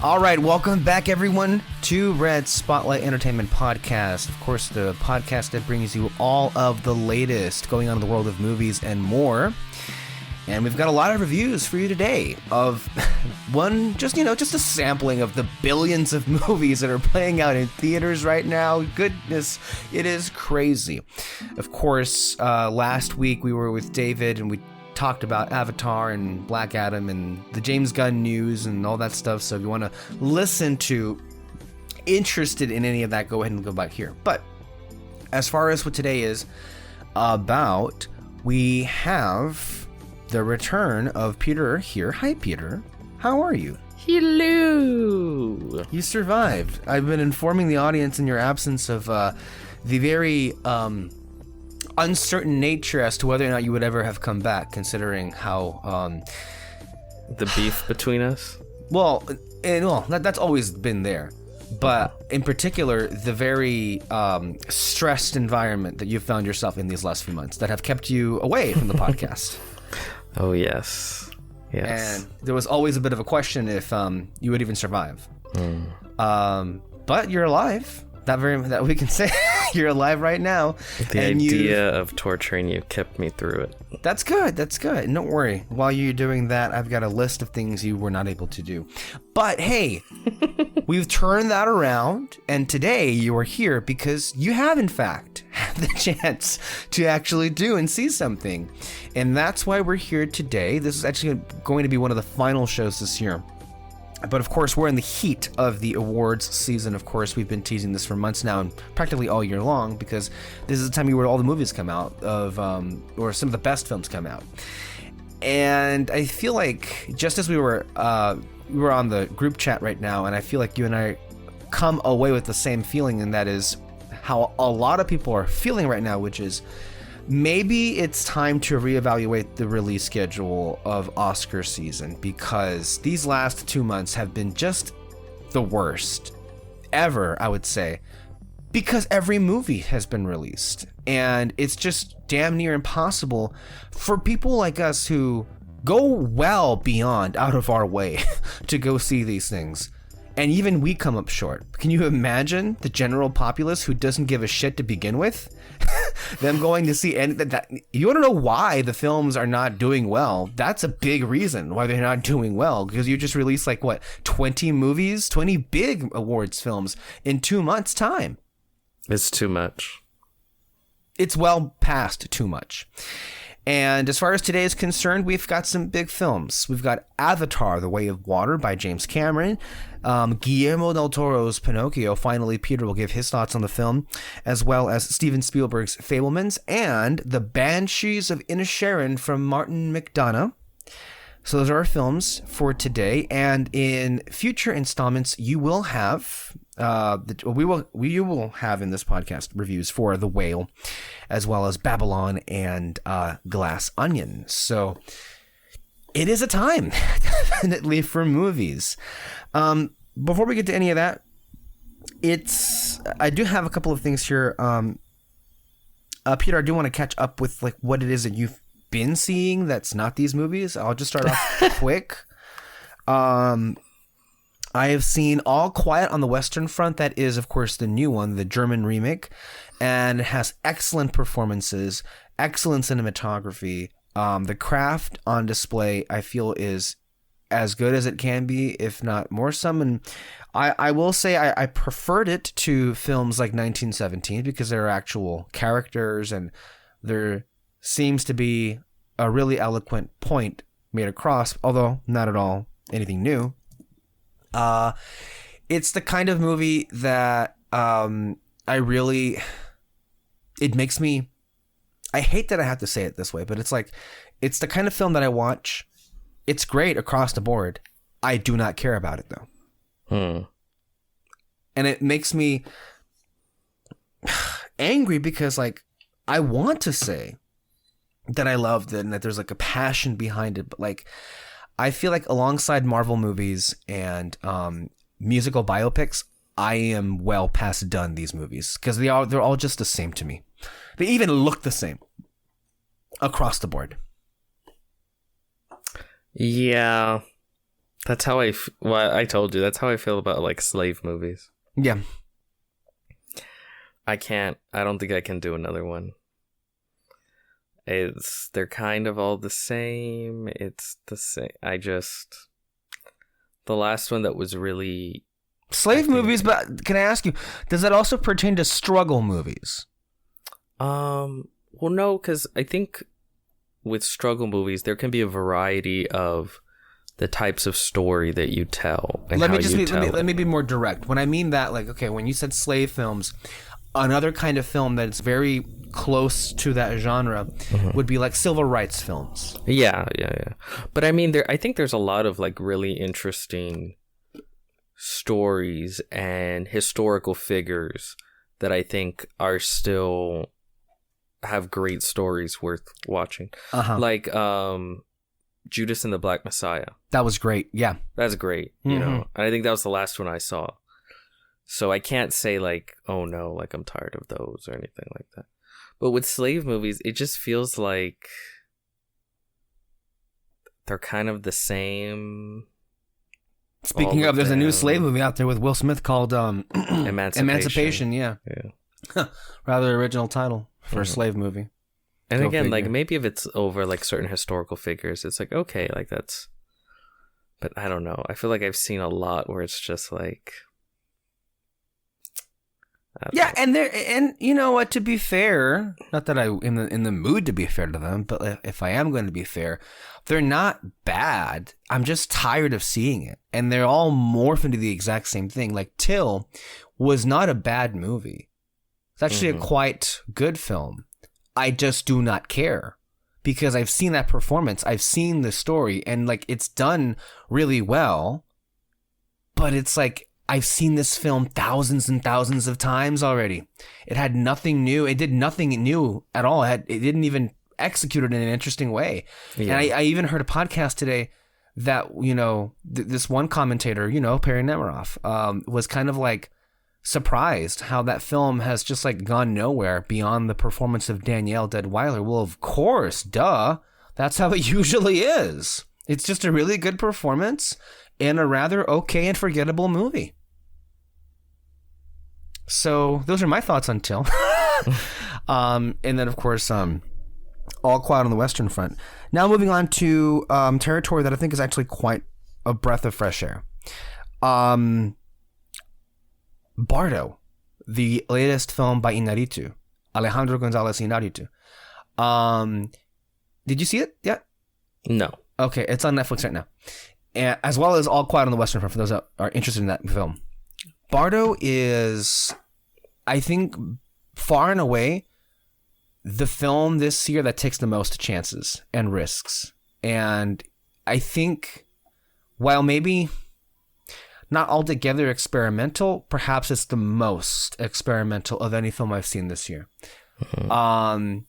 All right, welcome back, everyone, to Red Spotlight Entertainment Podcast. Of course, the podcast that brings you all of the latest going on in the world of movies and more. And we've got a lot of reviews for you today of one, just a sampling of the billions of movies that are playing out in theaters right now. Goodness, it is crazy. Of course, last week we were with David and we talked about Avatar and Black Adam and the James Gunn news and all that stuff. So if you want to listen to, interested in any of that, go ahead and go back here. But as far as what today is about, we have the return of Peter here. Hi, Peter. How are you? Hello. You survived. I've been informing the audience in your absence of the very uncertain nature as to whether or not you would ever have come back, considering how the beef between us. Well, that's always been there, but in particular the very stressed environment that you've found yourself in these last few months that have kept you away from the podcast. Oh yes. And there was always a bit of a question if you would even survive. But you're alive. That we can say. You're alive right now. The idea of torturing you kept me through it. That's good. And don't worry. While you're doing that, I've got a list of things you were not able to do. But hey, we've turned that around, and today you are here because you have, in fact, had the chance to actually do and see something. And that's why we're here today. This is actually going to be one of the final shows this year. But of course, we're in the heat of the awards season. Of course, we've been teasing this for months now and practically all year long because this is the time where all the movies come out or some of the best films come out. And I feel like just as we were on the group chat right now, and I feel like you and I come away with the same feeling, and that is how a lot of people are feeling right now, which is maybe it's time to reevaluate the release schedule of Oscar season, because these last 2 months have been just the worst ever, I would say, because every movie has been released. And it's just damn near impossible for people like us who go well beyond out of our way to go see these things. And even we come up short. Can you imagine the general populace who doesn't give a shit to begin with? Them going to see, and you want to know why the films are not doing well? That's a big reason why they're not doing well, because you just released 20 movies, 20 big awards films in 2 months' time. It's too much. It's well past too much. And as far as today is concerned, we've got some big films. We've got Avatar, The Way of Water by James Cameron, Guillermo del Toro's Pinocchio. Finally, Peter will give his thoughts on the film, as well as Steven Spielberg's Fabelmans, and The Banshees of Inisherin from Martin McDonagh. So those are our films for today, and in future installments, you will have we will have in this podcast reviews for The Whale, as well as Babylon and Glass Onion. So it is a time, definitely, for movies. Before we get to any of that, I do have a couple of things here. Peter, I do want to catch up with what it is that you've been seeing that's not these movies. I'll just start off quick. I have seen All Quiet on the Western Front. That is, of course, the new one, the German remake, and it has excellent performances, excellent cinematography. The craft on display, I feel, is as good as it can be, if not more some. And I will say I preferred it to films like 1917 because there are actual characters and there seems to be a really eloquent point made across, although not at all anything new. It's the kind of movie that it makes me, I hate that I have to say it this way, but it's the kind of film that I watch. It's great across the board. I do not care about it though. And it makes me angry because I want to say that I loved it and that there's a passion behind it, but I feel like alongside Marvel movies and musical biopics, I am well past done these movies because they're all just the same to me. They even look the same across the board. Yeah, That's how well, I told you, that's how I feel about like slave movies. Yeah. I don't think I can do another one. They're kind of all the same. It's the same. The last one that was really Slave movies, but can I ask you, does that also pertain to struggle movies? Well, no, because I think with struggle movies, there can be a variety of the types of story that you tell. And let me be more direct. When I mean that, like, okay, when you said slave films, another kind of film that's very close to that genre would be like civil rights films. Yeah. But I mean, I think there's a lot of like really interesting stories and historical figures that I think are still have great stories worth watching. Like Judas and the Black Messiah. That was great. Yeah, that's great. You know, and I think that was the last one I saw. So I can't say like, oh no, like I'm tired of those or anything like that. But with slave movies, it just feels like they're kind of the same. Speaking of, there's a new slave movie out there with Will Smith called Emancipation. Yeah. Rather original title for a slave movie. And again, like maybe if it's over like certain historical figures, it's like, okay, like that's. But I don't know. I feel like I've seen a lot where it's just like. Yeah, and you know what? To be fair, not that I'm in the mood to be fair to them, but if I am going to be fair, they're not bad. I'm just tired of seeing it, and they're all morph into the exact same thing. Like Till was not a bad movie. It's actually a quite good film. I just do not care because I've seen that performance, I've seen the story, and like it's done really well. But it's like, I've seen this film thousands and thousands of times already. It had nothing new. It did nothing new at all. It didn't even execute it in an interesting way. Yeah. And I even heard a podcast today that, you know, this one commentator, you know, Perry Nemiroff, was kind of like surprised how that film has just like gone nowhere beyond the performance of Danielle Deadweiler. Well, of course, duh. That's how it usually is. It's just a really good performance in a rather okay and forgettable movie. So those are my thoughts on Till. And then, of course, All Quiet on the Western Front. Now moving on to territory that I think is actually quite a breath of fresh air. Bardo, the latest film by Inarritu, Alejandro González Inarritu. Did you see it yet? No. Okay, it's on Netflix right now. And, as well as All Quiet on the Western Front, for those that are interested in that film. Bardo is, I think, far and away, the film this year that takes the most chances and risks. And I think, while maybe not altogether experimental, perhaps it's the most experimental of any film I've seen this year. While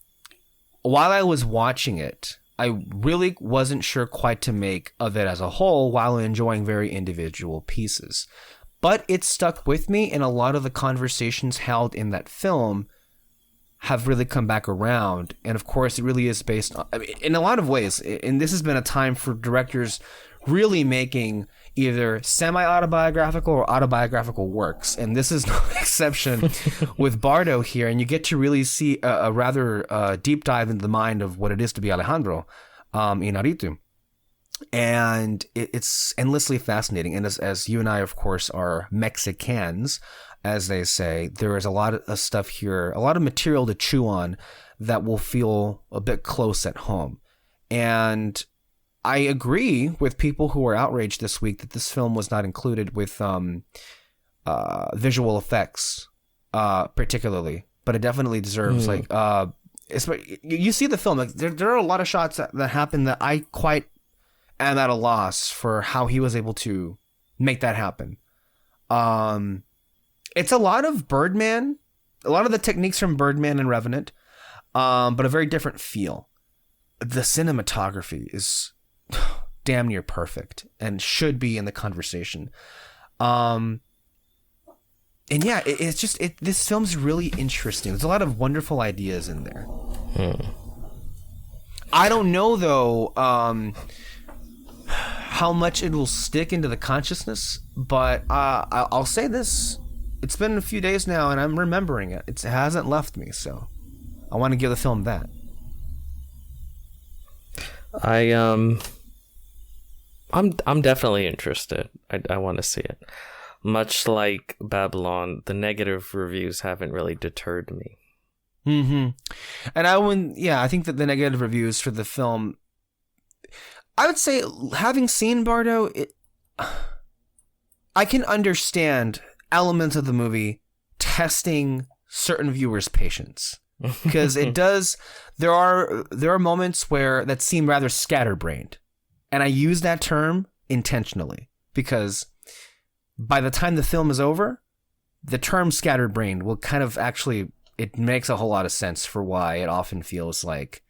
I was watching it, I really wasn't sure quite to make of it as a whole while enjoying very individual pieces. But it stuck with me, and a lot of the conversations held in that film have really come back around. And of course, it really is based on, I mean, in a lot of ways, and this has been a time for directors really making either semi-autobiographical or autobiographical works. And this is no exception with Bardo here. And you get to really see a rather deep dive into the mind of what it is to be Alejandro Inarritu. And it's endlessly fascinating. And as you and I, of course, are Mexicans, as they say, there is a lot of stuff here, a lot of material to chew on that will feel a bit close at home. And I agree with people who were outraged this week that this film was not included with visual effects, particularly. But it definitely deserves, like, you see the film, like there are a lot of shots that happen that I quite am at a loss for how he was able to make that happen. It's a lot of Birdman, a lot of the techniques from Birdman and Revenant, but a very different feel. The cinematography is damn near perfect and should be in the conversation. And yeah, it's just, this film's really interesting. There's a lot of wonderful ideas in there. I don't know, though, how much it will stick into the consciousness, but I'll say this. It's been a few days now, and I'm remembering it. It hasn't left me, so I want to give the film that. I'm definitely interested. I want to see it. Much like Babylon, the negative reviews haven't really deterred me. And I think that the negative reviews for the film, I would say, having seen Bardo, I can understand elements of the movie testing certain viewers' patience, because there are moments where that seem rather scatterbrained, and I use that term intentionally because by the time the film is over, the term scatterbrained will kind of actually, it makes a whole lot of sense for why it often feels like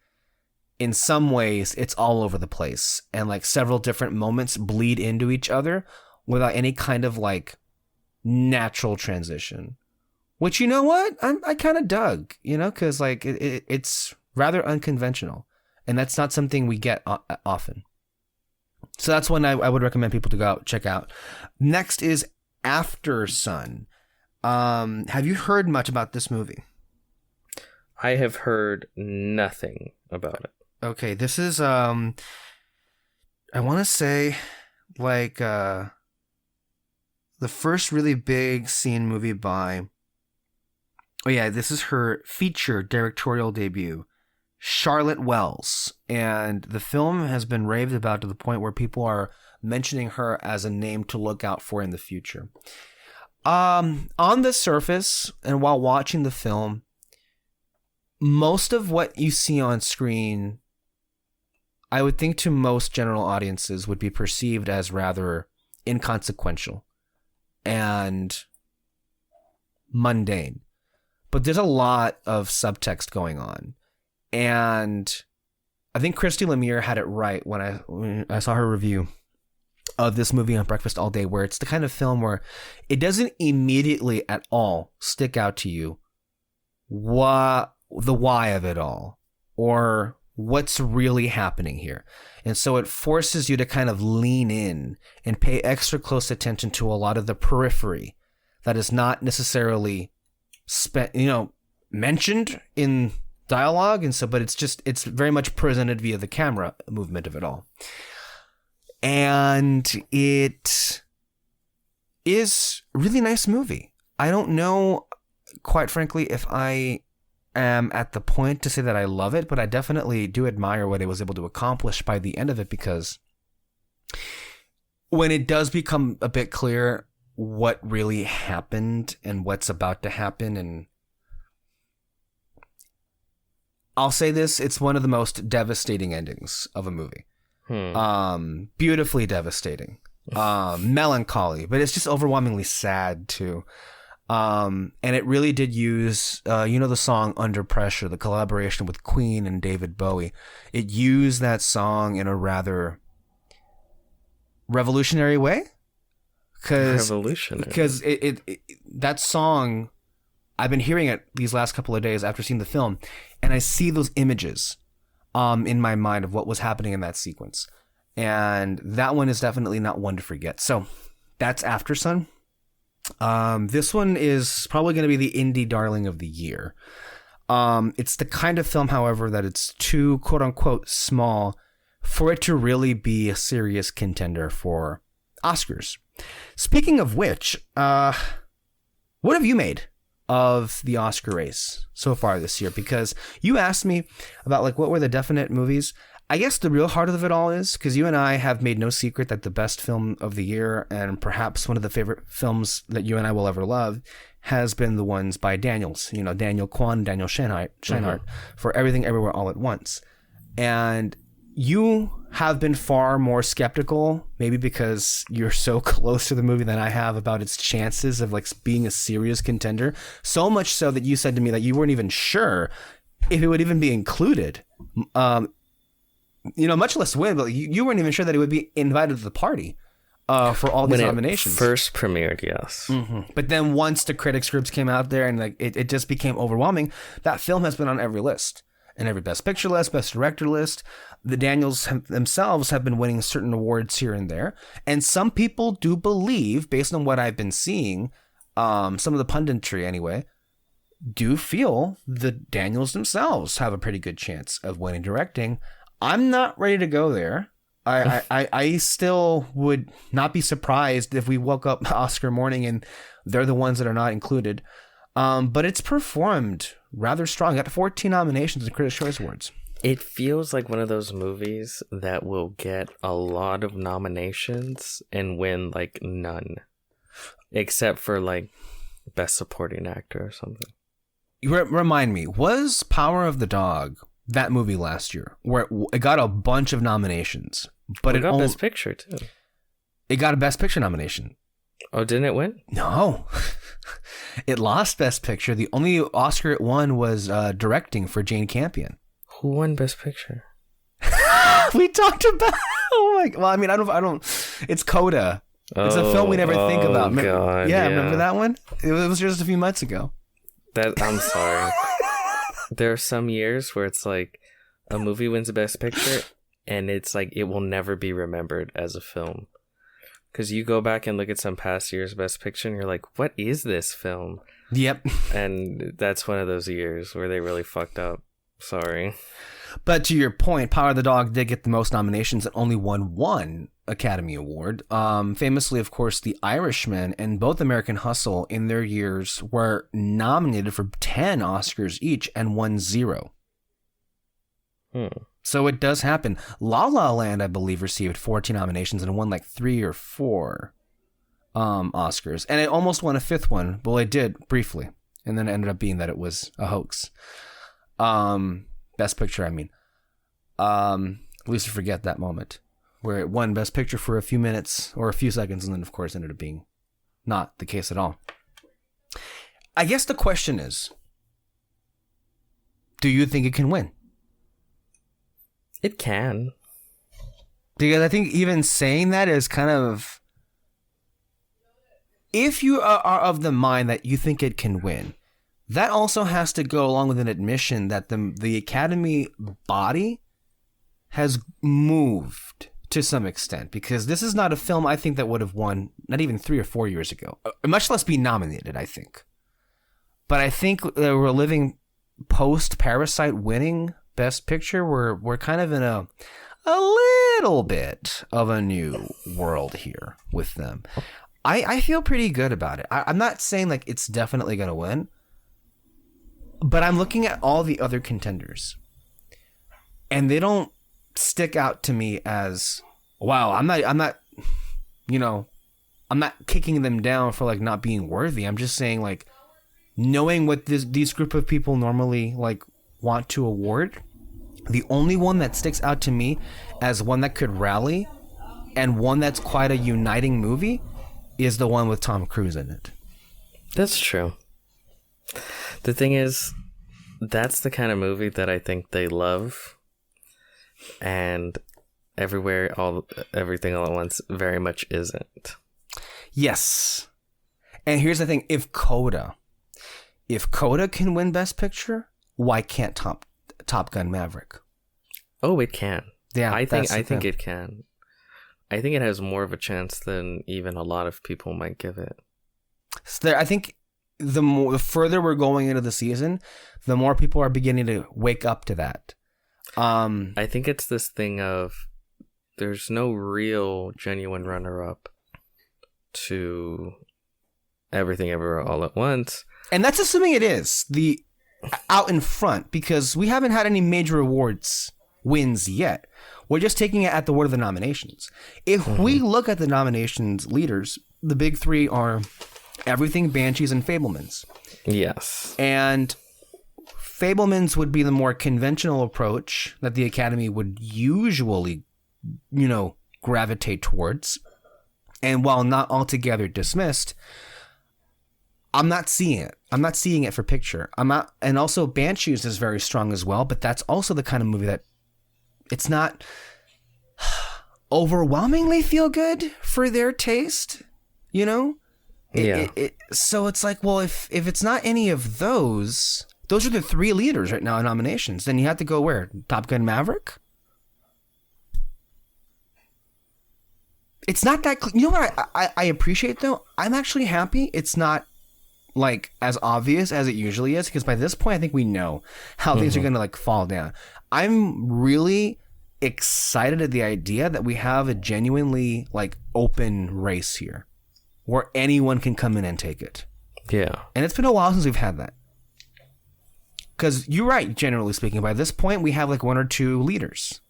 in some ways it's all over the place and like several different moments bleed into each other without any kind of like natural transition, which, you know what, I kind of dug, because like it's rather unconventional, and that's not something we get often. So that's one I would recommend people to go out, check out. Next is After Sun. Have you heard much about this movie? I have heard nothing about it. Okay, this is I want to say like the first really big scene movie by, this is her feature directorial debut, Charlotte Wells, and the film has been raved about to the point where people are mentioning her as a name to look out for in the future. On the surface, and while watching the film, most of what you see on screen, I would think to most general audiences would be perceived as rather inconsequential and mundane. But there's a lot of subtext going on. And I think Christy Lemire had it right when I saw her review of this movie on Breakfast All Day, where it's the kind of film where it doesn't immediately at all stick out to you the why of it all or what's really happening here. And so it forces you to kind of lean in and pay extra close attention to a lot of the periphery that is not necessarily mentioned in dialogue, and so, but it's very much presented via the camera movement of it all. And it is a really nice movie. I don't know, quite frankly, if I am at the point to say that I love it, but I definitely do admire what it was able to accomplish by the end of it, because when it does become a bit clear what really happened and what's about to happen, and I'll say this, it's one of the most devastating endings of a movie. Beautifully devastating. Melancholy, but it's just overwhelmingly sad too. And it really did use, the song Under Pressure, the collaboration with Queen and David Bowie. It used that song in a rather revolutionary way. Because that song, I've been hearing it these last couple of days after seeing the film, and I see those images in my mind of what was happening in that sequence. And that one is definitely not one to forget. So that's After Sun. This one is probably going to be the indie darling of the year. It's the kind of film, however, that it's too quote unquote small for it to really be a serious contender for Oscars. Speaking of which, what have you made of the Oscar race so far this year? Because you asked me about like what were the definite movies. I guess the real heart of it all is, because you and I have made no secret that the best film of the year, and perhaps one of the favorite films that you and I will ever love, has been the ones by Daniels. Daniel Kwan, Daniel Scheinert, for Everything Everywhere All at Once. And you have been far more skeptical, maybe because you're so close to the movie than I have, about its chances of like being a serious contender. So much so that you said to me that you weren't even sure if it would even be included. Much less win, but you weren't even sure that it would be invited to the party for all these nominations. First premiered, yes. Mm-hmm. But then once the critics groups came out there and like it just became overwhelming, that film has been on every list. in every Best Picture list, Best Director list. The Daniels themselves have been winning certain awards here and there. And some people do believe, based on what I've been seeing, some of the punditry anyway, do feel the Daniels themselves have a pretty good chance of winning directing. I'm not ready to go there. I still would not be surprised if we woke up Oscar morning and they're the ones that are not included. But it's performed rather strong. Got 14 nominations in Critics' Choice Awards. It feels like one of those movies that will get a lot of nominations and win like none, except for like Best Supporting Actor or something. Remind me, was Power of the Dog that movie last year where it got a bunch of nominations, but it got Best Picture too? It got a Best Picture nomination. Oh, didn't it win? No. It lost Best Picture. The only Oscar it won was directing for Jane Campion. Who won Best Picture? We talked about. Oh my! Well, I mean, I don't. It's Coda. It's a film we never think about. God, yeah, remember that one? It was just a few months ago. I'm sorry. There are some years where it's like a movie wins a Best Picture, and it's like it will never be remembered as a film. Because you go back and look at some past year's Best Picture, and you're like, "What is this film?" Yep. And that's one of those years where they really fucked up. Sorry. But to your point, Power of the Dog did get the most nominations and only won one Academy Award. Famously, of course, The Irishman and both American Hustle in their years were nominated for 10 Oscars each and won 0. So it does happen. La La Land, I believe, received 14 nominations and won like 3 or 4 Oscars. And it almost won a 5th one. Well, it did briefly. And then it ended up being that it was a hoax. Best Picture, I mean. We used to forget that moment where it won Best Picture for a few minutes or a few seconds, and then, of course, ended up being not the case at all. I guess the question is, do you think it can win? It can. Because I think even saying that is kind of... If you are of the mind that you think it can win, that also has to go along with an admission that the Academy body has moved to some extent, because this is not a film I think that would have won not even 3 or 4 years ago, much less be nominated, I think. But I think we're living post-Parasite winning Best Picture. We're kind of in a little bit of a new world here with them. I feel pretty good about it. I'm not saying like it's definitely going to win, but I'm looking at all the other contenders, and they don't stick out to me as, wow, I'm not kicking them down for like not being worthy. I'm just saying, like, knowing what these group of people normally like want to award, the only one that sticks out to me as one that could rally and one that's quite a uniting movie is the one with Tom Cruise in it. That's true. The thing is, that's the kind of movie that I think they love, and Everything All at Once very much isn't. Yes. And here's the thing, if Coda can win Best Picture, why can't Top Gun Maverick? Oh, it can. Yeah, I think it can. I think it has more of a chance than even a lot of people might give it. So I think the further we're going into the season, the more people are beginning to wake up to that. I think it's this thing of there's no real genuine runner-up to Everything Everywhere All at Once. And that's assuming it is the out in front, because we haven't had any major awards wins yet. We're just taking it at the word of the nominations. If we look at the nominations leaders, the big 3 are Everything, Banshees, and Fabelmans. Yes. And Fabelmans would be the more conventional approach that the Academy would usually, gravitate towards. And while not altogether dismissed, I'm not seeing it. I'm not seeing it for picture. And also Banshees is very strong as well, but that's also the kind of movie that it's not overwhelmingly feel good for their taste, Yeah. So it's like, well, if it's not any of those, Those are the three leaders right now in nominations. Then you have to go where? Top Gun Maverick? It's not that... You know what I appreciate, though? I'm actually happy it's not, like, as obvious as it usually is, because by this point, I think we know how things are going to, like, fall down. I'm really excited at the idea that we have a genuinely, like, open race here where anyone can come in and take it. Yeah. And it's been a while since we've had that. Because you're right, generally speaking. By this point, we have, like, one or two leaders.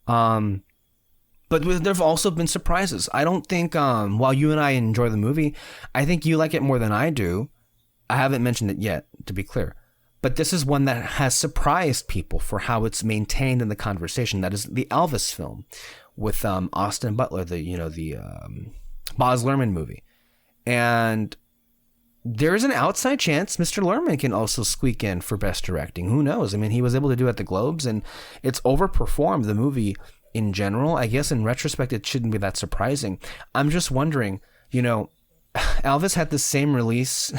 But there have also been surprises. I don't think, while you and I enjoy the movie, I think you like it more than I do. I haven't mentioned it yet, to be clear. But this is one that has surprised people for how it's maintained in the conversation. That is the Elvis film with Austin Butler, the Baz Luhrmann movie. And there's an outside chance Mr. Luhrmann can also squeak in for Best Directing. Who knows? I mean, he was able to do it at the Globes, and it's overperformed the movie in general. I guess in retrospect, it shouldn't be that surprising. I'm just wondering, Elvis had the same release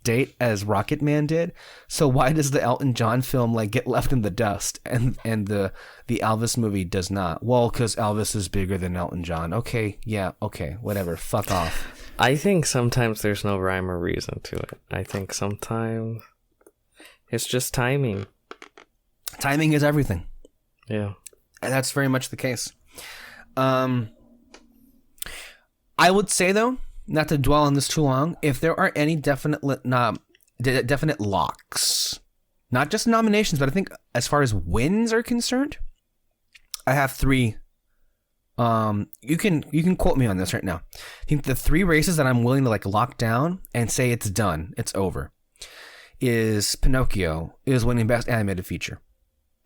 date as Rocket Man did, so why does the Elton John film like get left in the dust and the Elvis movie does not? Well, because Elvis is bigger than Elton John. Okay, whatever, fuck off. I think sometimes there's no rhyme or reason to it. I think sometimes it's just timing. Timing is everything. Yeah. And that's very much the case. I would say, though, not to dwell on this too long, if there are any definite locks, not just nominations, but I think as far as wins are concerned, I have three. You can quote me on this right now. I think the three races that I'm willing to like lock down and say it's done, it's over, is Pinocchio is winning Best Animated Feature.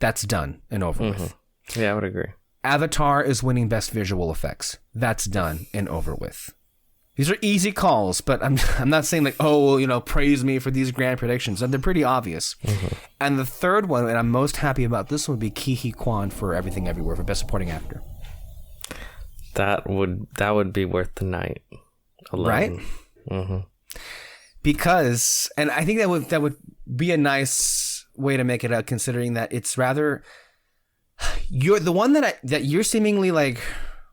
That's done and over with. Yeah, I would agree. Avatar is winning Best Visual Effects. That's done and over with. These are easy calls, but I'm not saying like, oh, well, praise me for these grand predictions. They're pretty obvious. And the third one, and I'm most happy about this one, would be Ke Huy Quan for Everything Everywhere for Best Supporting Actor. That would be worth the night alone. Right? Because, and I think that would be a nice way to make it out, considering that it's rather... You're the one that you're seemingly like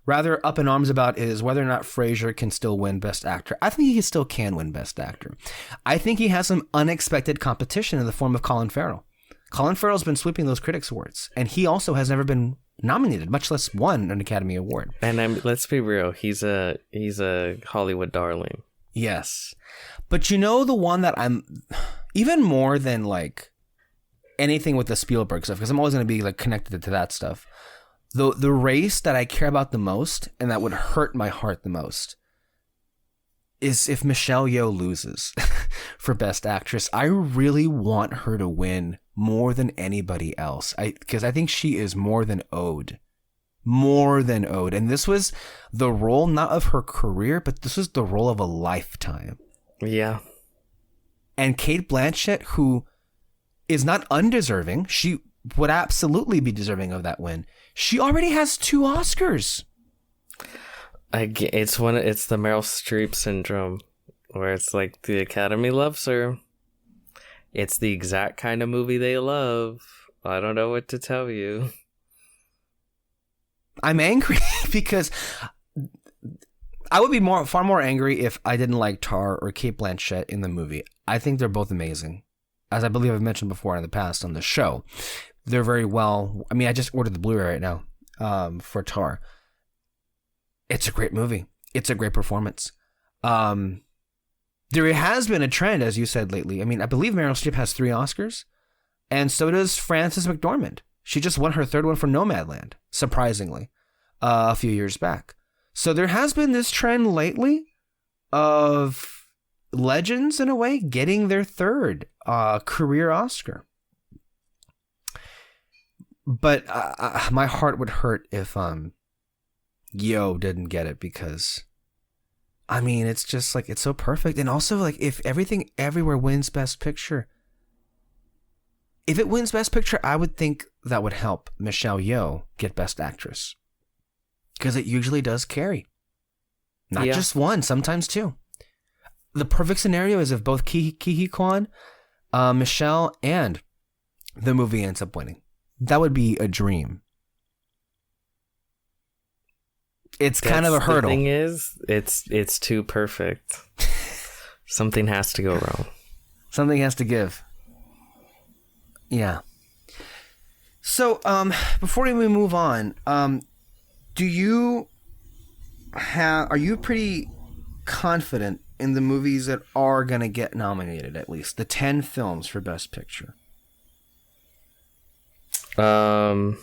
rather up in arms about is whether or not Fraser can still win Best Actor. I think he still can win Best Actor. I think he has some unexpected competition in the form of Colin Farrell. Colin Farrell's been sweeping those Critics Awards, and he also has never been nominated, much less won an Academy Award. And let's be real, he's a Hollywood darling. Yes, but the one that I'm even more than like anything with the Spielberg stuff, because I'm always going to be like connected to that stuff. The race that I care about the most and that would hurt my heart the most is if Michelle Yeoh loses for Best Actress. I really want her to win more than anybody else, because I think she is more than owed. And this was the role not of her career, but this was the role of a lifetime. Yeah. And Cate Blanchett, who is not undeserving. She would absolutely be deserving of that win. She already has 2 Oscars. It's the Meryl Streep syndrome, where it's like the Academy loves her. It's the exact kind of movie they love. I don't know what to tell you. I'm angry because I would be far more angry if I didn't like Tar or Cate Blanchett in the movie. I think they're both amazing. As I believe I've mentioned before in the past on the show, they're very well... I mean, I just ordered the Blu-ray right now for Tar. It's a great movie. It's a great performance. There has been a trend, as you said, lately. I mean, I believe Meryl Streep has 3 Oscars, and so does Frances McDormand. She just won her 3rd one for Nomadland, surprisingly, a few years back. So there has been this trend lately of legends, in a way, getting their 3rd career Oscar. But my heart would hurt if Yeoh didn't get it, because I mean, it's just like, it's so perfect. And also, like, if Everything Everywhere wins Best Picture, if it wins Best Picture, I would think that would help Michelle Yeoh get Best Actress, because it usually does carry. Not just one, sometimes 2. The perfect scenario is if both Ke Huy Quan Michelle, and the movie ends up winning. That would be a dream. It's kind of a hurdle. The thing is, it's too perfect. Something has to go wrong. Something has to give. Yeah. So, before we move on, are you pretty confident in the movies that are going to get nominated, at least the 10 films for Best Picture? No.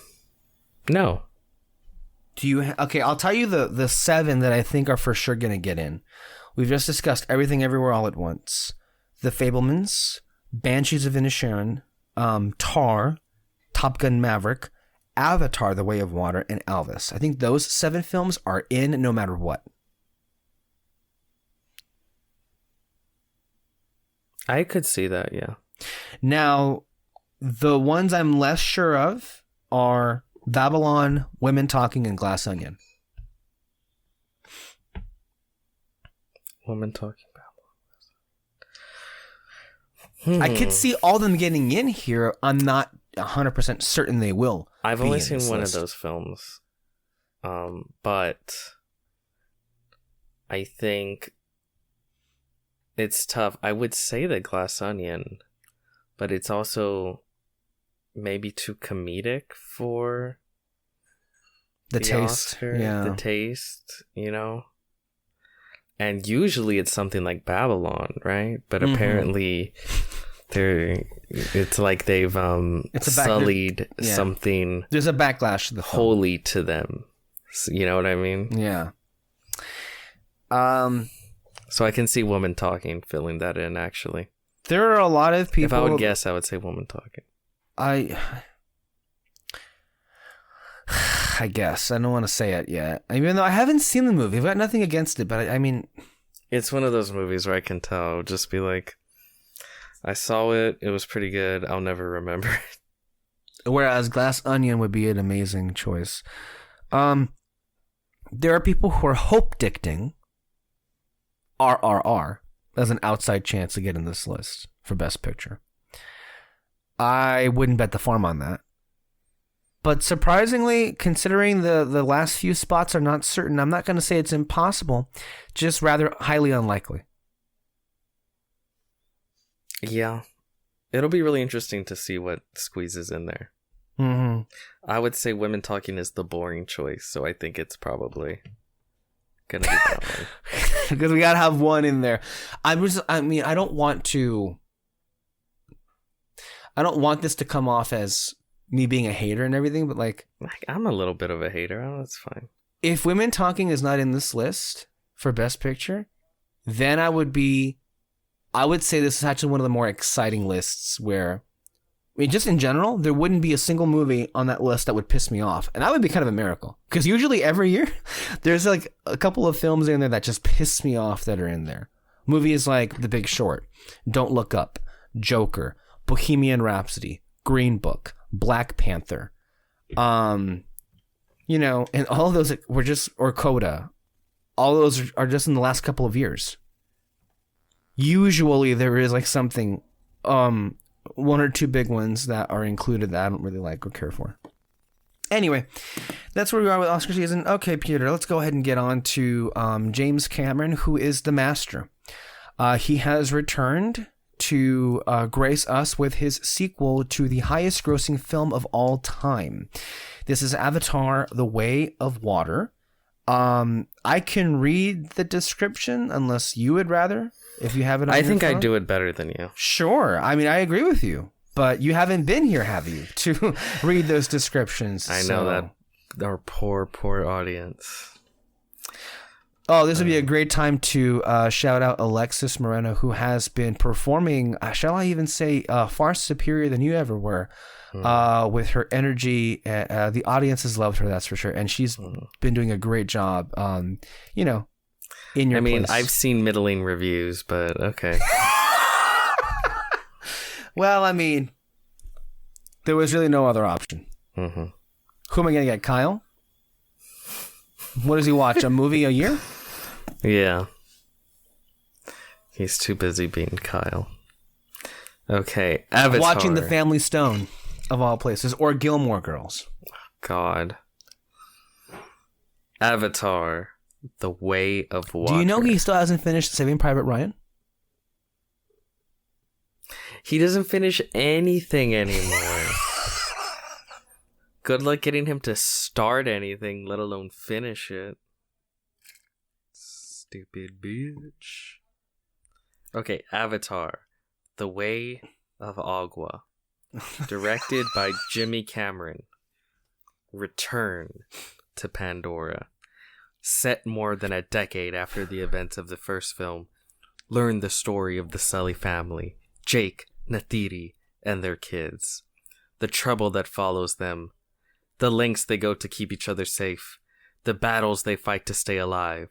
Do you okay, I'll tell you the 7 that I think are for sure going to get in. We've just discussed Everything Everywhere All at Once, The Fabelmans, Banshees of Inisherin, Tar, Top Gun Maverick, Avatar: The Way of Water, and Elvis. I think those 7 films are in no matter what. I could see that, yeah. Now, the ones I'm less sure of are Babylon, Women Talking, and Glass Onion. Women Talking, Babylon. I could see all them getting in here. I'm not 100% certain they will. I've only seen one of those films. But I think it's tough. I would say the Glass Onion, but it's also maybe too comedic for the taste. Oscar, yeah. The taste, you know? And usually it's something like Babylon, right? But apparently it's like they've sullied something. There's a backlash to the film. Holy to them. You know what I mean? Yeah. So I can see Woman Talking filling that in, actually. There are a lot of people. If I would guess, I would say Woman Talking. I guess. I don't want to say it yet. Even though I haven't seen the movie. I've got nothing against it, but I mean... It's one of those movies where I can tell. Just be like, I saw it. It was pretty good. I'll never remember it. Whereas Glass Onion would be an amazing choice. There are people who are hope-dicting RRR as an outside chance to get in this list for Best Picture. I wouldn't bet the farm on that. But surprisingly, considering the last few spots are not certain, I'm not going to say it's impossible, just rather highly unlikely. Yeah. It'll be really interesting to see what squeezes in there. Mm-hmm. I would say Women Talking is the boring choice, so I think it's probably going to be that one. Because we got to have one in there. I don't want this to come off as me being a hater and everything, but like I'm a little bit of a hater. Oh, that's fine. If Women Talking is not in this list for Best Picture, then I would say this is actually one of the more exciting lists where, I mean, just in general, there wouldn't be a single movie on that list that would piss me off. And that would be kind of a miracle. Because usually every year, there's like a couple of films in there that just piss me off that are in there. Movies like The Big Short, Don't Look Up, Joker, Bohemian Rhapsody, Green Book, Black Panther, and all of those were just, or Coda, all of those are just in the last couple of years. Usually there is like something, one or two big ones that are included that I don't really like or care for. Anyway, that's where we are with Oscar season. Okay, Peter, let's go ahead and get on to James Cameron, who is the master. He has returned to grace us with his sequel to the highest grossing film of all time. This is Avatar: The Way of Water. I can read the description unless you would rather, if you have it on I your think phone. I do it better than you. Sure. I mean, I agree with you, but you haven't been here, have you, to read those descriptions? I know that. Our poor audience. Oh, this would be a great time to shout out Alexis Moreno, who has been performing, shall I even say, far superior than you ever were, with her energy. The audience has loved her, that's for sure. And she's been doing a great job, in your place. I've seen middling reviews, but okay. Well, I mean, there was really no other option. Mm-hmm. Who am I going to get, Kyle? What does he watch, a movie a year? Yeah. He's too busy being Kyle. Okay, Avatar. Watching The Family Stone, of all places, or Gilmore Girls. God. Avatar, The Way of Water. Do you know he still hasn't finished Saving Private Ryan? He doesn't finish anything anymore. Good luck getting him to start anything, let alone finish it. Stupid bitch. Okay, Avatar, The Way of Agua. Directed by Jimmy Cameron. Return to Pandora. Set more than a decade after the events of the first film. Learn the story of the Sully family, Jake, Nathiri, and their kids. The trouble that follows them. The lengths they go to keep each other safe. The battles they fight to stay alive.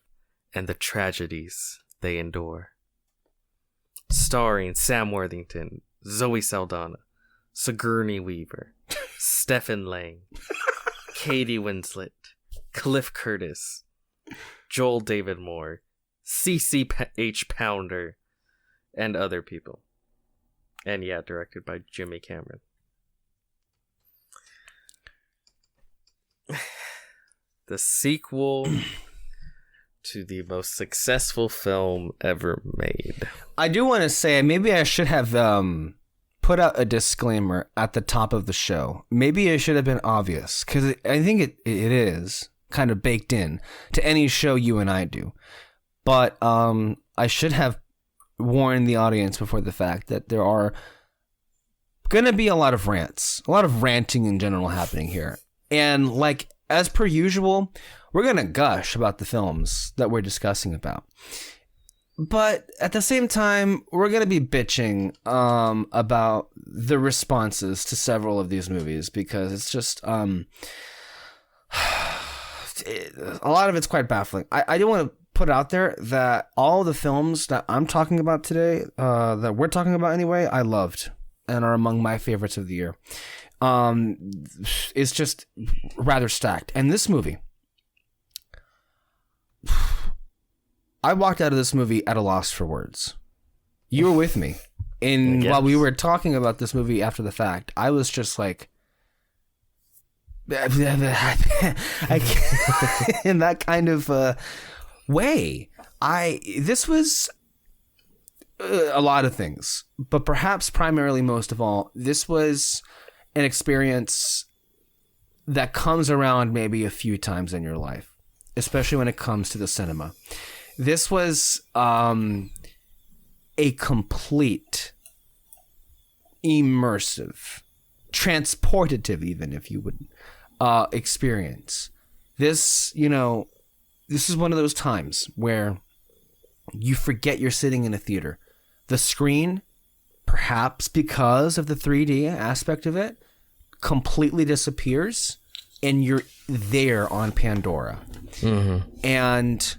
And the tragedies they endure. Starring Sam Worthington, Zoe Saldana, Sigourney Weaver, Stephen Lang, Katie Winslet, Cliff Curtis, Joel David Moore, C.C.H. Pounder, and other people. And yeah, directed by Jimmy Cameron. The sequel to the most successful film ever made. I do want to say, maybe I should have put out a disclaimer at the top of the show. Maybe it should have been obvious, because I think it is kind of baked in to any show you and I do. But I should have warned the audience before the fact that there are going to be a lot of rants, a lot of ranting in general happening here. And like, as per usual, we're going to gush about the films that we're discussing about. But at the same time, we're going to be bitching about the responses to several of these movies, because it's just a lot of it's quite baffling. I do want to put out there that all the films that I'm talking about today, that we're talking about anyway, I loved and are among my favorites of the year. It's just rather stacked. And this movie, I walked out of this movie at a loss for words. You were with me. While we were talking about this movie after the fact, I was just like, I can't, in that kind of way. This was a lot of things, but perhaps primarily most of all, this was an experience that comes around maybe a few times in your life, especially when it comes to the cinema. This was a complete, immersive, transportative, even if you would, experience. This is one of those times where you forget you're sitting in a theater. The screen, perhaps because of the 3D aspect of it, completely disappears, and you're there on Pandora. Mm-hmm. And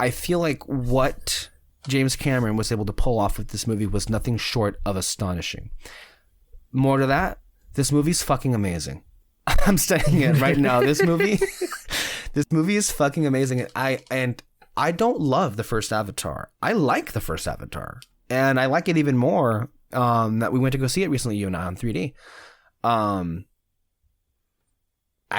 I feel like what James Cameron was able to pull off with this movie was nothing short of astonishing. More to that, this movie's fucking amazing. I'm saying it right now. This movie is fucking amazing. And I don't love the first Avatar. I like the first Avatar, and I like it even more that we went to go see it recently, you and I, on 3D. I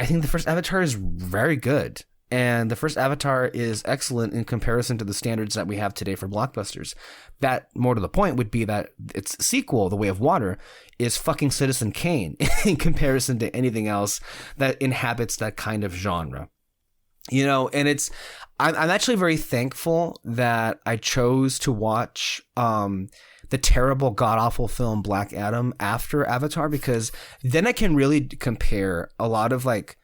think the first Avatar is very good. And the first Avatar is excellent in comparison to the standards that we have today for blockbusters. That, more to the point, would be that its sequel, The Way of Water, is fucking Citizen Kane in comparison to anything else that inhabits that kind of genre. And I'm actually very thankful that I chose to watch the terrible, god-awful film Black Adam after Avatar, because then I can really compare a lot of like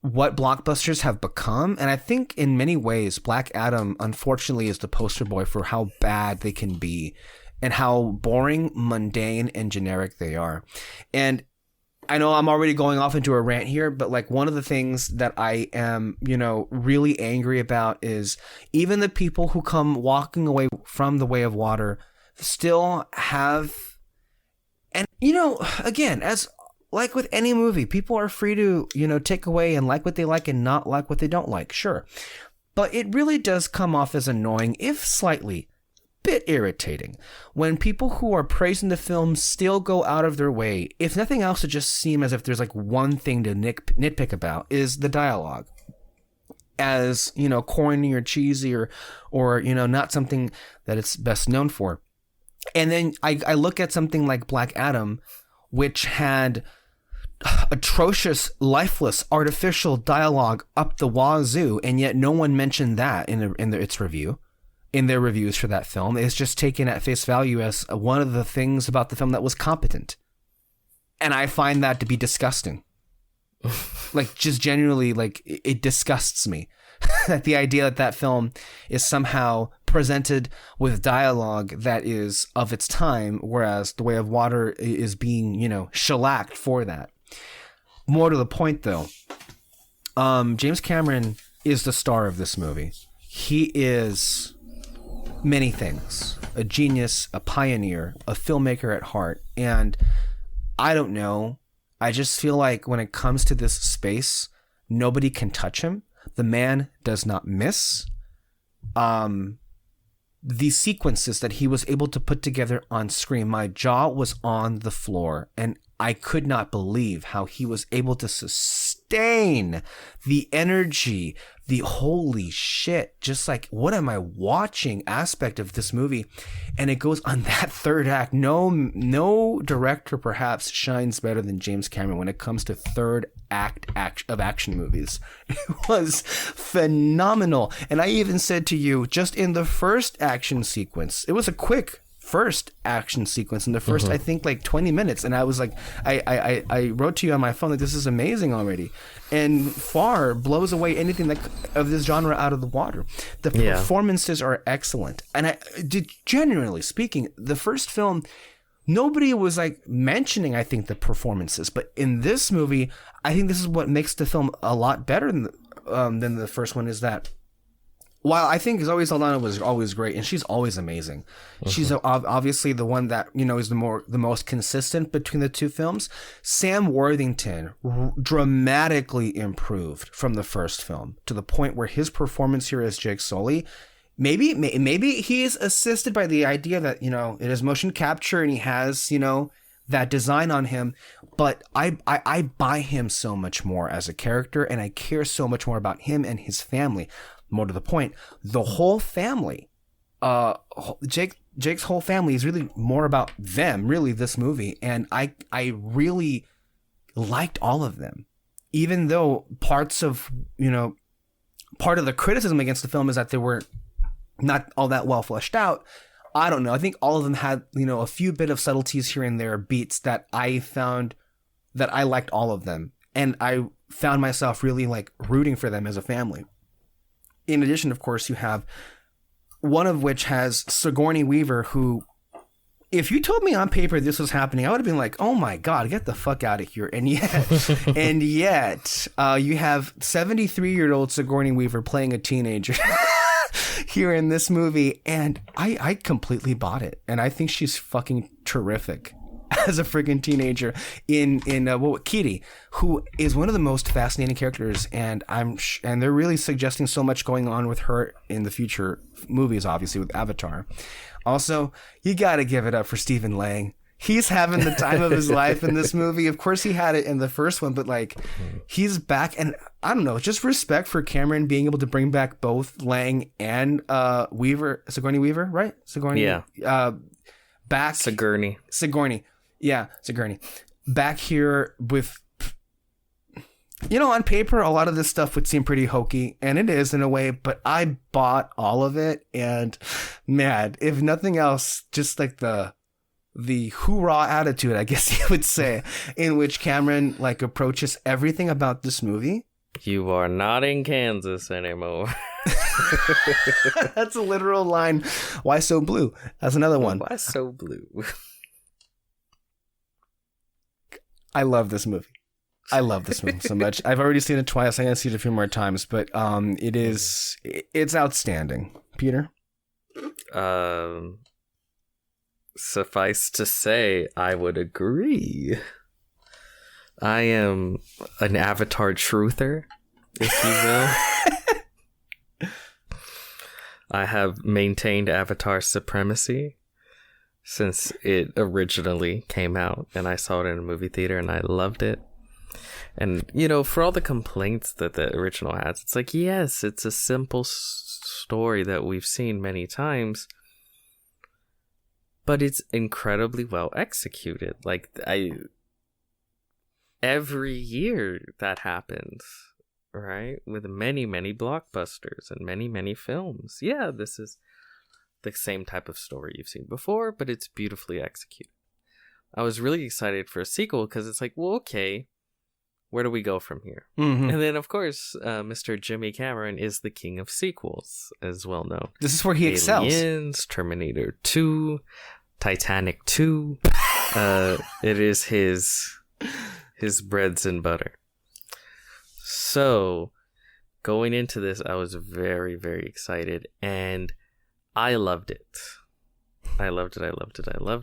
what blockbusters have become. And I think in many ways, Black Adam, unfortunately, is the poster boy for how bad they can be and how boring, mundane, and generic they are. And I know I'm already going off into a rant here, but like one of the things that I am, really angry about is even the people who come walking away from The Way of Water still have, and again, as like with any movie, people are free to, take away and like what they like and not like what they don't like. Sure. But it really does come off as annoying, if slightly bit irritating when people who are praising the film still go out of their way, if nothing else, to just seem as if there's like one thing to nitpick about is the dialogue. As, you know, corny or cheesy or you know, not something that it's best known for. And then I look at something like Black Adam, which had atrocious, lifeless, artificial dialogue up the wazoo, and yet no one mentioned that in its review, in their reviews for that film. It's just taken at face value as one of the things about the film that was competent. And I find that to be disgusting. Like, just genuinely, like, it disgusts me that the idea that film is somehow presented with dialogue that is of its time, whereas The Way of Water is being, you know, shellacked for that. More to the point, though, James Cameron is the star of this movie. He is many things: a genius, a pioneer, a filmmaker at heart, and I don't know, I just feel like when it comes to this space, nobody can touch him. The man does not miss. The sequences that he was able to put together on screen, my jaw was on the floor, and I could not believe how he was able to sustain the energy, the holy shit, just like, what am I watching aspect of this movie. And it goes on that third act. No director perhaps shines better than James Cameron when it comes to third act of action movies. It was phenomenal. And I even said to you, just in the first action sequence, it was a quick first action sequence in the first, I think, like 20 minutes. And I was like, I wrote to you on my phone that this is amazing already, and far blows away anything that of this genre out of the water. The performances are excellent. And I did, generally speaking, the first film, nobody was like mentioning, I think, the performances, but in this movie, I think this is what makes the film a lot better than the first one, is that while I think Zoe Saldana was always great, and she's always amazing, she's obviously the one that, you know, is the most consistent between the two films. Sam Worthington dramatically improved from the first film to the point where his performance here as Jake Sully, maybe he is assisted by the idea that, you know, it is motion capture and he has, you know, that design on him, but I buy him so much more as a character, and I care so much more about him and his family. More to the point, the whole family, Jake's whole family is really more about them, really, this movie. And I really liked all of them, even though part of the criticism against the film is that they were not all that well fleshed out. I don't know. I think all of them had, you know, a few bit of subtleties here and there, beats that I found that I liked all of them. And I found myself really like rooting for them as a family. In addition, of course, you have one of which has Sigourney Weaver, who, if you told me on paper this was happening, I would have been like, oh my God, get the fuck out of here. And yet, you have 73-year-old Sigourney Weaver playing a teenager here in this movie. And I completely bought it. And I think she's fucking terrific as a friggin' teenager in Kitty, who is one of the most fascinating characters, and they're really suggesting so much going on with her in the future movies, obviously with Avatar. Also, you gotta give it up for Stephen Lang. He's having the time of his life in this movie. Of course, he had it in the first one, but like, he's back, and I don't know, just respect for Cameron being able to bring back both Lang and Sigourney Weaver, right? Sigourney, yeah. Back Sigourney. Yeah, Sigourney. Back here with, you know, on paper, a lot of this stuff would seem pretty hokey, and it is in a way, but I bought all of it, and man, if nothing else, just like the hoorah attitude, I guess you would say, in which Cameron like approaches everything about this movie. You are not in Kansas anymore. That's a literal line. Why so blue? That's another one. Why so blue? I love this movie. I love this movie so much. I've already seen it twice. I'm going to see it a few more times, but it's outstanding. Peter? Suffice to say, I would agree. I am an Avatar truther, if you will. I have maintained Avatar supremacy since it originally came out, and I saw it in a movie theater and I loved it. And, you know, for all the complaints that the original has, it's like, yes, it's a simple story that we've seen many times, but it's incredibly well executed. Like, every year that happens, right? With many, many blockbusters and many, many films. Yeah, this is the same type of story you've seen before, but it's beautifully executed. I was really excited for a sequel because it's like, well, okay, where do we go from here? Mm-hmm. And then, of course, Mr. Jimmy Cameron is the king of sequels, as well known. This is where he excels. Aliens, Terminator 2, Titanic 2. It is his breads and butter. So, going into this, I was very, very excited, and I loved it. I loved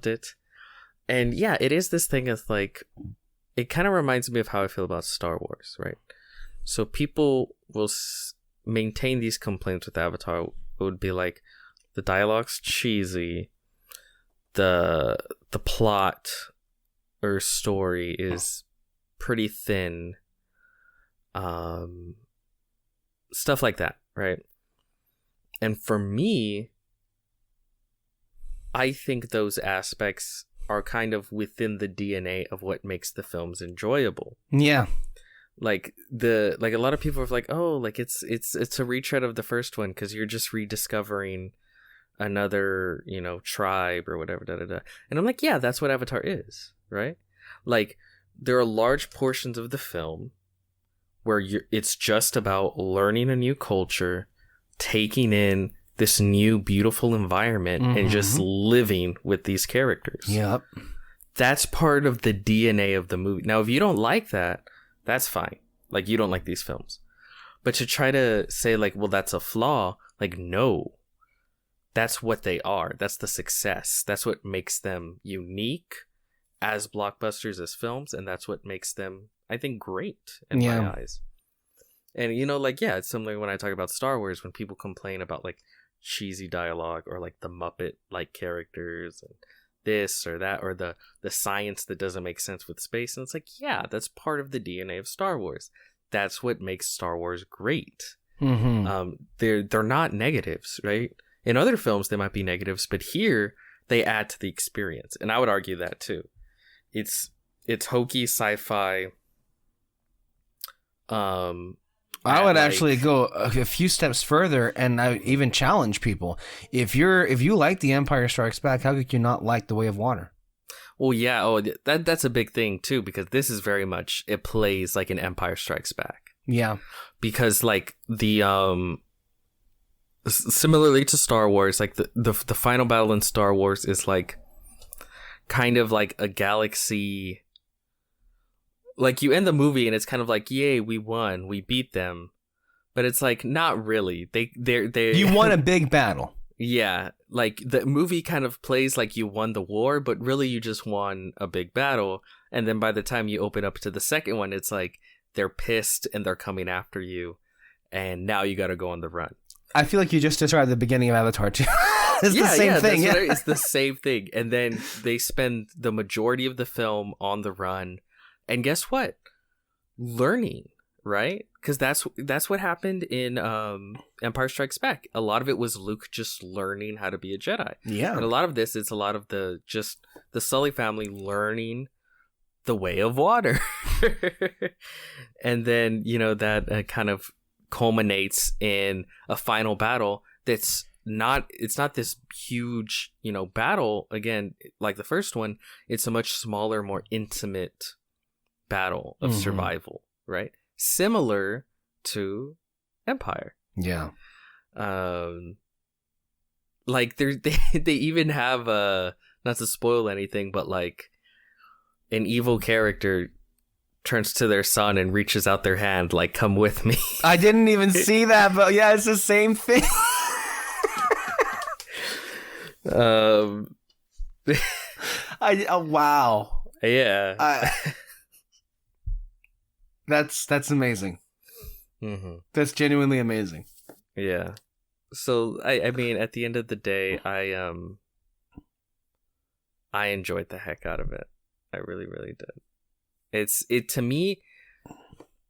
it. And yeah, it is this thing of like, it kind of reminds me of how I feel about Star Wars, right? So people will maintain these complaints with Avatar. It would be like, the dialogue's cheesy, the plot or story is pretty thin, stuff like that, right? And for me, I think those aspects are kind of within the DNA of what makes the films enjoyable. Yeah. Like a lot of people are like, oh, like it's a retread of the first one because you're just rediscovering another, you know, tribe or whatever, And I'm like, yeah, that's what Avatar is, right? Like, there are large portions of the film where it's just about learning a new culture, taking in this new beautiful environment, and just living with these characters. Yep. That's part of the DNA of the movie. Now, if you don't like that, that's fine. Like, you don't like these films. But to try to say, like, well, that's a flaw, like, no. That's what they are. That's the success. That's what makes them unique as blockbusters, as films, and that's what makes them, I think, great in my eyes. And, you know, like, yeah, it's similar when I talk about Star Wars, when people complain about, like, cheesy dialogue or, like, the Muppet-like characters and this or that, or the science that doesn't make sense with space. And it's like, yeah, that's part of the DNA of Star Wars. That's what makes Star Wars great. They're not negatives, right? In other films, they might be negatives, but here they add to the experience. And I would argue that too. It's hokey sci-fi. I would actually go a few steps further, and I would even challenge people. If you like The Empire Strikes Back, how could you not like The Way of Water? Well, yeah. Oh, that's a big thing too, because this is very much, it plays like an Empire Strikes Back. Yeah. Because like the similarly to Star Wars, like the final battle in Star Wars is like kind of like a galaxy. Like, you end the movie and it's kind of like, yay, we won, we beat them, but it's like, not really. They you won a big battle. Yeah, like the movie kind of plays like you won the war, but really you just won a big battle. And then by the time you open up to the second one, it's like they're pissed and they're coming after you, and now you got to go on the run. I feel like you just described the beginning of Avatar too. It's the same thing. It's the same thing. And then they spend the majority of the film on the run. And guess what? Learning, right? Because that's what happened in Empire Strikes Back. A lot of it was Luke just learning how to be a Jedi. Yeah. And a lot of this, it's a lot of the Sully family learning the way of water. And then, you know, that kind of culminates in a final battle it's not this huge, you know, battle again like the first one. It's a much smaller, more intimate battle of survival, right? Similar to Empire. Yeah. Like they even have not to spoil anything, but like an evil character turns to their son and reaches out their hand like, come with me. I didn't even see that, but yeah, it's the same thing. Wow. Yeah. That's amazing. That's genuinely amazing. Yeah. So I mean, at the end of the day, I enjoyed the heck out of it. I really, really did. It to me,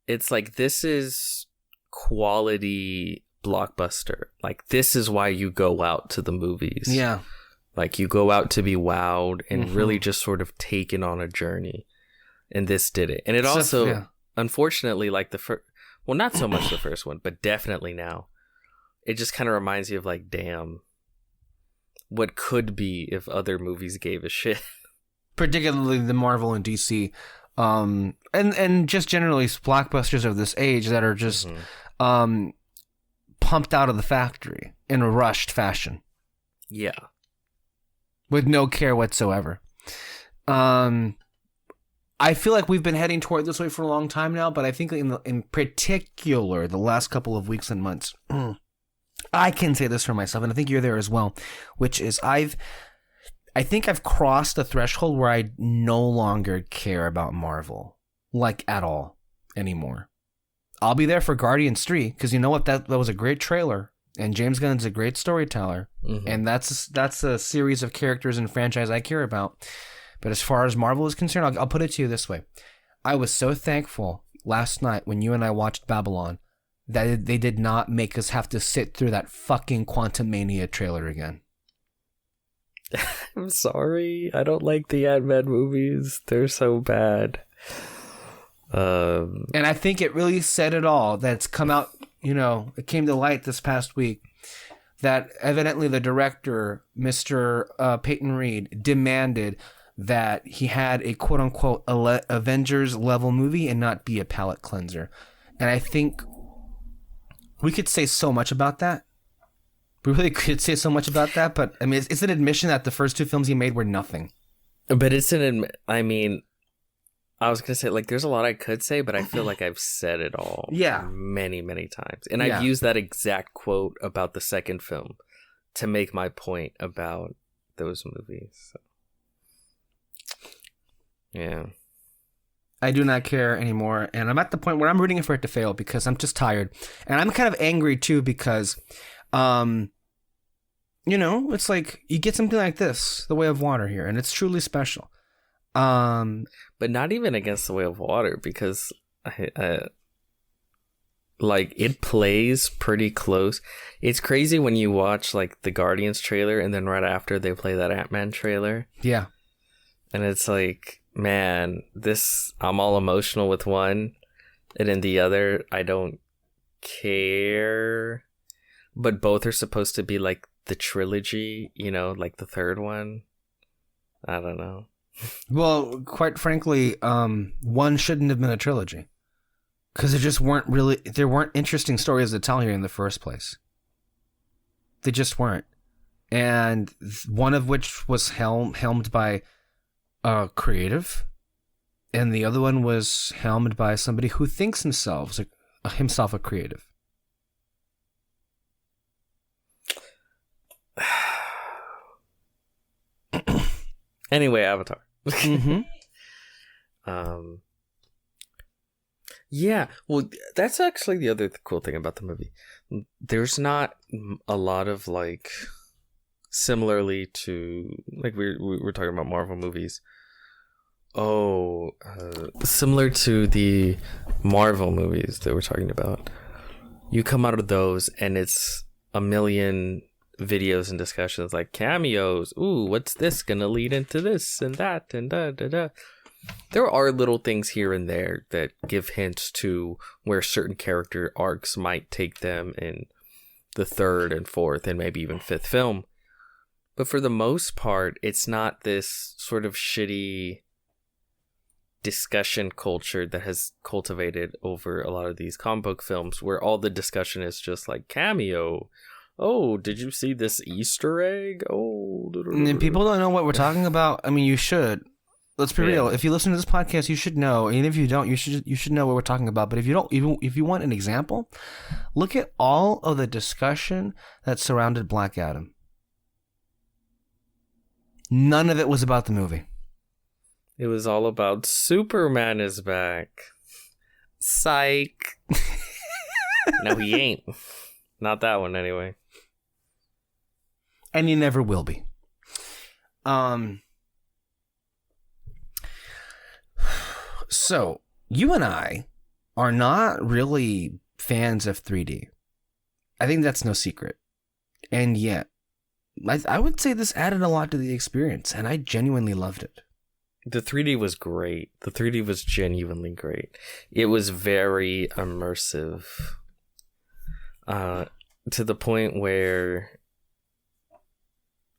it's like, this is quality blockbuster. Like, this is why you go out to the movies. Yeah. Like, you go out to be wowed and really just sort of taken on a journey. And this did it. And it also, unfortunately, like the first, well, not so much the first one, but definitely now, it just kind of reminds you of like, damn, what could be if other movies gave a shit. Particularly the Marvel and DC, and just generally blockbusters of this age that are just pumped out of the factory in a rushed fashion. Yeah. With no care whatsoever. I feel like we've been heading toward this way for a long time now, but I think in particular, the last couple of weeks and months, I can say this for myself, and I think you're there as well, which is I think I've crossed the threshold where I no longer care about Marvel, like, at all anymore. I'll be there for Guardians 3, because you know what? That was a great trailer, and James Gunn's a great storyteller, and that's a series of characters and franchise I care about. But as far as Marvel is concerned, I'll put it to you this way. I was so thankful last night when you and I watched Babylon that they did not make us have to sit through that fucking Quantumania trailer again. I'm sorry. I don't like the Ant-Man movies. They're so bad. And I think it really said it all. That's come out, it came to light this past week that evidently the director, Mr. Peyton Reed, demanded that he had a quote-unquote Avengers level movie and not be a palate cleanser. And I think we could say so much about that. We really could say so much about that, but I mean, it's an admission that the first two films he made were nothing. But it's I mean, I was going to say, like, there's a lot I could say, but I feel like I've said it all many, many times. And I've used that exact quote about the second film to make my point about those movies. So. Yeah. I do not care anymore, and I'm at the point where I'm rooting for it to fail because I'm just tired. And I'm kind of angry, too, because, it's like you get something like this, The Way of Water here, and it's truly special. But not even against The Way of Water, because like, it plays pretty close. It's crazy when you watch, like, the Guardians trailer, and then right after they play that Ant-Man trailer. Yeah. And it's like, man, I'm all emotional with one, and in the other, I don't care. But both are supposed to be, like, the trilogy, like the third one. I don't know. Well, quite frankly, one shouldn't have been a trilogy. Because there weren't interesting stories to tell here in the first place. They just weren't. And one of which was helmed by creative, and the other one was helmed by somebody who thinks himself a creative. Anyway, Avatar. Yeah, well, that's actually the other cool thing about the movie. There's not a lot of, like, similarly to, like, we were talking about Marvel movies. Similar to the Marvel movies that we're talking about. You come out of those and it's a million videos and discussions like cameos. Ooh, what's this gonna lead into this and that and da da da. There are little things here and there that give hints to where certain character arcs might take them in the third and fourth and maybe even fifth film. But for the most part, it's not this sort of shitty discussion culture that has cultivated over a lot of these comic book films where all the discussion is just like cameo. Oh, did you see this Easter egg? Oh, and people don't know what we're talking about. I mean, you should. Let's be real. If you listen to this podcast, you should know. And if you don't, you should know what we're talking about. But if you don't, even if you want an example, look at all of the discussion that surrounded Black Adam. None of it was about the movie. It was all about Superman is back. Psych. No, he ain't. Not that one, anyway. And you never will be. So, you and I are not really fans of 3D. I think that's no secret. And yet, I would say this added a lot to the experience, and I genuinely loved it. The 3D was great. The 3D was genuinely great. It was very immersive. To the point where,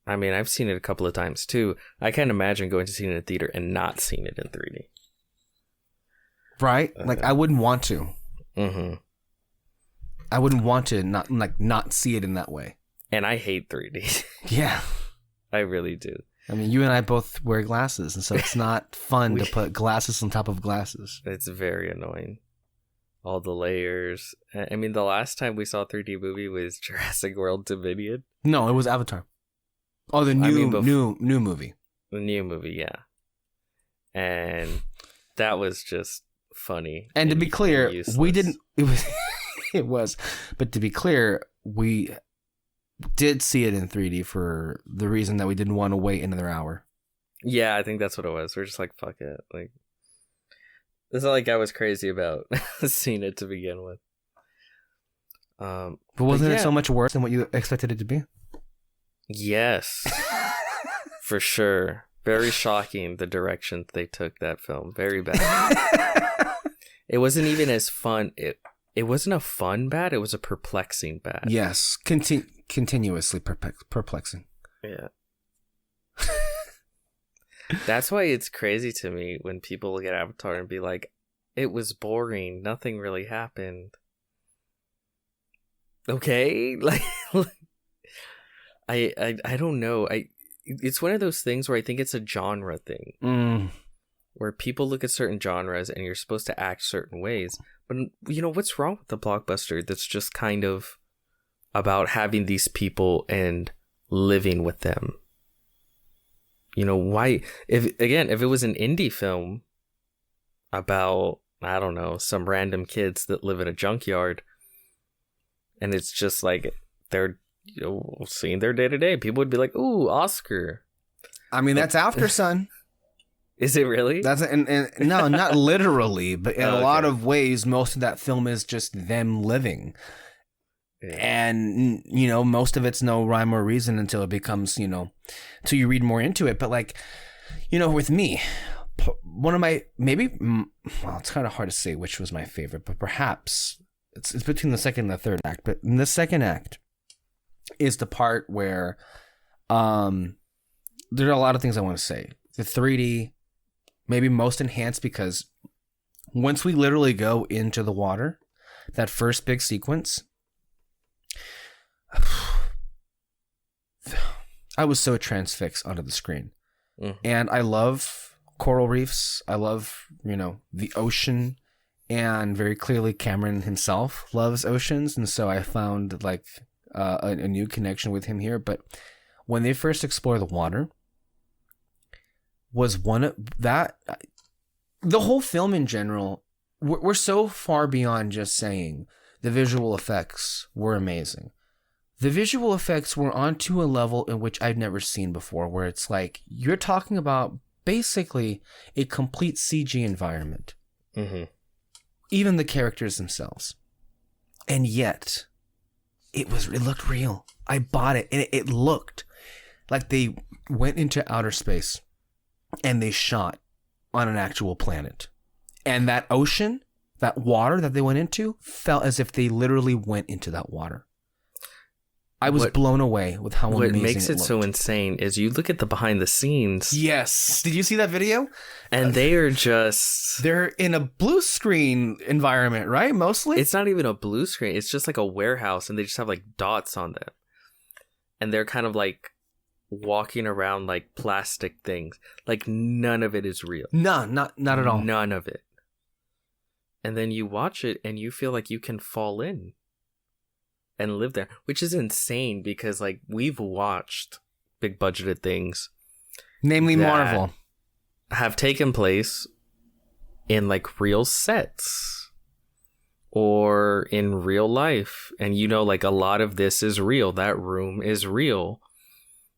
I mean, I've seen it a couple of times too. I can't imagine going to see it in a theater and not seeing it in 3D. Right? Like, I wouldn't want to. Mm-hmm. I wouldn't want to not see it in that way. And I hate 3D. Yeah. I really do. I mean, you and I both wear glasses, and so it's not fun to put glasses on top of glasses. It's very annoying. All the layers. I mean, the last time we saw a 3D movie was Jurassic World Dominion. No, it was Avatar. Oh, the new movie. The new movie, yeah. And that was just funny. And to be clear, we didn't. It was. But to be clear, we did see it in 3D for the reason that we didn't want to wait another hour. Yeah, I think that's what it was. We're just like, fuck it. Like, it's not like I was crazy about seeing it to begin with. But wasn't it so much worse than what you expected it to be? Yes. For sure. Very shocking, the direction they took that film. Very bad. It wasn't even as fun. It wasn't a fun bad. It was a perplexing bad. Yes. Continuously perplexing. Yeah. That's why it's crazy to me when people look at Avatar and be like, it was boring. Nothing really happened. Okay? Like I don't know. It's one of those things where I think it's a genre thing. Where people look at certain genres and you're supposed to act certain ways. But, you know, what's wrong with the blockbuster that's just kind of about having these people and living with them? You know, why? If it was an indie film about, I don't know, some random kids that live in a junkyard, and it's just like they're, you know, seeing their day to day, people would be like, "Ooh, Oscar." I mean, that's After Sun. Is it really? That's and no, not literally, but in a lot of ways, most of that film is just them living. Yeah. And, you know, most of it's no rhyme or reason until it becomes, you know, till you read more into it. But, like, you know, with me, one of my, well, it's kind of hard to say which was my favorite, but perhaps it's between the second and the third act. But in the second act is the part where there are a lot of things I want to say. The 3D, maybe most enhanced, because once we literally go into the water, that first big sequence, I was so transfixed onto the screen. And I love coral reefs. I love, you know, the ocean, and very clearly Cameron himself loves oceans. And so I found like a new connection with him here. But when they first explore the water, was one of that, the whole film in general, we're so far beyond just saying the visual effects were amazing. The visual effects were onto a level in which I've never seen before, where it's like you're talking about basically a complete CG environment. Even the characters themselves. And yet, it looked real. I bought it, and it looked like they went into outer space and they shot on an actual planet. And that ocean, that water that they went into, felt as if they literally went into that water. I was blown away with how amazing it looked. What makes it so insane is you look at the behind the scenes. Yes. Did you see that video? And they are just... They're in a blue screen environment, right? Mostly? It's not even a blue screen. It's just like a warehouse, and they just have like dots on them. And they're kind of like walking around like plastic things. Like none of it is real. No, not at all. None of it. And then you watch it and you feel like you can fall in and live there, which is insane because like we've watched big budgeted things, namely Marvel, have taken place in like real sets or in real life. And you know, like a lot of this is real. That room is real.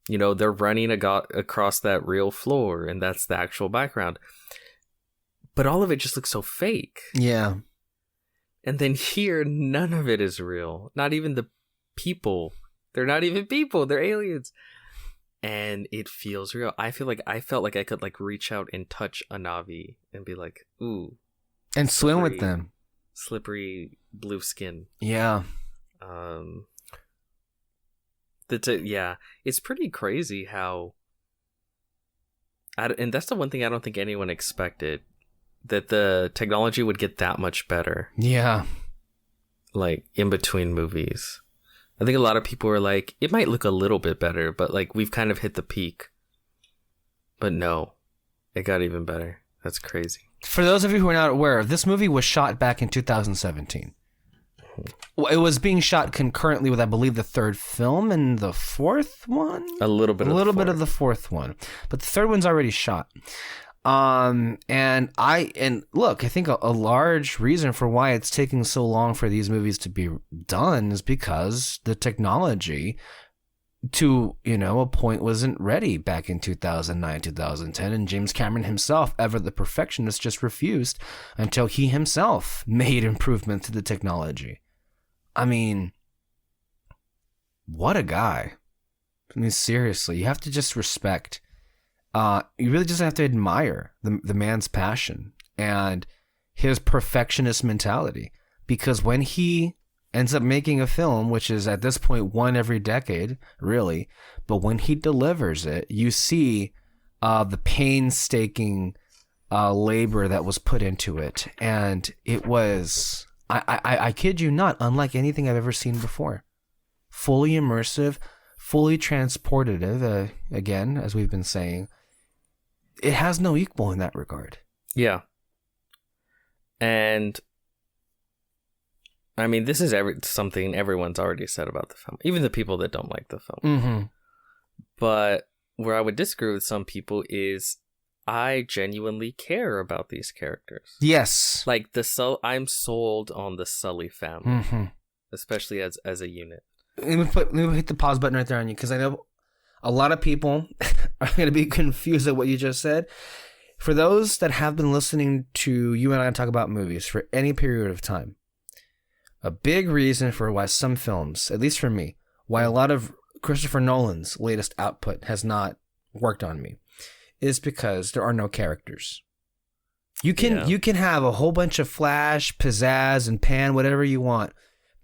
You know, they're running across that real floor, and that's the actual background. But all of it just looks so fake. Yeah. And then here, none of it is real. Not even the people. They're not even people. They're aliens. And it feels real. I felt like I could like reach out and touch a Na'vi and be like, ooh. And swim with them. Slippery blue skin. Yeah. It's pretty crazy how, and that's the one thing I don't think anyone expected, that the technology would get that much better. Yeah. Like in between movies. I think a lot of people were like, it might look a little bit better, but like we've kind of hit the peak. But no, it got even better. That's crazy. For those of you who are not aware, this movie was shot back in 2017. It was being shot concurrently with, I believe, the third film and the fourth one. A little bit of the fourth one, but the third one's already shot. And look, I think a large reason for why it's taking so long for these movies to be done is because the technology, to a point, wasn't ready back in 2009, 2010, and James Cameron himself, ever the perfectionist, just refused until he himself made improvements to the technology. I mean, what a guy. I mean, seriously, you have to just respect. You really just have to admire the man's passion and his perfectionist mentality. Because when he ends up making a film, which is at this point one every decade, really, but when he delivers it, you see the painstaking labor that was put into it. And it was, I kid you not, unlike anything I've ever seen before. Fully immersive, fully transportative, again, as we've been saying. It has no equal in that regard. Yeah. And I mean, this is something everyone's already said about the film, even the people that don't like the film. Mm-hmm. But where I would disagree with some people is I genuinely care about these characters. Yes. Like I'm sold on the Sully family, mm-hmm. especially as a unit. Let me hit the pause button right there on you, because I know a lot of people are going to be confused at what you just said. For those that have been listening to you and I talk about movies for any period of time, a big reason for why some films, at least for me, why a lot of Christopher Nolan's latest output has not worked on me, is because there are no characters. You can have a whole bunch of flash, pizzazz, and pan, whatever you want,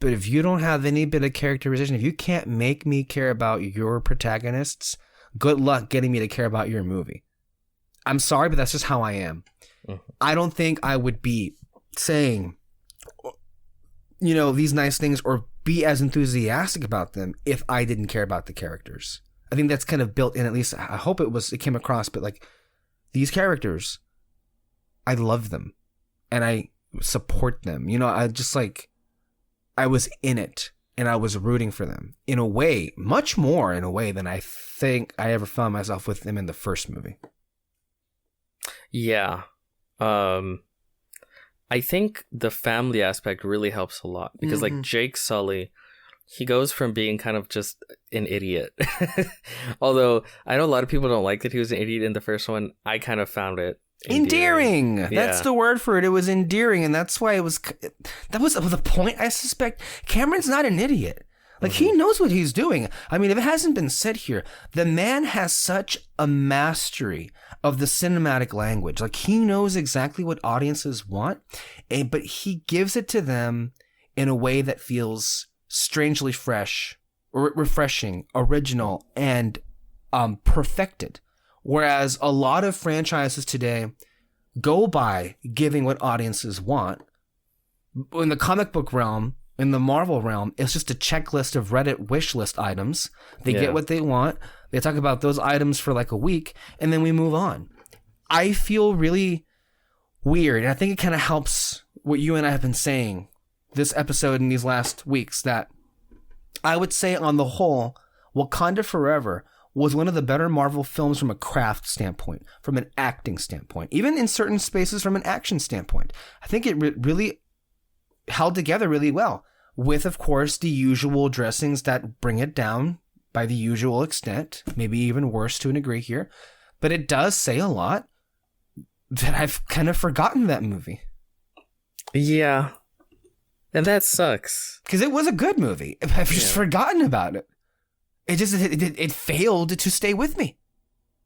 but if you don't have any bit of characterization, if you can't make me care about your protagonists, good luck getting me to care about your movie. I'm sorry, but that's just how I am. Mm-hmm. I don't think I would be saying, these nice things or be as enthusiastic about them if I didn't care about the characters. I think that's kind of built in, at least I hope it came across, but like these characters, I love them and I support them. I was in it and I was rooting for them in a way, much more in a way than I think I ever found myself with them in the first movie. Yeah. I think the family aspect really helps a lot because mm-hmm. like Jake Sully, he goes from being kind of just an idiot. Although I know a lot of people don't like that he was an idiot in the first one. I kind of found it endearing. Yeah. That's the word for it. It was endearing. And that's why that was the point. I suspect Cameron's not an idiot. Like, he knows what he's doing. I mean, if it hasn't been said here, the man has such a mastery of the cinematic language. Like, he knows exactly what audiences want, but he gives it to them in a way that feels strangely fresh, refreshing, original, and perfected. Whereas a lot of franchises today go by giving what audiences want. In the comic book realm, in the Marvel realm, it's just a checklist of Reddit wish list items. They get what they want. They talk about those items for like a week, and then we move on. I feel really weird, and I think it kind of helps what you and I have been saying this episode and these last weeks, that I would say on the whole, Wakanda Forever was one of the better Marvel films from a craft standpoint, from an acting standpoint, even in certain spaces from an action standpoint. I think it really held together really well, with, of course, the usual dressings that bring it down by the usual extent, maybe even worse to a degree here, but it does say a lot that I've kind of forgotten that movie. Yeah. And that sucks. Because it was a good movie. I've just forgotten about it. It failed to stay with me.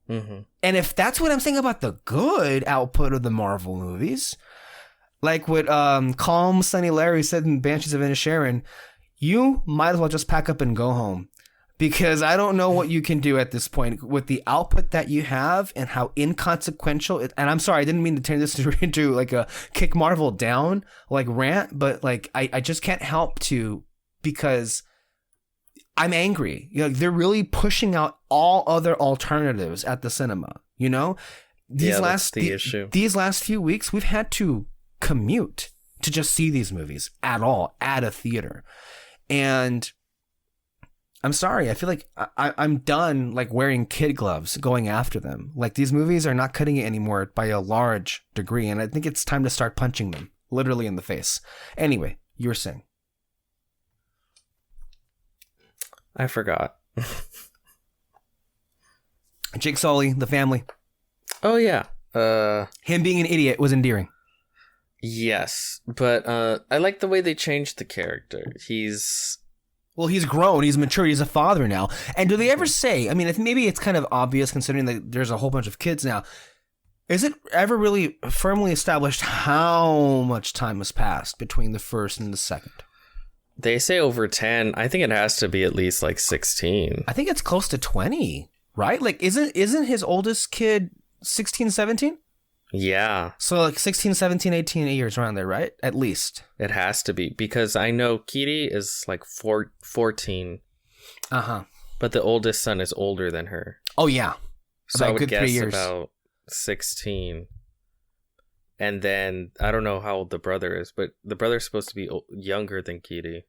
Mm-hmm. And if that's what I'm saying about the good output of the Marvel movies, like what Calm Sunny Larry said in Banshees of Inisherin, you might as well just pack up and go home. Because I don't know what you can do at this point with the output that you have and how inconsequential it, and I'm sorry, I didn't mean to turn this into like a kick Marvel down like rant, but like I just can't help to, because I'm angry. You know, they're really pushing out all other alternatives at the cinema. You know, these last few weeks we've had to commute to just see these movies at all at a theater, and I'm sorry. I feel like I'm done like wearing kid gloves going after them. Like these movies are not cutting it anymore by a large degree. And I think it's time to start punching them literally in the face. Anyway, you were saying. I forgot. Jake Sully, the family. Oh, yeah. Him being an idiot was endearing. Yes. But I like the way they changed the character. Well, he's grown, he's matured, he's a father now. And do they ever say, I mean, maybe it's kind of obvious considering that there's a whole bunch of kids now. Is it ever really firmly established how much time has passed between the first and the second? They say over 10. I think it has to be at least like 16. I think it's close to 20, right? Like, isn't his oldest kid 16, 17? Yeah. So like 16, 17, 18 years around there, right? At least. It has to be, because I know Kitty is like 14. Uh-huh. But the oldest son is older than her. Oh, yeah. So about I would good guess 3 years. About 16. And then, I don't know how old the brother is, but the brother's supposed to be younger than Kitty.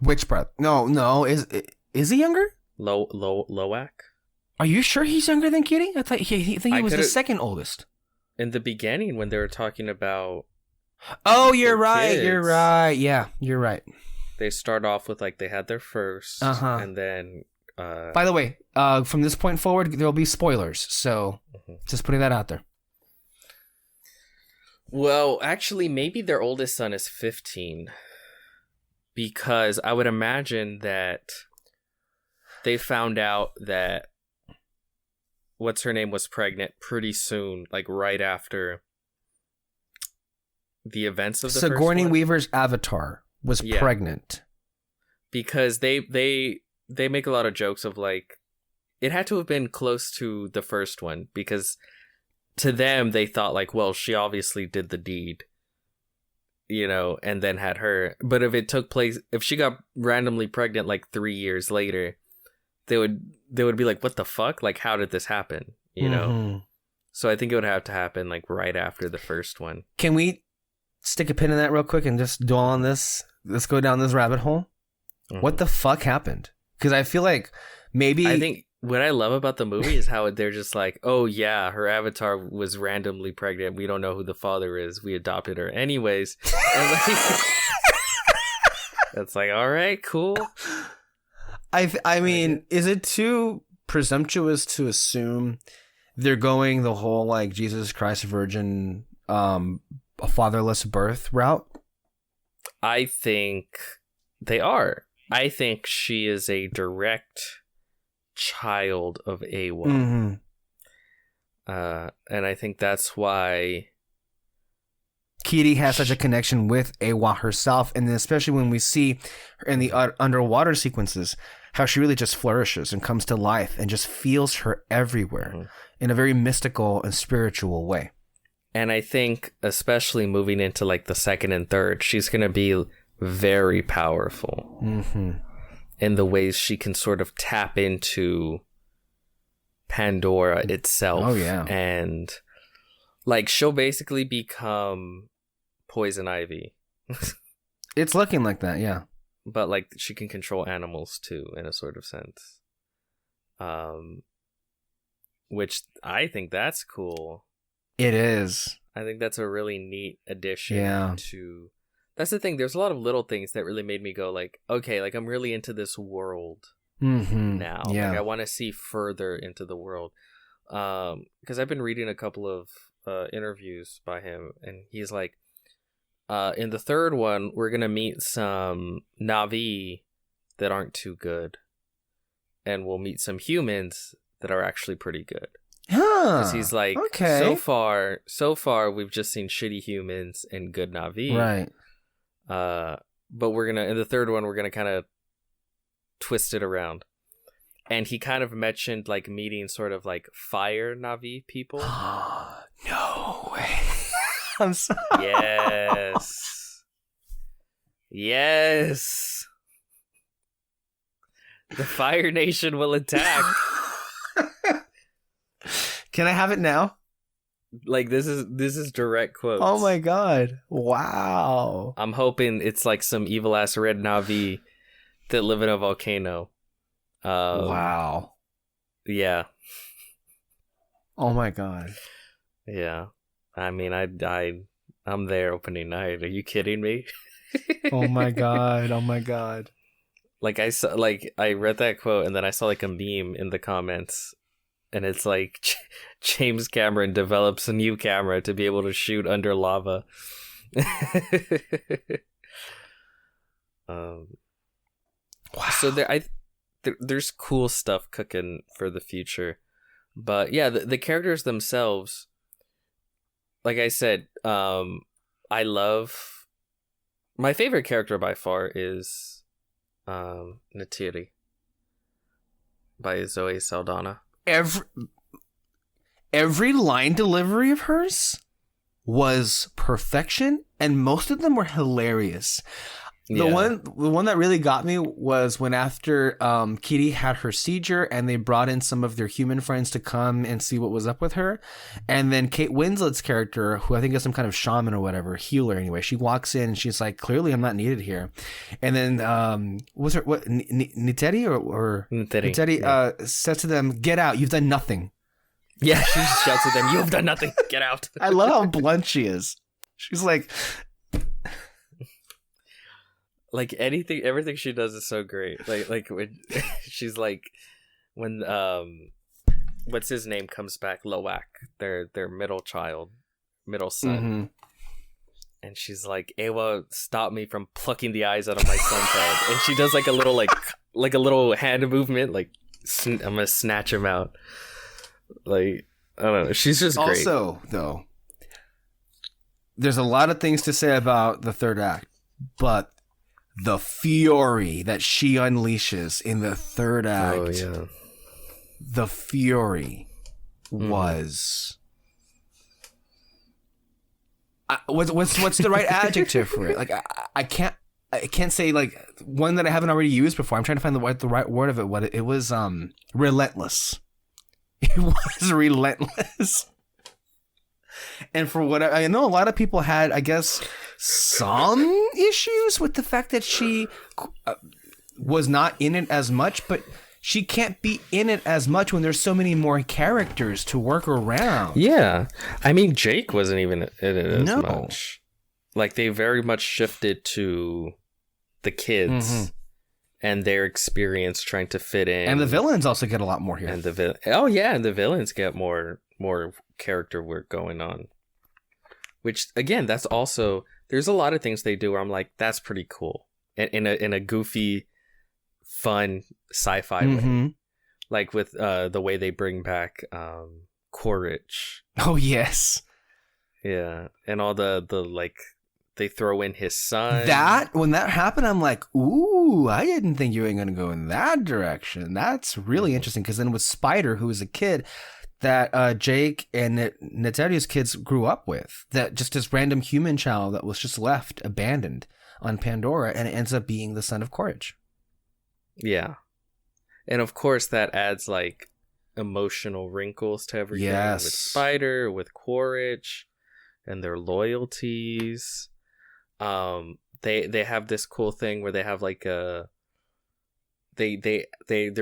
Which brother? No. Is he younger? Loak? Are you sure he's younger than Kitty? I thought he was the second oldest. In the beginning, when they were talking about... Oh, you're right. Kids, you're right. Yeah, you're right. They start off with, like, they had their first, and then... By the way, from this point forward, there'll be spoilers, so just putting that out there. Well, actually, maybe their oldest son is 15. Because I would imagine that they found out that what's her name was pregnant pretty soon, like right after the events of the first one. Sigourney Weaver's avatar was pregnant. Because they make a lot of jokes of like, it had to have been close to the first one, because to them they thought like, well, she obviously did the deed, you know, and then had her. But if she got randomly pregnant like 3 years later, they would be like, what the fuck? Like, how did this happen? You know? So I think it would have to happen like right after the first one. Can we stick a pin in that real quick and just dwell on this? Let's go down this rabbit hole. What the fuck happened? Because I feel like maybe... I think what I love about the movie is how they're just like, oh yeah, her avatar was randomly pregnant. We don't know who the father is. We adopted her anyways. And like, it's like, all right, cool. I mean, is it too presumptuous to assume they're going the whole like Jesus Christ Virgin, a fatherless birth route? I think they are. I think she is a direct child of Awa. And I think that's why Kitty has such a connection with Awa herself, and then especially when we see her in the underwater sequences, how she really just flourishes and comes to life and just feels her everywhere in a very mystical and spiritual way. And I think, especially moving into like the second and third, she's going to be very powerful in the ways she can sort of tap into Pandora itself. Oh, yeah. And like she'll basically become Poison Ivy. It's looking like that, yeah. But like she can control animals too, in a sort of sense. Which I think that's cool. It is. I think that's a really neat addition to... That's the thing. There's a lot of little things that really made me go like, okay, like I'm really into this world now. Yeah. Like I want to see further into the world. Because I've been reading a couple of interviews by him, and he's like, in the third one, we're gonna meet some Na'vi that aren't too good, and we'll meet some humans that are actually pretty good. Because he's like, so far, we've just seen shitty humans and good Na'vi. Right. But we're gonna, in the third one, we're gonna kind of twist it around. And he kind of mentioned like meeting sort of like FAIRE Na'vi people. No way. I'm sorry. Yes. Yes. The Fire Nation will attack. Can I have it now? Like this is direct quotes. Oh my god. Wow. I'm hoping it's like some evil ass red Na'vi that live in a volcano. Wow. Yeah. Oh my god. Yeah. I mean, I'm there opening night. Are you kidding me? Oh my god. Oh my god. Like I read that quote and then I saw like a meme in the comments, and it's like James Cameron develops a new camera to be able to shoot under lava. Wow. So there's cool stuff cooking for the future, but yeah, the characters themselves, like I said, I love, my favorite character by far is Neytiri by Zoe Saldana. Every line delivery of hers was perfection, and most of them were hilarious. The one that really got me was when after Kitty had her seizure and they brought in some of their human friends to come and see what was up with her, and then Kate Winslet's character, who I think is some kind of shaman or whatever, healer anyway, she walks in and she's like, clearly I'm not needed here. And then Neytiri says to them, get out, you've done nothing. Yeah, she shouts at them, you've done nothing, get out. I love how blunt she is. She's like, like everything she does is so great. Like when she's like, when what's his name comes back, Loak, their middle son, and she's like, Awa, stop me from plucking the eyes out of my son's head, and she does like a little like a little hand movement, like I'm gonna snatch him out. Like, I don't know, she's just great. Also, though, there's a lot of things to say about the third act, but the fury that she unleashes in the third act, the fury was... what's the right adjective for it? Like, I can't say like one that I haven't already used before. I'm trying to find the right word of it. It was relentless. It was relentless. And for what I know, a lot of people had, I guess, some issues with the fact that she was not in it as much, but she can't be in it as much when there's so many more characters to work around. Yeah. I mean, Jake wasn't even in it as much. Like, they very much shifted to the kids and their experience trying to fit in. And the villains also get a lot more here. And the villains get more character work going on. Which, again, that's also... There's a lot of things they do where I'm like, that's pretty cool. In a goofy, fun sci-fi way. Like with the way they bring back Quaritch. Oh, yes. Yeah. And all the like, they throw in his son. When that happened, I'm like, ooh, I didn't think you were going to go in that direction. That's really interesting. Because then with Spider, who was a kid that Jake and Neytiri's kids grew up with, that just this random human child that was just left abandoned on Pandora, and it ends up being the son of Quaritch. Yeah. And of course that adds like emotional wrinkles to everything. Yes. With Spider, with Quaritch, and their loyalties. They have this cool thing where they have like they're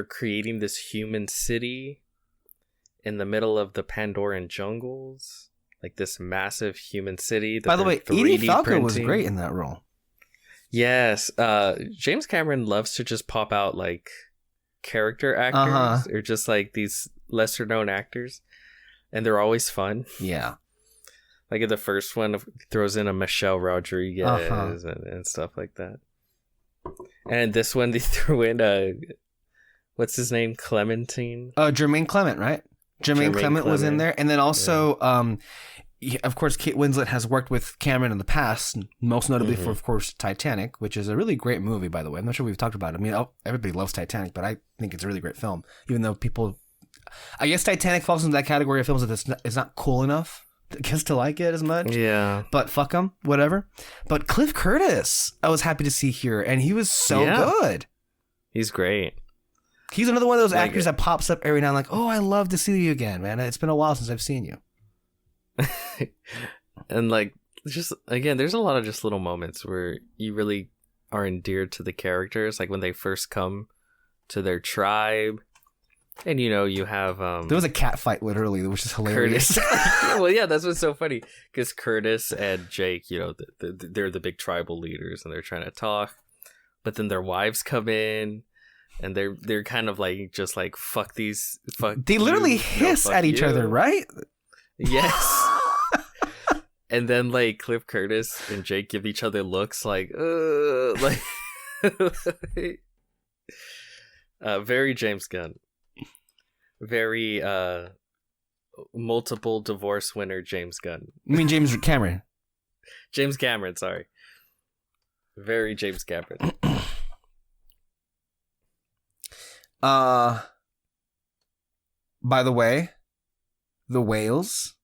creating this human city in the middle of the Pandoran jungles, like this massive human city. By the way, Edie Falco was great in that role. Yes, James Cameron loves to just pop out like character actors or just like these lesser known actors, and they're always fun. Yeah. Like in the first one, throws in a Michelle Rodriguez and stuff like that. And this one, they threw in what's his name? Clementine? Jermaine Clement, right? Jermaine Clement was in there. And then also, of course, Kate Winslet has worked with Cameron in the past, most notably for, of course, Titanic, which is a really great movie, by the way. I'm not sure we've talked about it. I mean, everybody loves Titanic, but I think it's a really great film. Even though people... I guess Titanic falls into that category of films that it's not cool enough, I guess, to like it as much. Yeah. But fuck them, whatever. But Cliff Curtis, I was happy to see here, and he was so good. He's great. He's another one of those actors that pops up every now and like, oh, I love to see you again, man. It's been a while since I've seen you. And like, just again, there's a lot of just little moments where you really are endeared to the characters, like when they first come to their tribe. And you have there was a cat fight literally, which is hilarious. Well, yeah, that's what's so funny, because Curtis and Jake, they're the big tribal leaders, and they're trying to talk, but then their wives come in, and they're kind of like just like fuck these. They literally hiss at each other, right? Yes. And then like Cliff Curtis and Jake give each other looks like very James Gunn. Very multiple divorce winner James Gunn. You mean James Cameron? James Cameron, sorry. Very James Cameron. By the way, the whales.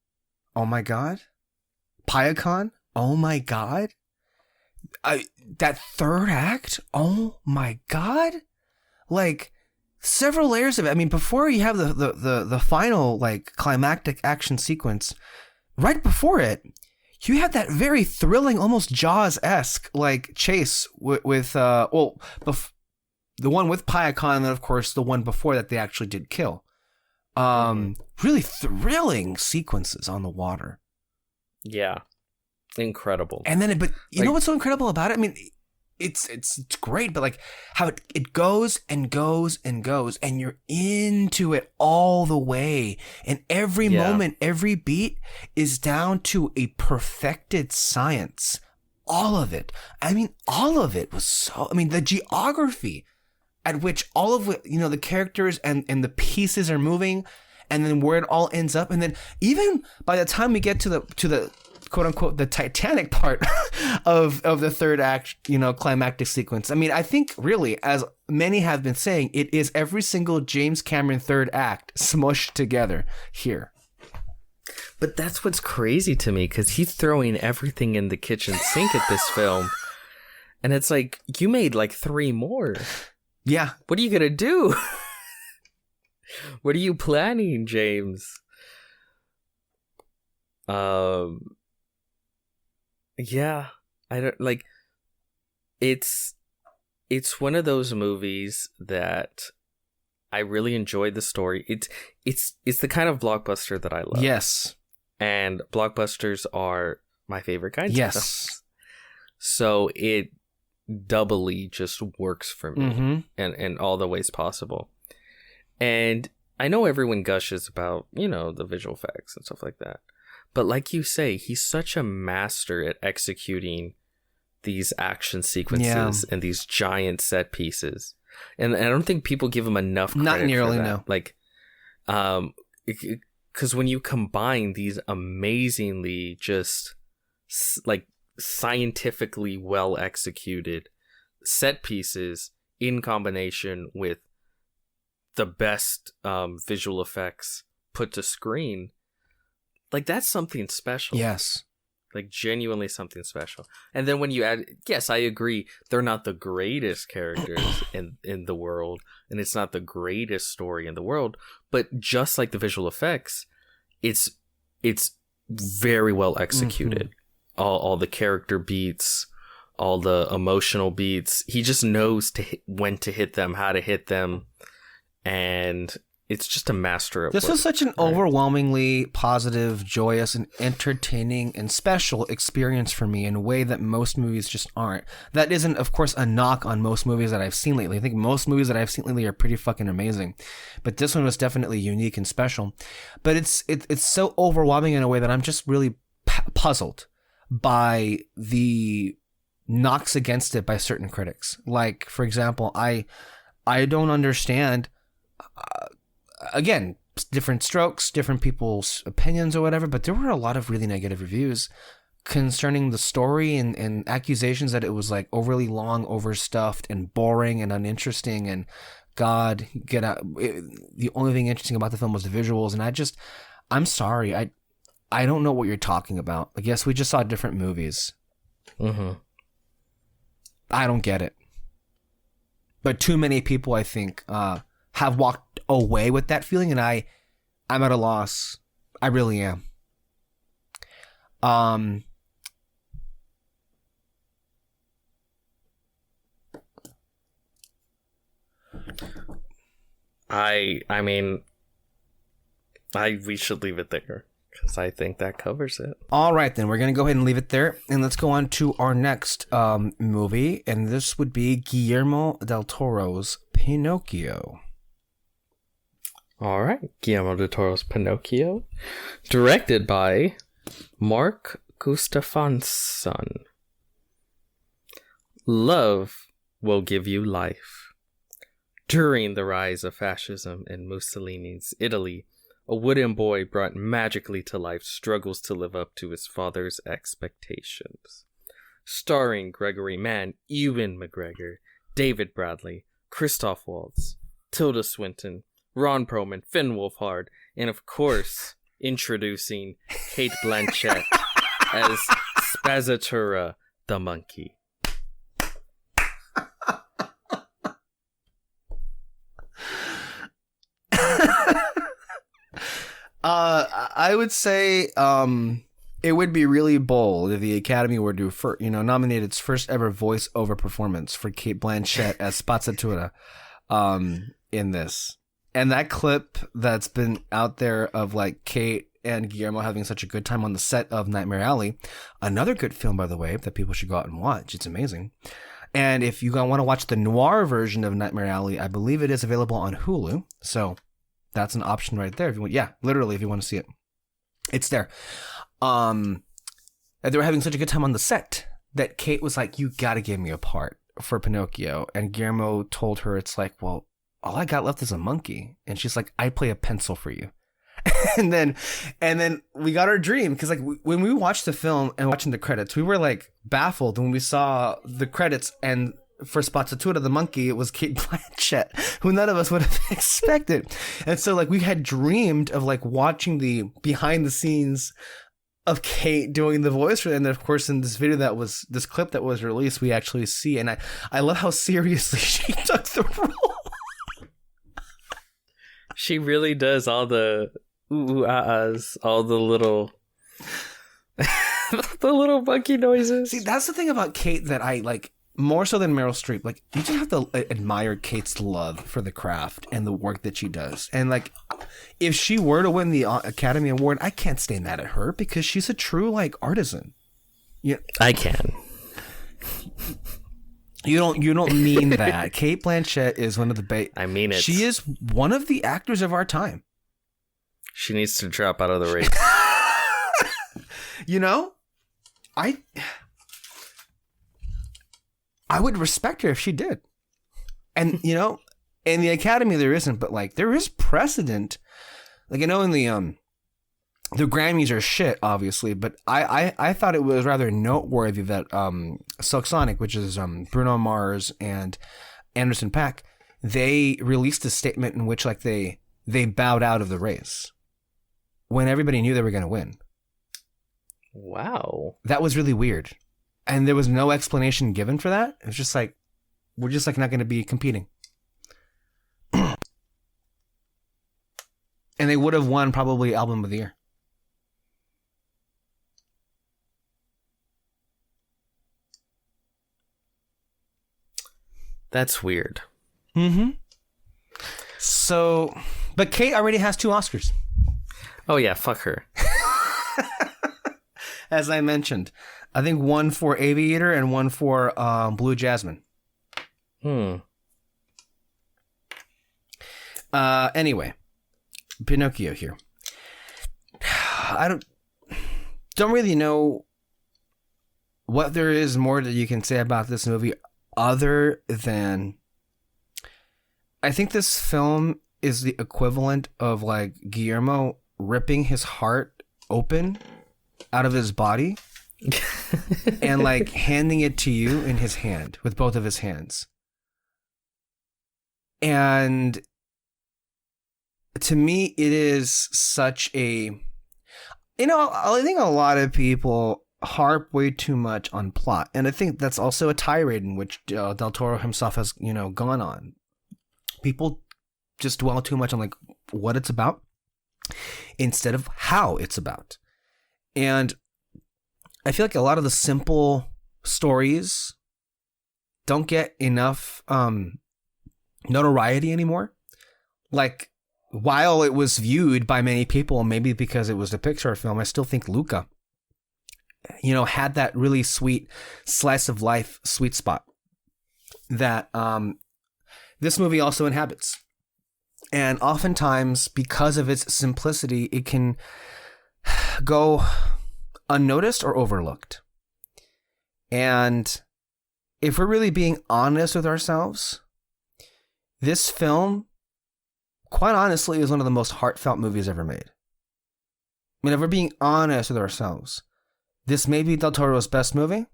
Oh my god. Pyacon. Oh my god. That third act. Oh my god. Like, several layers of it. I mean, before you have the final like climactic action sequence, right before it, you have that very thrilling, almost Jaws-esque like chase with the one with Pyacon, and then of course the one before that they actually did kill. Really thrilling sequences on the water. Yeah, incredible. And then, but you know what's so incredible about it? I mean, it's great, but like how it goes and goes and goes, and you're into it all the way, and every moment, every beat is down to a perfected science. All of it. I mean, all of it was so. I mean, the geography at which all of the characters and the pieces are moving, and then where it all ends up, and then even by the time we get to the quote unquote the Titanic part of the third act, climactic sequence. I mean, I think really, as many have been saying, it is every single James Cameron third act smushed together here. But that's what's crazy to me, because he's throwing everything in the kitchen sink at this film, and it's like, you made like 3 more. Yeah. What are you gonna do? What are you planning, James? Yeah, I don't like. It's one of those movies that I really enjoyed the story. It's the kind of blockbuster that I love. Yes, and blockbusters are my favorite kinds. Yes, of films. So it doubly just works for me, in all the ways possible. And I know everyone gushes about the visual effects and stuff like that. But like you say, he's such a master at executing these action sequences and these giant set pieces. And I don't think people give him enough credit. Not nearly, for that. No. Like, because when you combine these amazingly just like scientifically well executed set pieces in combination with the best visual effects put to screen, like, that's something special. Yes. Like, genuinely something special. And then when you add, yes, I agree, they're not the greatest characters in the world, and it's not the greatest story in the world, but just like the visual effects, it's very well executed. All the character beats, all the emotional beats. He just knows when to hit them, how to hit them, and it's just a master of This work, was such an overwhelmingly positive, joyous, and entertaining and special experience for me in a way that most movies just aren't. That isn't, of course, a knock on most movies that I've seen lately. I think most movies that I've seen lately are pretty fucking amazing. But this one was definitely unique and special. But it's so overwhelming in a way that I'm just really puzzled by the knocks against it by certain critics. Like, for example, I don't understand... again, different strokes, different people's opinions or whatever, but there were a lot of really negative reviews concerning the story and accusations that it was like overly long, overstuffed, and boring and uninteresting. And God, get out! The only thing interesting about the film was the visuals, and I'm sorry, I don't know what you're talking about. Like, yes, we just saw different movies. Mm-hmm. I don't get it, but too many people, I think, have walked away with that feeling, and I'm at a loss. I really am. I mean, we should leave it there because I think that covers it. All right, then we're gonna go ahead and leave it there, and let's go on to our next movie, and this would be Guillermo del Toro's Pinocchio. All right, Guillermo del Toro's Pinocchio, directed by Mark Gustafsson. Love will give you life. During the rise of fascism in Mussolini's Italy, a wooden boy brought magically to life struggles to live up to his father's expectations. Starring Gregory Mann, Ewan McGregor, David Bradley, Christoph Waltz, Tilda Swinton, Ron Perlman, Finn Wolfhard, and of course, introducing Kate Blanchett as Spazzatura the monkey. I would say it would be really bold if the Academy were to nominate its first ever voice-over performance for Kate Blanchett as Spazzatura in this. And that clip that's been out there of like Kate and Guillermo having such a good time on the set of Nightmare Alley, another good film, by the way, that people should go out and watch. It's amazing. And if you want to watch the noir version of Nightmare Alley, I believe it is available on Hulu. So that's an option right there. If you want, yeah, literally, if you want to see it, it's there. They were having such a good time on the set that Kate was like, "You got to give me a part for Pinocchio," and Guillermo told her, "It's like, well, all I got left is a monkey," and she's like, "I play a pencil for you." and then we got our dream, because like when we watched the film and watching the credits, we were like baffled when we saw the credits, and for Spazzatura the monkey, it was Kate Blanchett, who none of us would have expected. And so like we had dreamed of like watching the behind the scenes of Kate doing the voice, and then of course in this clip that was released, we actually see, and I love how seriously she took the role. She really does all the ooh-ahs, all the little the little monkey noises. See, that's the thing about Kate that I like more so than Meryl Streep. Like, you just have to admire Kate's love for the craft and the work that she does. And like, if she were to win the Academy Award, I can't stay mad at her because she's a true like artisan. Yeah, I can. You don't mean that. Kate Blanchett is one of the I mean it. She is one of the actors of our time. She needs to drop out of the race. You know, I would respect her if she did. And you know, in the Academy there isn't, but like there is precedent. Like I know in the Grammys are shit, obviously, but I thought it was rather noteworthy that Silk Sonic, which is Bruno Mars and Anderson .Paak, they released a statement in which like they bowed out of the race when everybody knew they were going to win. Wow. That was really weird. And there was no explanation given for that. It was just like, we're just like not going to be competing. And they would have won probably Album of the Year. That's weird. Mm-hmm. So But Kate already has 2 Oscars. Oh yeah, fuck her. As I mentioned, I think 1 for Aviator and 1 for Blue Jasmine. Anyway, Pinocchio here. I don't really know what there is more that you can say about this movie other than I think this film is the equivalent of like Guillermo ripping his heart open out of his body and like handing it to you in his hand with both of his hands. And to me, it is such a, I think a lot of people harp way too much on plot. And I think that's also a tirade in which Del Toro himself has, gone on. People just dwell too much on like what it's about instead of how it's about. And I feel like a lot of the simple stories don't get enough notoriety anymore. Like, while it was viewed by many people, maybe because it was a Pixar film, I still think Luca, had that really sweet slice of life sweet spot that this movie also inhabits. And oftentimes, because of its simplicity, it can go unnoticed or overlooked. And if we're really being honest with ourselves, this film, quite honestly, is one of the most heartfelt movies ever made. I mean, if we're being honest with ourselves, this may be Del Toro's best movie.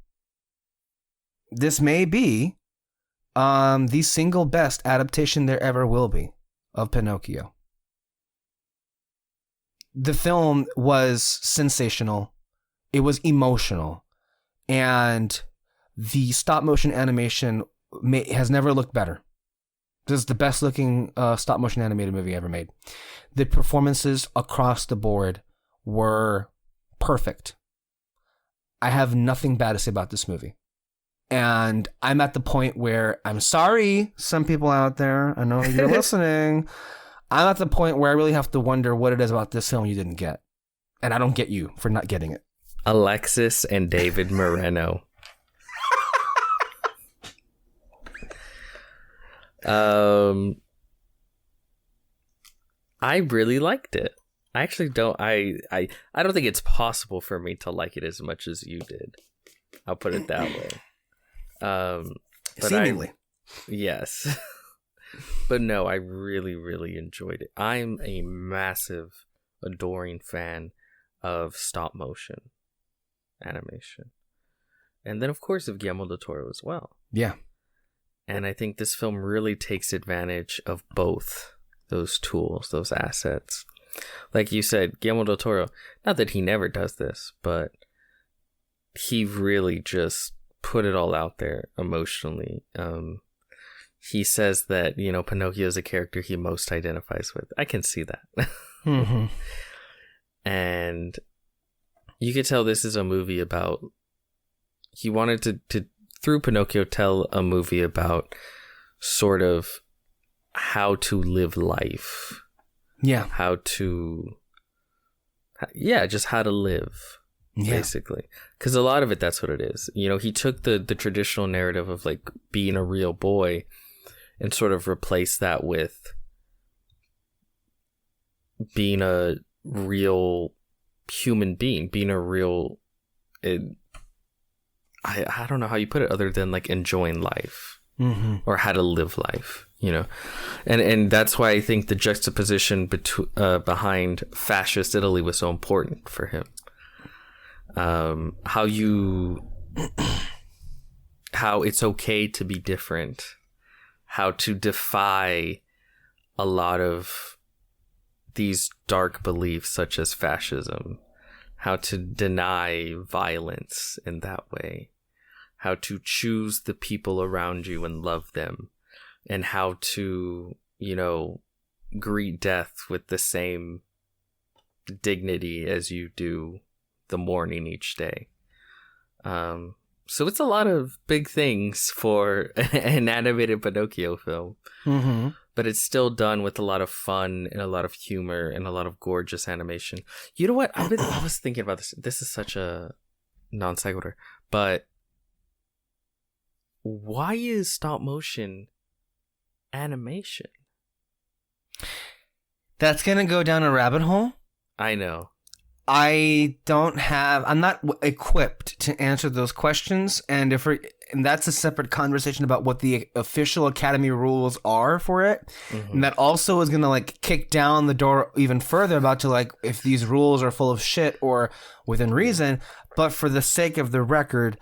This may be the single best adaptation there ever will be of Pinocchio. The film was sensational. It was emotional. And the stop motion animation has never looked better. This is the best looking stop motion animated movie ever made. The performances across the board were perfect. I have nothing bad to say about this movie. And I'm at the point where, I'm sorry, some people out there, I know you're listening. I'm at the point where I really have to wonder what it is about this film you didn't get. And I don't get you for not getting it. Alexis and David Moreno. I really liked it. I actually don't. I don't think it's possible for me to like it as much as you did. I'll put it that way. But Seemingly. Yes. But no, I really, really enjoyed it. I'm a massive, adoring fan of stop motion animation. And then, of course, of Guillermo del Toro as well. Yeah. And I think this film really takes advantage of both those tools, those assets. Like you said, Guillermo del Toro, not that he never does this, but he really just put it all out there emotionally. He says that, Pinocchio is a character he most identifies with. I can see that. Mm-hmm. And you could tell this is a movie about, he wanted to through Pinocchio tell a movie about sort of how to live life. Yeah. Just how to live, basically. Because a lot of it, that's what it is. He took the traditional narrative of like being a real boy and sort of replaced that with being a real human being, being a real... I don't know how you put it other than like enjoying life, mm-hmm. or how to live life, and that's why I think the juxtaposition behind fascist Italy was so important for him. How it's okay to be different, how to defy a lot of these dark beliefs such as fascism, how to deny violence in that way, how to choose the people around you and love them, and how to, greet death with the same dignity as you do the morning each day. So it's a lot of big things for an animated Pinocchio film. Mm-hmm. But it's still done with a lot of fun and a lot of humor and a lot of gorgeous animation. You know what? I was thinking about this. This is such a non sequitur. But why is stop motion animation? That's going to go down a rabbit hole. I know. I'm not equipped to answer those questions. And that's a separate conversation about what the official Academy rules are for it. Mm-hmm. And that also is going to like kick down the door even further about to like if these rules are full of shit or within reason. But for the sake of the record,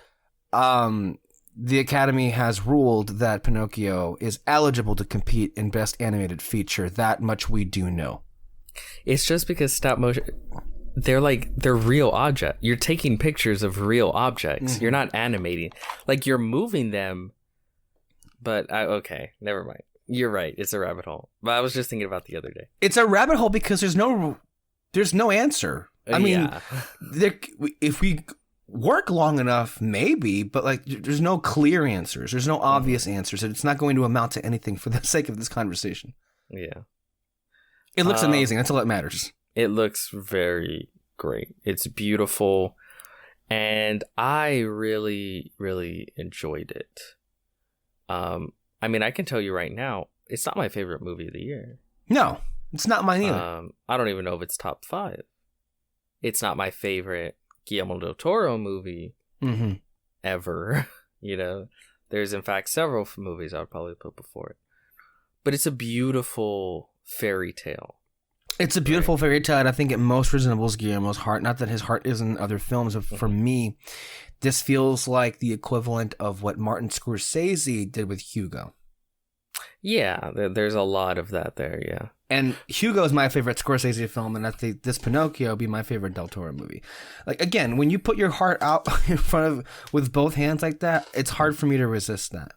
the Academy has ruled that Pinocchio is eligible to compete in Best Animated Feature. That much we do know. It's just because stop motion... They're real objects. You're taking pictures of real objects. Mm-hmm. You're not animating. Like, you're moving them. But, okay, never mind. You're right. It's a rabbit hole. But I was just thinking about the other day. It's a rabbit hole because there's no answer. I mean, if we work long enough, maybe, but, like, there's no clear answers. There's no obvious answers. And it's not going to amount to anything for the sake of this conversation. Yeah. It looks amazing. That's all that matters. It looks very great. It's beautiful. And I really, really enjoyed it. I mean, I can tell you right now, it's not my favorite movie of the year. No, it's not mine either. I don't even know if it's top 5. It's not my favorite Guillermo del Toro movie ever. You know, there's in fact several movies I would probably put before it. But it's a beautiful fairy tale. It's a beautiful fairy tale, and I think it most resembles Guillermo's heart. Not that his heart is in other films, but for me, this feels like the equivalent of what Martin Scorsese did with Hugo. Yeah, there's a lot of that there, yeah. And Hugo is my favorite Scorsese film, and I think this Pinocchio would be my favorite Del Toro movie. Like, again, when you put your heart out in front of with both hands like that, it's hard for me to resist that.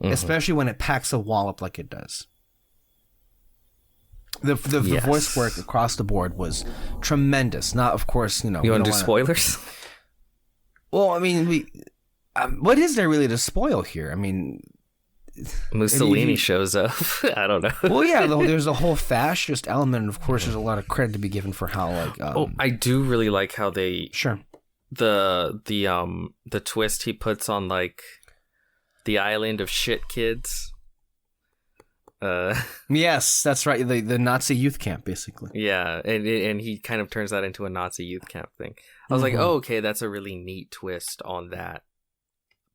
Especially when it packs a wallop like it does. The voice work across the board was tremendous. Not, of course, you know. You want to do spoilers? Well, I mean, what is there really to spoil here? I mean, Mussolini shows up. I don't know. Well, yeah, there's a whole fascist element, and of course, there's a lot of credit to be given for how like. I do really like how they the twist he puts on like the island of shit kids. Yes, that's right. The Nazi youth camp, basically. Yeah, and he kind of turns that into a Nazi youth camp thing. I was like, oh, okay, that's a really neat twist on that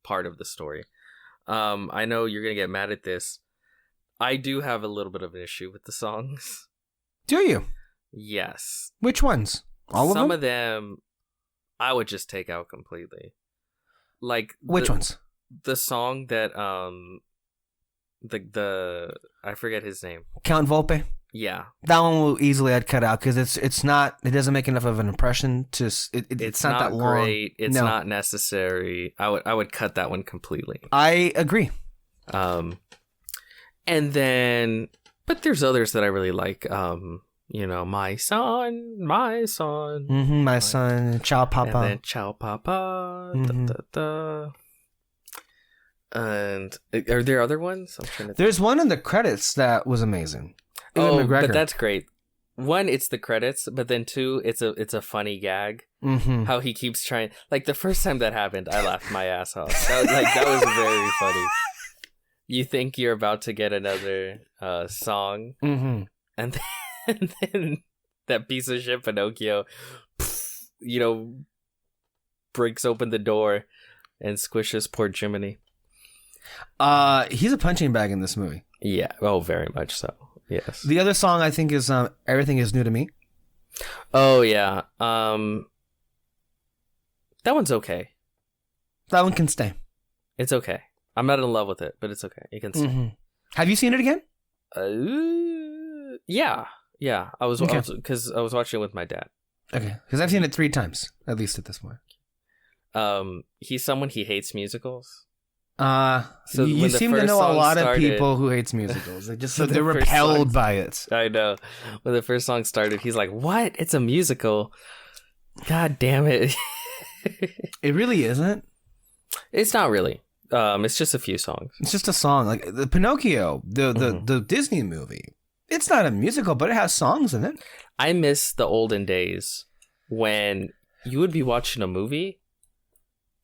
part of the story. I know you're gonna get mad at this. I do have a little bit of an issue with the songs. Do you? Yes. Which ones? All of them? Some of them, I would just take out completely. Like which ones? The song that the I forget his name. Count Volpe? Yeah. That one will easily I'd cut out because it doesn't make enough of an impression to it's not that long. Great. It's not necessary. I would cut that one completely. I agree. And then but there's others that I really like. You know, my son, my son. My son, Ciao Papa. And then Ciao Papa. And are there other ones? I'm trying to think. There's one in the credits that was amazing. But that's great. One, it's the credits, but then two, it's a funny gag. How he keeps trying. Like the first time that happened, I laughed my ass off. That was very funny. You think you're about to get another song, and then that piece of shit Pinocchio, you know, breaks open the door and squishes poor Jiminy. He's a punching bag in this movie. Yeah. Oh, very much so. Yes. The other song I think is Everything Is New to Me. Oh yeah. That one's okay. That one can stay. It's okay. I'm not in love with it, but it's okay. It can stay. Have you seen it again? Yeah. Yeah. I was watching it with my dad. Okay. Because I've seen it 3 times, at least at this point. He's someone he hates musicals. So you seem to know a lot of people who hates musicals. They're repelled by it. I know. When the first song started, he's like, "What? It's a musical? God damn it!" It really isn't. It's not really. It's just a few songs. It's just a song, like the Pinocchio, the Disney movie. It's not a musical, but it has songs in it. I miss the olden days when you would be watching a movie,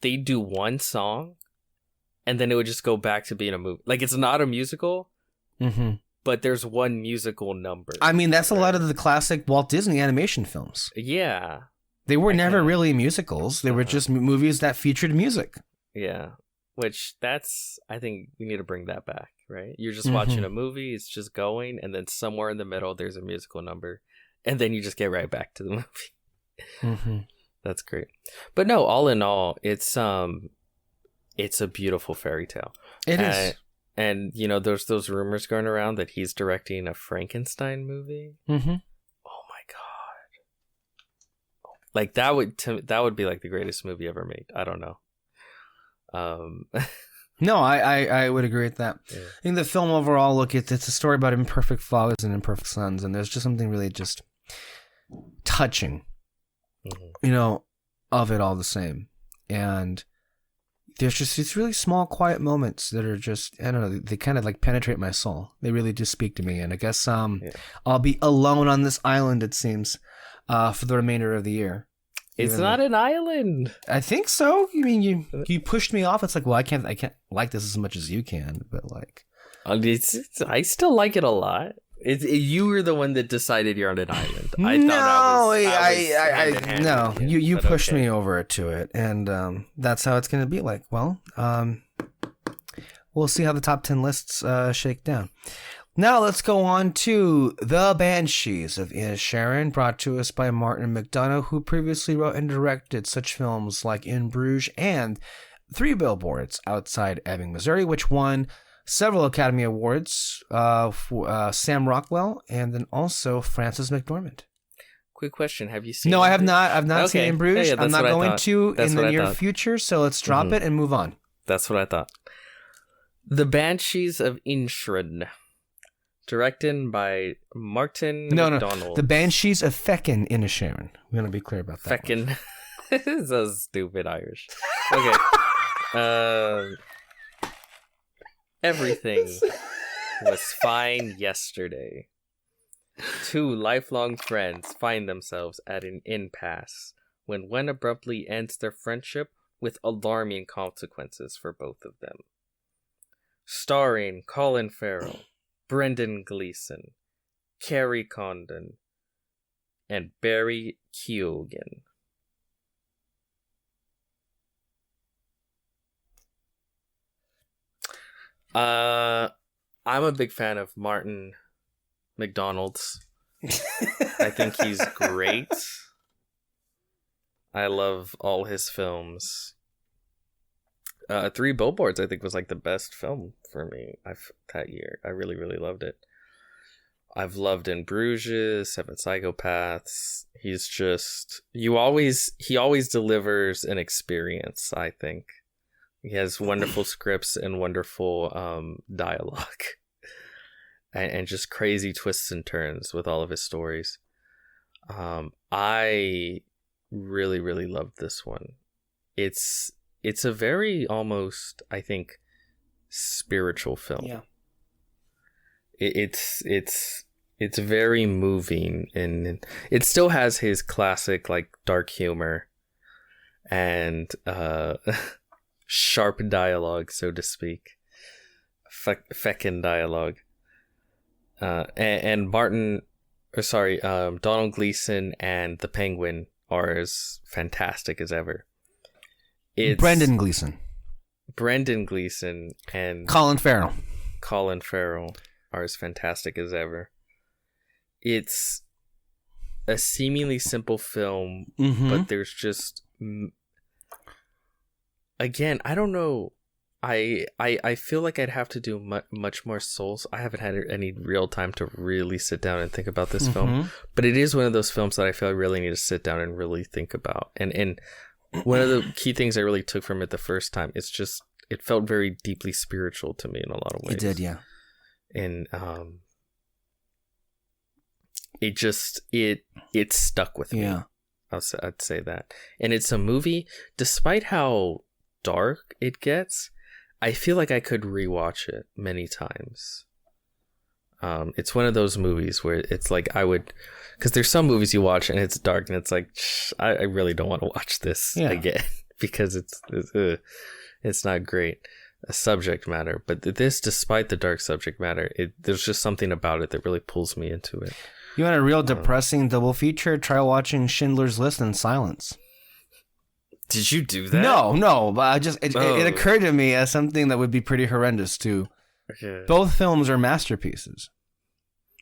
they'd do one song, and then it would just go back to being a movie. Like, it's not a musical, but there's one musical number. I mean, that's a lot of the classic Walt Disney animation films. Yeah. They were never really musicals. They were just movies that featured music. Yeah. Which I think we need to bring that back, right? You're just watching a movie, it's just going, and then somewhere in the middle, there's a musical number. And then you just get right back to the movie. That's great. But no, all in all, it's a beautiful fairy tale. It is. And, you know, there's those rumors going around that he's directing a Frankenstein movie. Oh my God. Like, that would be like the greatest movie ever made. I don't know. No, I would agree with that. Yeah. I think the film overall, look, it's a story about imperfect fathers and imperfect sons, and there's just something really just touching, you know, of it all the same. And there's just these really small, quiet moments that are just, I don't know, they kind of like penetrate my soul. They really do speak to me. And I guess I'll be alone on this island, it seems, for the remainder of the year. It's not an island. I think so. I mean, you pushed me off. It's like, well, I can't like this as much as you can, but like, I still like it a lot. You were the one that decided you're on an island. You pushed me over to it, and that's how it's going to be. Like, well, we'll see how the top 10 lists shake down. Now let's go on to The Banshees of Inisherin, brought to us by Martin McDonagh, who previously wrote and directed such films like In Bruges and 3 Billboards Outside Ebbing, Missouri, which won several Academy Awards for Sam Rockwell and then also Frances McDormand. Quick question: have you seen? No, I have not. I've not seen In Bruges. Yeah, I'm not going to in the near future. So let's drop it and move on. That's what I thought. The Banshees of Inisherin, directed by Martin McDonagh. No, The Banshees of Feckin Inisherin. We're gonna be clear about that. Feckin. So stupid Irish. Okay. Everything was fine yesterday. 2 lifelong friends find themselves at an impasse when one abruptly ends their friendship with alarming consequences for both of them. Starring Colin Farrell, Brendan Gleeson, Carrie Condon, and Barry Keoghan. I'm a big fan of Martin McDonald's. I think he's great. I love all his films. 3 Billboards, I think, was like the best film for me that year. I really, really loved it. I've loved In Bruges, 7 Psychopaths. He's just he always delivers an experience, I think. He has wonderful scripts and wonderful dialogue. And just crazy twists and turns with all of his stories. I really, really loved this one. It's a very almost, I think, spiritual film. Yeah. It's very moving, and it still has his classic like dark humor and sharp dialogue, so to speak. Feckin dialogue. And Donald Gleeson and the Penguin are as fantastic as ever. It's Brendan Gleeson and Colin Farrell are as fantastic as ever. It's a seemingly simple film, but there's just again, I don't know. I feel like I'd have to do much more souls. I haven't had any real time to really sit down and think about this film, but it is one of those films that I feel I really need to sit down and really think about. And one of the key things I really took from it the first time, it felt very deeply spiritual to me in a lot of ways. It did, yeah. And it stuck with me. Yeah, I'd say that. And it's a movie, despite how dark it gets, I feel like I could rewatch it many times. It's one of those movies where it's like I would, because there's some movies you watch and it's dark and it's like, I really don't want to watch this again because it's not great subject matter. But this, despite the dark subject matter, there's just something about it that really pulls me into it. You want a real depressing double feature? Try watching Schindler's List in silence. Did you do that? No, but it occurred to me as something that would be pretty horrendous too. Okay. Both films are masterpieces.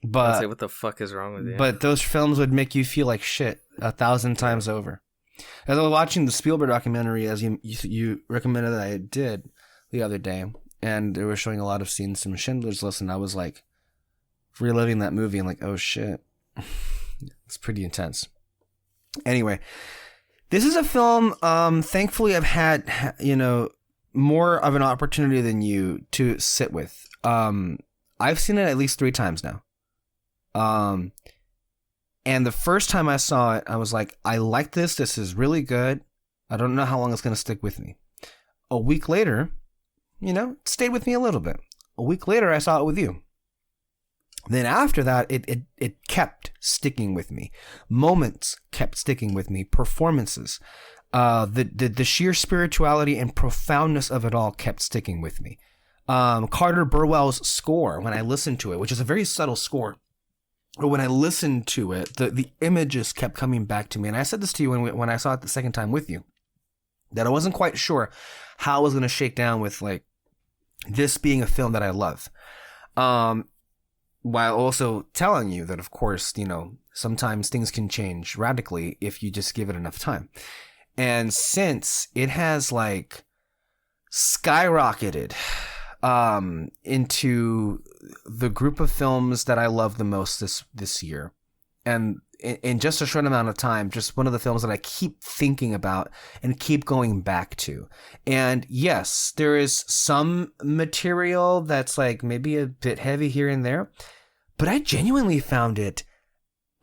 But what the fuck is wrong with you? But those films would make you feel like shit 1,000 times over. As I was watching the Spielberg documentary, as you recommended that I did the other day, and they were showing a lot of scenes from Schindler's List, and I was like reliving that movie and like, oh shit. It's pretty intense. Anyway, this is a film, thankfully I've had, more of an opportunity than you to sit with. I've seen it at least 3 times now. And the first time I saw it, I was like, I like this. This is really good. I don't know how long it's going to stick with me. A week later, it stayed with me a little bit. A week later, I saw it with you. Then after that, it kept sticking with me. Moments kept sticking with me. Performances. The sheer spirituality and profoundness of it all kept sticking with me. Carter Burwell's score, when I listened to it, which is a very subtle score, but when I listened to it, the images kept coming back to me. And I said this to you when I saw it the second time with you, that I wasn't quite sure how I was going to shake down with like this being a film that I love. While also telling you that, of course, sometimes things can change radically if you just give it enough time. And since it has like skyrocketed into the group of films that I love the most this year, and in just a short amount of time, just one of the films that I keep thinking about and keep going back to. And yes, there is some material that's like maybe a bit heavy here and there, but I genuinely found it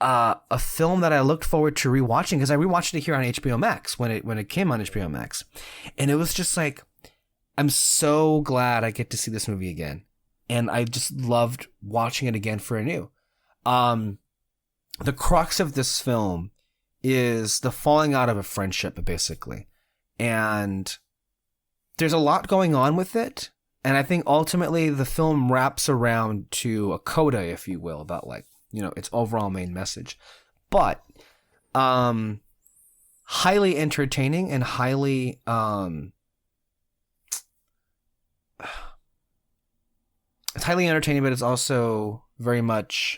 a film that I looked forward to rewatching, because I rewatched it here on HBO Max when it came on HBO Max, and it was just like, I'm so glad I get to see this movie again, and I just loved watching it again for anew. The crux of this film is the falling out of a friendship, basically, and there's a lot going on with it, and I think ultimately the film wraps around to a coda, if you will, about like, its overall main message. But highly entertaining and highly it's highly entertaining, but it's also very much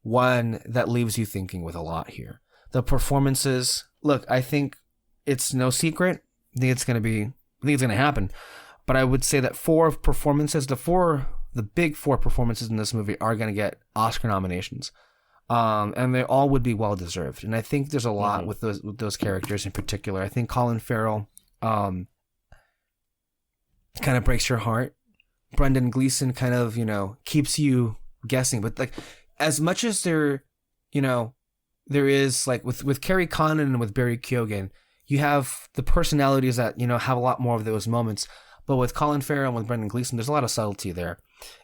one that leaves you thinking with a lot here. The performances, look, I think it's no secret. I think it's going to happen. But I would say that the big 4 performances in this movie are going to get Oscar nominations. And they all would be well deserved. And I think there's a lot with those characters in particular. I think Colin Farrell kind of breaks your heart. Brendan Gleeson kind of, keeps you guessing. But like, as much as there is like with Kerry Condon and with Barry Keoghan, you have the personalities that, have a lot more of those moments. But with Colin Farrell and with Brendan Gleeson, there's a lot of subtlety there.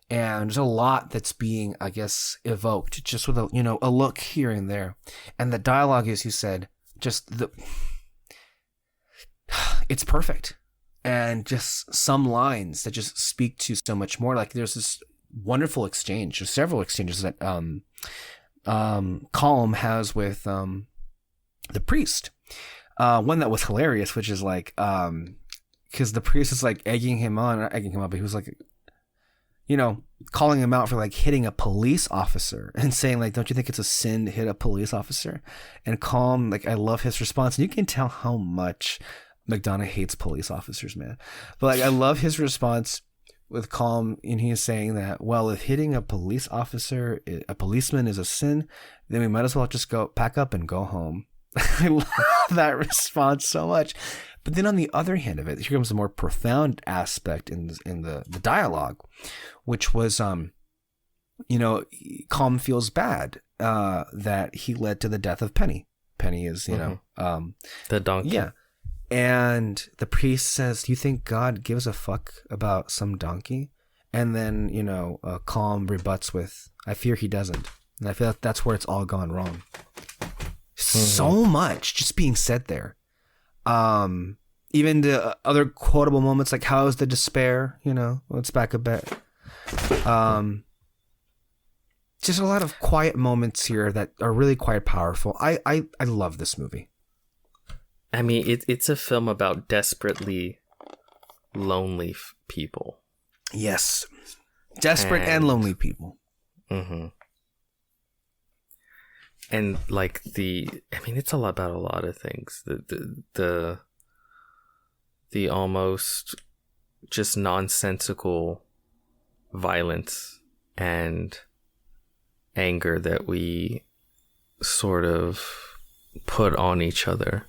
And there's a lot that's being, I guess, evoked just with a look here and there. And the dialogue, as you said, it's perfect. And just some lines that just speak to so much more. Like there's this wonderful exchange, or several exchanges that Colm has with the priest. One that was hilarious, which is like, because the priest is like egging him up, but he was like, calling him out for like hitting a police officer and saying like, don't you think it's a sin to hit a police officer? And Colm, like, I love his response. And you can tell how much McDonough hates police officers, man. But like, I love his response with Colm, and he is saying that, well, if hitting a policeman is a sin, then we might as well just go pack up and go home. I love that response so much. But then on the other hand of it, here comes the more profound aspect in the dialogue, which was, Colm feels bad that he led to the death of Penny. Penny is, the donkey. Yeah. And the priest says, "Do you think God gives a fuck about some donkey?" And then, Calm rebuts with, "I fear he doesn't." And I feel like that's where it's all gone wrong. So much just being said there. Even the other quotable moments, like, "How is the despair?" Let's back a bit. Just a lot of quiet moments here that are really quite powerful. I love this movie. I mean, it's a film about desperately lonely people. Yes. Desperate and lonely people. Mm-hmm. And like it's about a lot of things. The almost just nonsensical violence and anger that we sort of put on each other.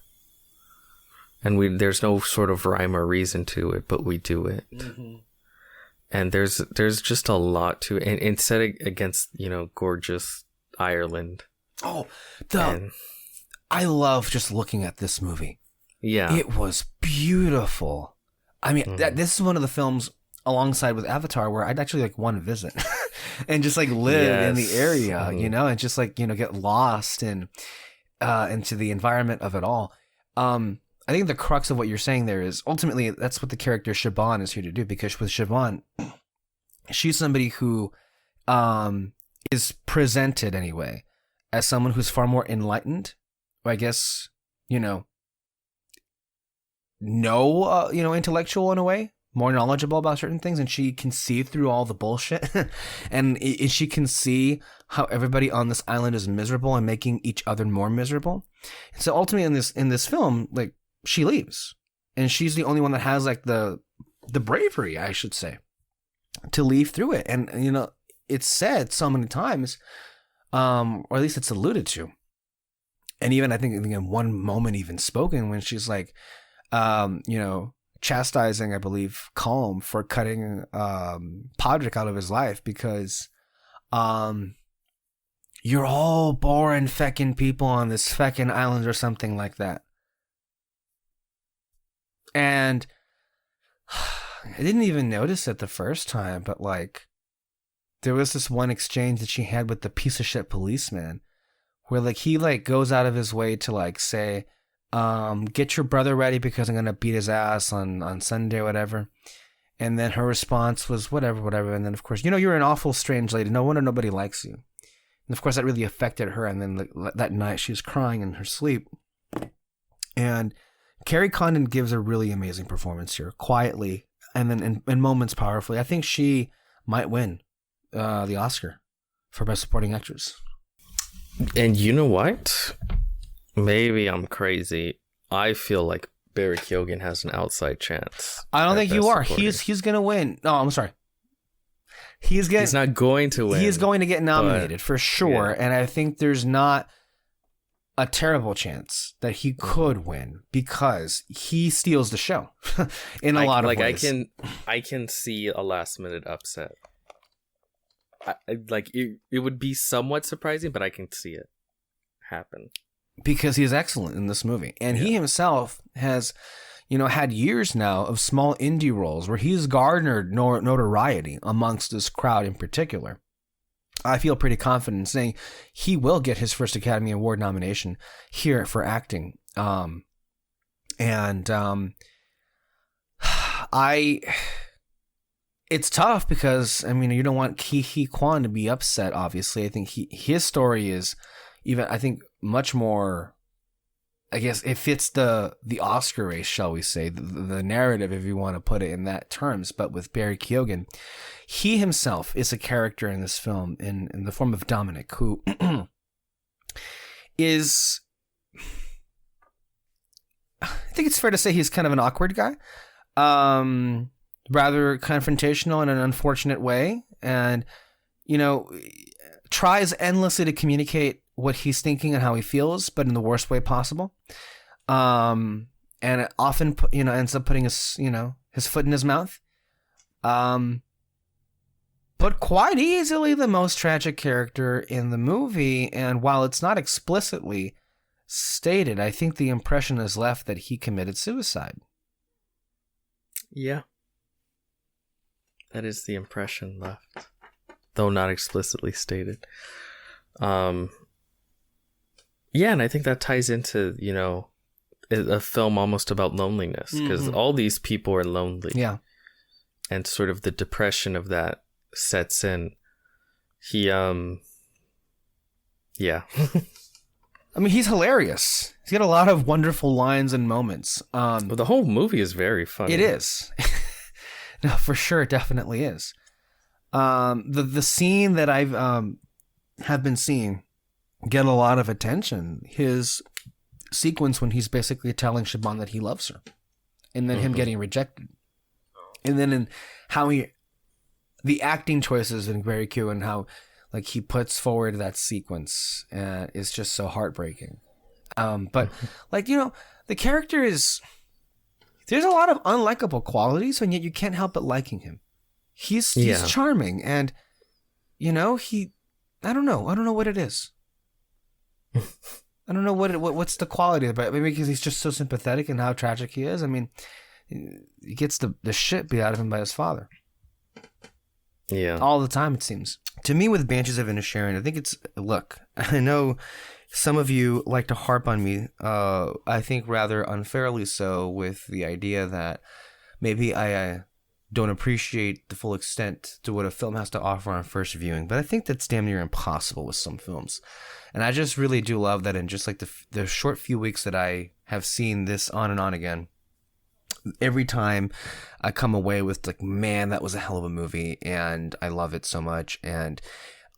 And there's no sort of rhyme or reason to it, but we do it. Mm-hmm. And there's just a lot to it. And set against, gorgeous Ireland. Oh, I love just looking at this movie. Yeah. It was beautiful. I mean, this is one of the films alongside with Avatar where I'd actually want to visit and just live in the area, and just get lost in into the environment of it all. I think the crux of what you're saying there is ultimately that's what the character Siobhan is here to do, because with Siobhan, she's somebody who is presented anyway as someone who's far more enlightened, or I guess, intellectual in a way, more knowledgeable about certain things, and she can see through all the bullshit and she can see how everybody on this island is miserable and making each other more miserable. And so ultimately in this film, she leaves, and she's the only one that has the bravery, I should say, to leave through it. And it's said so many times, or at least it's alluded to, and even I think in one moment even spoken when she's chastising, I believe, Calm for cutting Podrick out of his life because you're all boring Feckin people on this Feckin island or something like that. And I didn't even notice it the first time, but there was this one exchange that she had with the piece of shit policeman where he goes out of his way to say, get your brother ready because I'm going to beat his ass on Sunday or whatever. And then her response was whatever. And then of course, you're an awful strange lady. No wonder nobody likes you. And of course that really affected her. And then that night she was crying in her sleep. And Carrie Condon gives a really amazing performance here, quietly, and then in moments powerfully. I think she might win the Oscar for Best Supporting Actress. And you know what? Maybe I'm crazy. I feel like Barry Keoghan has an outside chance. I don't think you are. He's gonna win. No, I'm sorry. He's not going to win. He is going to get nominated for sure, and I think there's not a terrible chance that he could win because he steals the show in a lot of ways. I can see a last minute upset. It would be somewhat surprising, but I can see it happen because he is excellent in this movie, and he himself has, had years now of small indie roles where he's garnered notoriety amongst this crowd in particular. I feel pretty confident in saying he will get his first Academy Award nomination here for acting. It's tough because, you don't want Ke Huy Quan to be upset, obviously. I think his story is much more, I guess it fits the Oscar race, shall we say, the narrative, if you want to put it in that terms. But with Barry Keoghan, he himself is a character in this film in the form of Dominic, who is, I think it's fair to say he's kind of an awkward guy, rather confrontational in an unfortunate way, and, tries endlessly to communicate what he's thinking and how he feels, but in the worst way possible. And it often, ends up putting his foot in his mouth. But quite easily the most tragic character in the movie. And while it's not explicitly stated, I think the impression is left that he committed suicide. Yeah. That is the impression left, though not explicitly stated. Yeah, and I think that ties into, a film almost about loneliness, because all these people are lonely. Yeah. And sort of the depression of that sets in. Yeah. I mean, he's hilarious. He's got a lot of wonderful lines and moments. Well, the whole movie is very funny. It is. No, for sure, it definitely is. The scene that I've have been seeing get a lot of attention. His sequence when he's basically telling Siobhan that he loves her, and then him getting rejected, and then in how the acting choices are very cute, and how like he puts forward that sequence is just so heartbreaking. But like the character is. There's a lot of unlikable qualities, and yet you can't help but liking him. He's charming, and I don't know what it is. I don't know what's the quality of it. Maybe because he's just so sympathetic and how tragic he is. I mean, he gets the shit beat out of him by his father. Yeah, all the time it seems. To me, with Banshees of Inisherin, I think look. I know. Some of you like to harp on me, I think rather unfairly so, with the idea that maybe I don't appreciate the full extent to what a film has to offer on first viewing. But I think that's damn near impossible with some films. And I just really do love that in just like the short few weeks that I have seen this on and on again, every time I come away with like, man, that was a hell of a movie, and I love it so much. And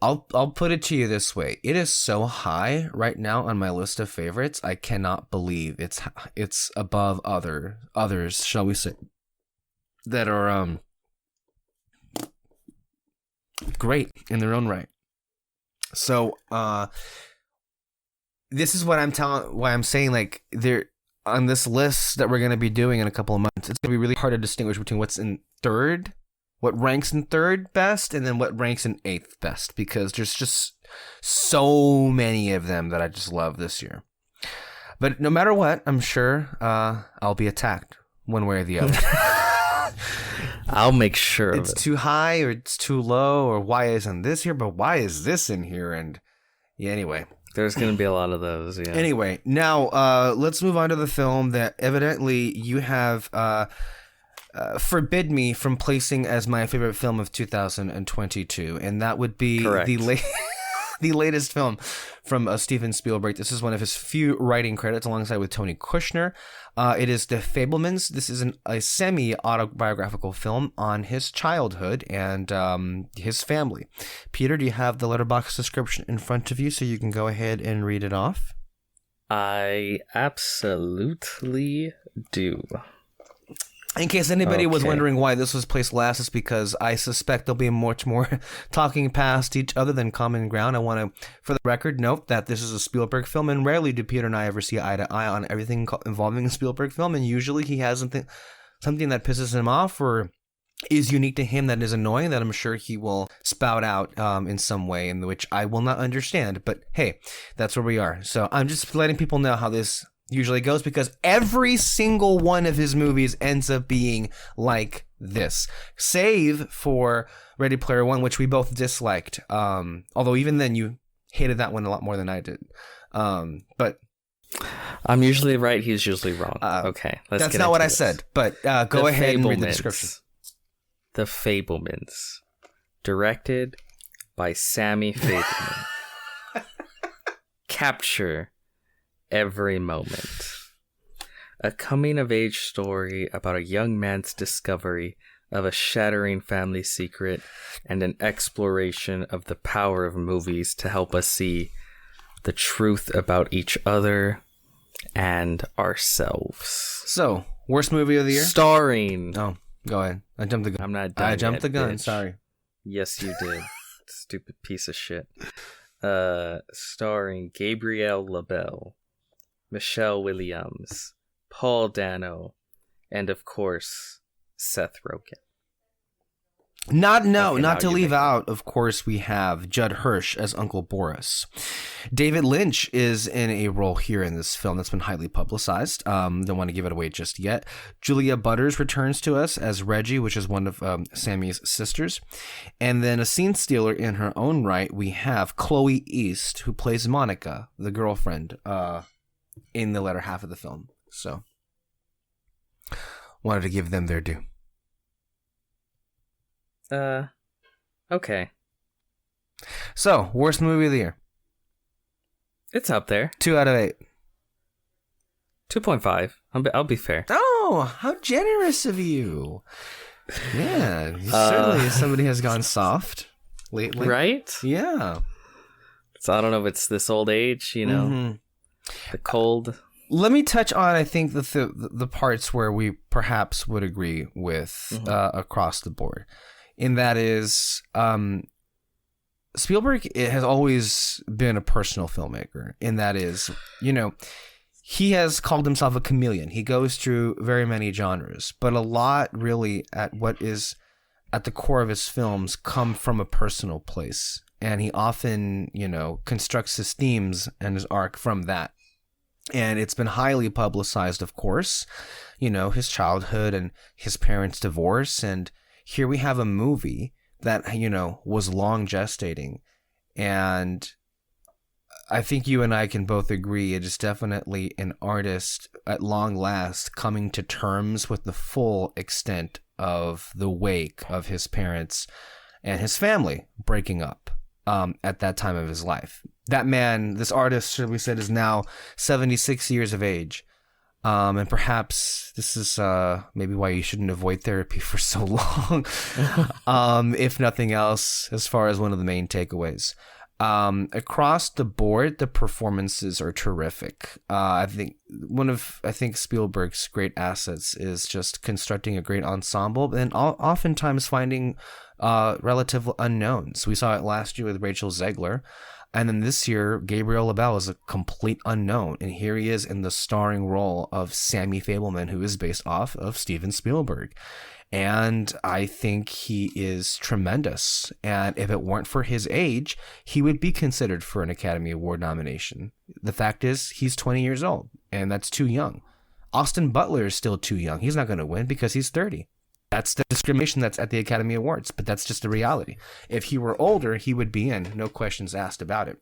I'll put it to you this way. It is so high right now on my list of favorites. I cannot believe it's above others, shall we say, that are great in their own right. So this is what why I'm saying, like, there on this list that we're going to be doing in a couple of months, it's going to be really hard to distinguish between what's in third, what ranks in third best, and then what ranks in eighth best, because there's just so many of them that I just love this year. But no matter what, I'm sure I'll be attacked one way or the other. I'll make sure it's too high or it's too low, or why isn't this here, but why is this in here? And yeah, anyway. There's going to be a lot of those, yeah. Anyway, now let's move on to the film that evidently you have forbid me from placing as my favorite film of 2022, and that would be the latest film from Steven Spielberg. This is one of his few writing credits alongside with Tony Kushner. It is The Fabelmans. This is a semi-autobiographical film on his childhood and his family. Peter, do you have the letterbox description in front of you so you can go ahead and read it off? I absolutely do. In case anybody was wondering why this was placed last, it's because I suspect there'll be much more talking past each other than common ground. I want to, for the record, note that this is a Spielberg film, and rarely do Peter and I ever see eye to eye on everything involving a Spielberg film, and usually he has something that pisses him off or is unique to him that is annoying that I'm sure he will spout out in some way in which I will not understand. But hey, that's where we are. So I'm just letting people know how this usually goes, because every single one of his movies ends up being like this, save for Ready Player One, which we both disliked. Although even then you hated that one a lot more than I did. But I'm usually right, he's usually wrong. Okay, that's not what I said. But go ahead and read the description. The Fabelmans, directed by Sammy Fabelman. Capture every moment. A coming-of-age story about a young man's discovery of a shattering family secret and an exploration of the power of movies to help us see the truth about each other and ourselves. So, worst movie of the year? Starring... Oh, go ahead. I jumped the gun. I'm not done I jumped yet, the gun, bitch. sorry. Yes, you did. Stupid piece of shit. Starring Gabrielle LaBelle, Michelle Williams, Paul Dano, and of course, Seth Rogen. Not Okay, now to you're leave making- out, of course, we have Judd Hirsch as Uncle Boris. David Lynch is in a role here in this film that's been highly publicized. Don't want to give it away just yet. Julia Butters returns to us as Reggie, which is one of Sammy's sisters. And then a scene stealer in her own right, we have Chloe East, who plays Monica, the girlfriend, in the latter half of the film. So, wanted to give them their due. Okay. So, worst movie of the year. It's up there. 2 out of 8. 2.5. I'll be fair. Oh, how generous of you. Yeah, certainly somebody has gone soft lately. Right? Yeah. So I don't know if it's this old age, you know, the cold. Let me touch on, I think, the parts where we perhaps would agree with across the board. And that is, Spielberg has always been a personal filmmaker. And that is, you know, he has called himself a chameleon. He goes through very many genres, but a lot really at what is at the core of his films come from a personal place. And he often, you know, constructs his themes and his arc from that. And it's been highly publicized, of course, you know, his childhood and his parents' divorce. And here we have a movie that, you know, was long gestating. And I think you and I can both agree it is definitely an artist at long last coming to terms with the full extent of the wake of his parents and his family breaking up at that time of his life. That man, this artist, should we said, is now 76 years of age. And perhaps this is maybe why you shouldn't avoid therapy for so long, if nothing else, as far as one of the main takeaways. Across the board, the performances are terrific. I think Spielberg's great assets is just constructing a great ensemble and oftentimes finding relative unknowns. We saw it last year with Rachel Zegler. And then this year, Gabriel LaBelle is a complete unknown. And here he is in the starring role of Sammy Fabelman, who is based off of Steven Spielberg. And I think he is tremendous. And if it weren't for his age, he would be considered for an Academy Award nomination. The fact is, he's 20 years old, and that's too young. Austin Butler is still too young. He's not going to win because he's 30. That's the discrimination that's at the Academy Awards, but that's just the reality. If he were older, he would be in, no questions asked about it.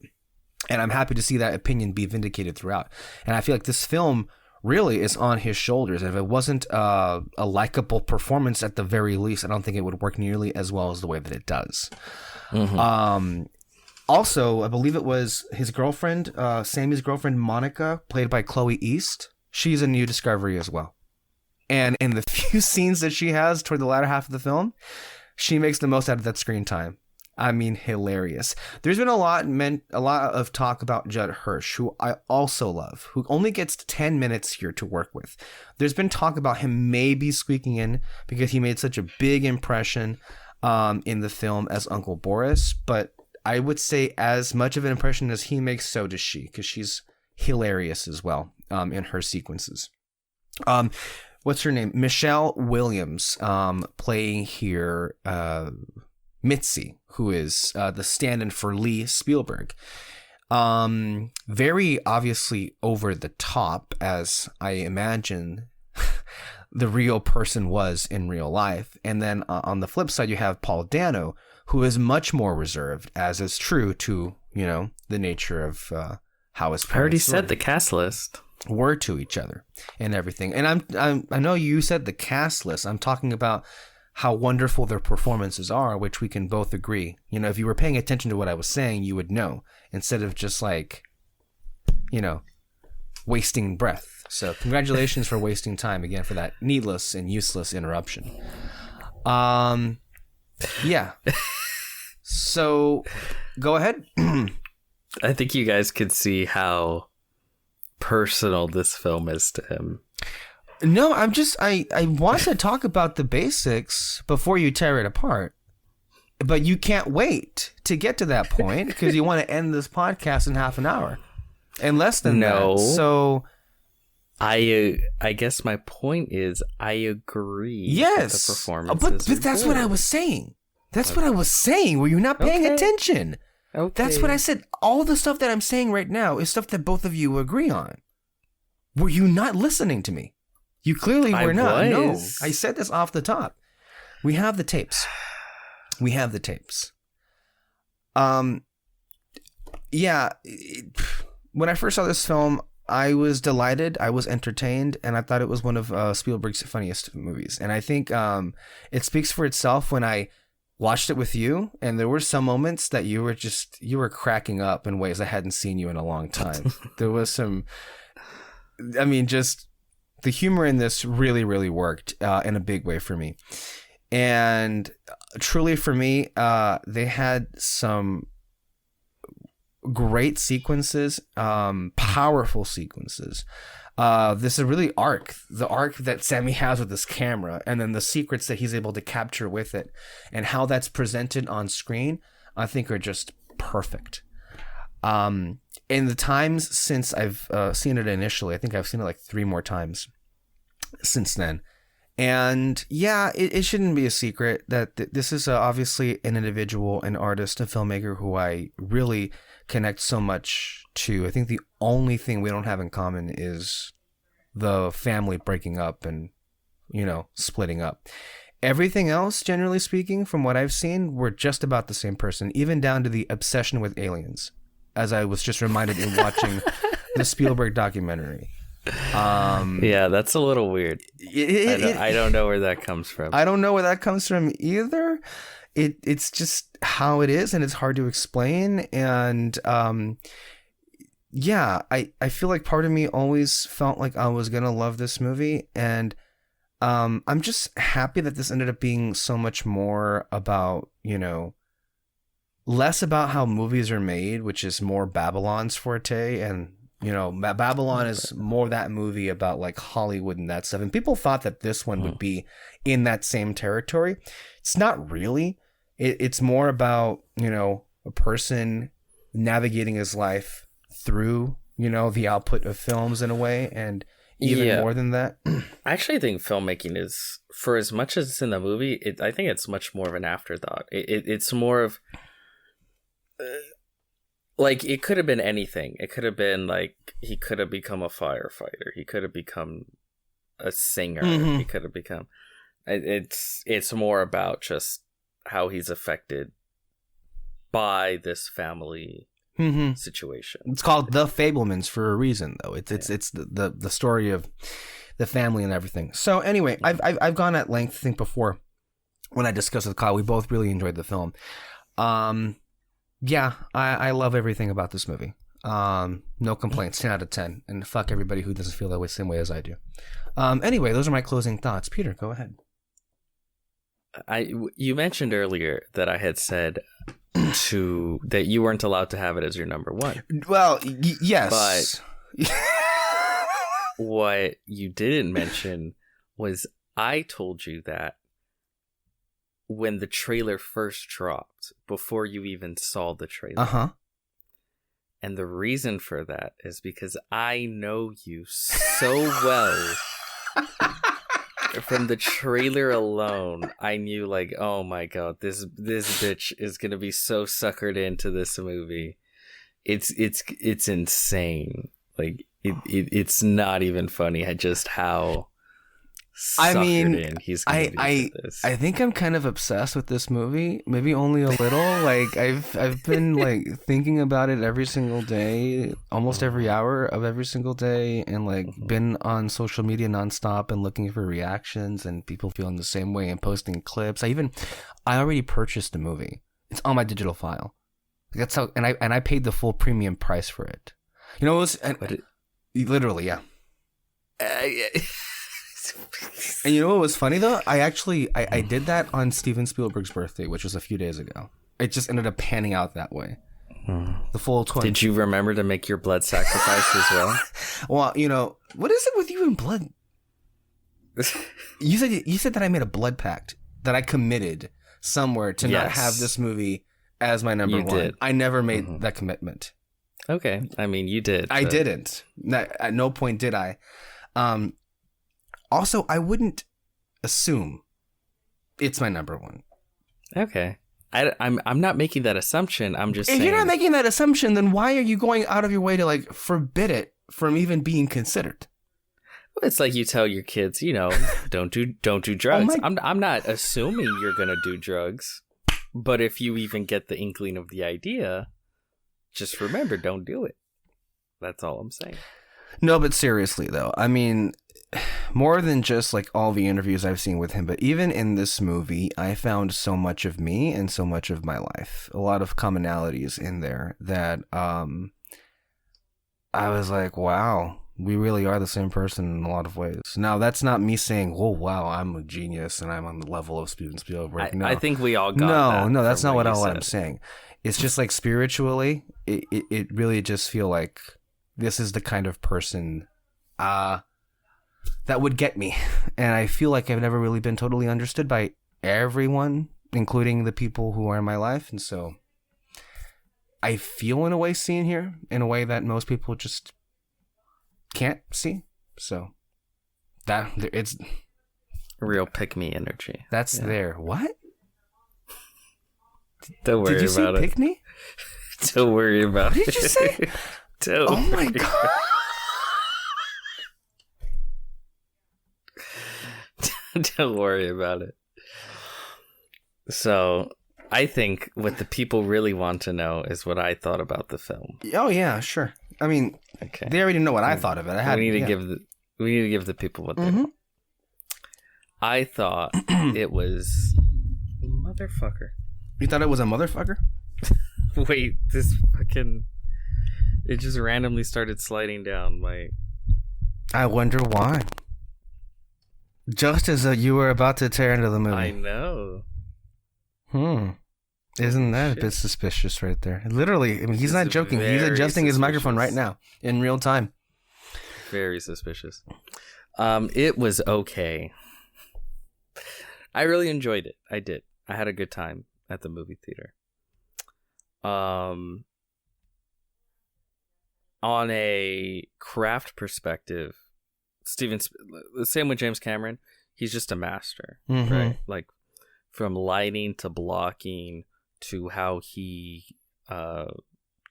And I'm happy to see that opinion be vindicated throughout. And I feel like this film really is on his shoulders. And if it wasn't a likable performance at the very least, I don't think it would work nearly as well as the way that it does. Also, I believe it was his girlfriend, Sammy's girlfriend, Monica, played by Chloe East. She's a new discovery as well. And in the few scenes that she has toward the latter half of the film, she makes the most out of that screen time. I mean, hilarious. There's been a lot of talk about Judd Hirsch, who I also love, who only gets 10 minutes here to work with. There's been talk about him maybe squeaking in because he made such a big impression in the film as Uncle Boris. But I would say as much of an impression as he makes, so does she, because she's hilarious as well in her sequences. What's her name? Michelle Williams playing here Mitzi, who is the stand-in for Lee Spielberg. Very obviously over the top, as I imagine the real person was in real life. And then on the flip side, you have Paul Dano, who is much more reserved, as is true to, you know, the nature of how his parents I already said the cast list. Were to each other and everything. And I know you said the cast list. I'm talking about how wonderful their performances are, which we can both agree. You know, if you were paying attention to what I was saying, you would know, instead of just like, you know, wasting breath. So congratulations for wasting time again for that needless and useless interruption. Yeah. So go ahead. I think you guys could see how personal this film is to him. No, I want to talk about the basics before you tear it apart. But you can't wait to get to that point because you want to end this podcast in half an hour. And less than that. So I guess my point is I agree. Yes. That the performances but that's what I was saying. That's what I was saying. Were you not paying attention? Okay. That's what I said. All the stuff that I'm saying right now is stuff that both of you agree on. Were you not listening to me? You clearly were not. No, I said this off the top. We have the tapes. Yeah. When I first saw this film, I was delighted. I was entertained, and I thought it was one of Spielberg's funniest movies. And I think it speaks for itself when I watched it with you, and there were some moments that you were cracking up in ways I hadn't seen you in a long time. There was some, I mean, just the humor in this really, really worked in a big way for me. And truly for me, they had some great sequences, powerful sequences. This is really the arc that Sammy has with this camera, and then the secrets that he's able to capture with it, and how that's presented on screen, I think are just perfect. In the times since I've seen it initially, I think I've seen it like 3 more times since then. And yeah, it shouldn't be a secret that this is obviously an individual, an artist, a filmmaker who I really connect so much to. I think the only thing we don't have in common is the family breaking up and, splitting up. Everything else, generally speaking, from what I've seen, we're just about the same person, even down to the obsession with aliens, as I was just reminded in watching the Spielberg documentary. Yeah, that's a little weird. I don't know where that comes from. I don't know where that comes from either. It's just how it is, and it's hard to explain. And yeah, I feel like part of me always felt like I was gonna love this movie, and I'm just happy that this ended up being so much more about, less about how movies are made, which is more Babylon's forte, and Babylon is more that movie about like Hollywood and that stuff. And people thought that this one would be in that same territory. It's not really. It's more about, a person navigating his life through, the output of films in a way. And even more than that. I actually think filmmaking is, for as much as it's in the movie, I think it's much more of an afterthought. It's more of... like, it could have been anything. It could have been, like, he could have become a firefighter. He could have become a singer. He could have become... It's more about just how he's affected by this family situation. It's called The Fabelmans for a reason, though. It's the story of the family and everything. So, anyway, I've gone at length, I think, before when I discussed with Kyle. We both really enjoyed the film. Yeah, I love everything about this movie. No complaints, 10 out of 10. And fuck everybody who doesn't feel that way, same way as I do. Anyway, those are my closing thoughts. Peter, go ahead. You mentioned earlier that I had said that you weren't allowed to have it as your number one. Well, yes. But what you didn't mention was I told you that when the trailer first dropped, before you even saw the trailer. And the reason for that is because I know you so well. From the trailer alone, I knew, like, oh my god, this bitch is gonna be so suckered into this movie. It's insane. Like, it's not even funny. Just how suckered in he's gonna be for this. I think I'm kind of obsessed with this movie. Maybe only a little. Like, I've been like thinking about it every single day, almost every hour of every single day, and like been on social media nonstop and looking for reactions and people feeling the same way and posting clips. I already purchased the movie. It's on my digital file. That's how, and I paid the full premium price for it. It was literally, yeah. And you know what was funny though? I did that on Steven Spielberg's birthday, which was a few days ago. It just ended up panning out that way. The full 20. Did you remember to make your blood sacrifice as well? Well, what is it with you and blood? You said that I made a blood pact, that I committed somewhere to not have this movie as my number one. Did. I never made that commitment. Okay, I mean, you did. I didn't. At no point did I. Also, I wouldn't assume it's my number one. Okay. I'm not making that assumption. I'm just If saying. you're not making that assumption, then why are you going out of your way to like forbid it from even being considered? It's like you tell your kids, don't do drugs. I'm not assuming you're gonna do drugs, but if you even get the inkling of the idea, just remember, don't do it. That's all I'm saying. No, but seriously though, I mean, more than just like all the interviews I've seen with him, but even in this movie, I found so much of me and so much of my life. A lot of commonalities in there that I was like, wow. We really are the same person in a lot of ways. Now, that's not me saying, "Oh, wow, I'm a genius and I'm on the level of Steven Spielberg." No, I think we all got that. No, that's not what I'm saying. It's just like spiritually, it really just feel like this is the kind of person that would get me. And I feel like I've never really been totally understood by everyone, including the people who are in my life. And so I feel in a way seen here in a way that most people just can't see. So that it's real pick-me energy. That's there. What? Don't worry about it. Did you say pick me? Don't worry about it. What did you say? Oh my god. Don't worry about it. So I think what the people really want to know is what I thought about the film. Oh yeah, sure. I mean, okay. They already know what I thought of it. We need to give the people what they want. I thought it was motherfucker. You thought it was a motherfucker? Wait, this fucking it just randomly started sliding down my. I wonder why. Just as you were about to tear into the movie. I know. Isn't that a bit suspicious right there? Literally, I mean, he's not joking. He's adjusting his microphone right now in real time. Very suspicious. It was okay. I really enjoyed it. I did. I had a good time at the movie theater. On a craft perspective, the same with James Cameron, he's just a master, right? Like from lighting to blocking to how he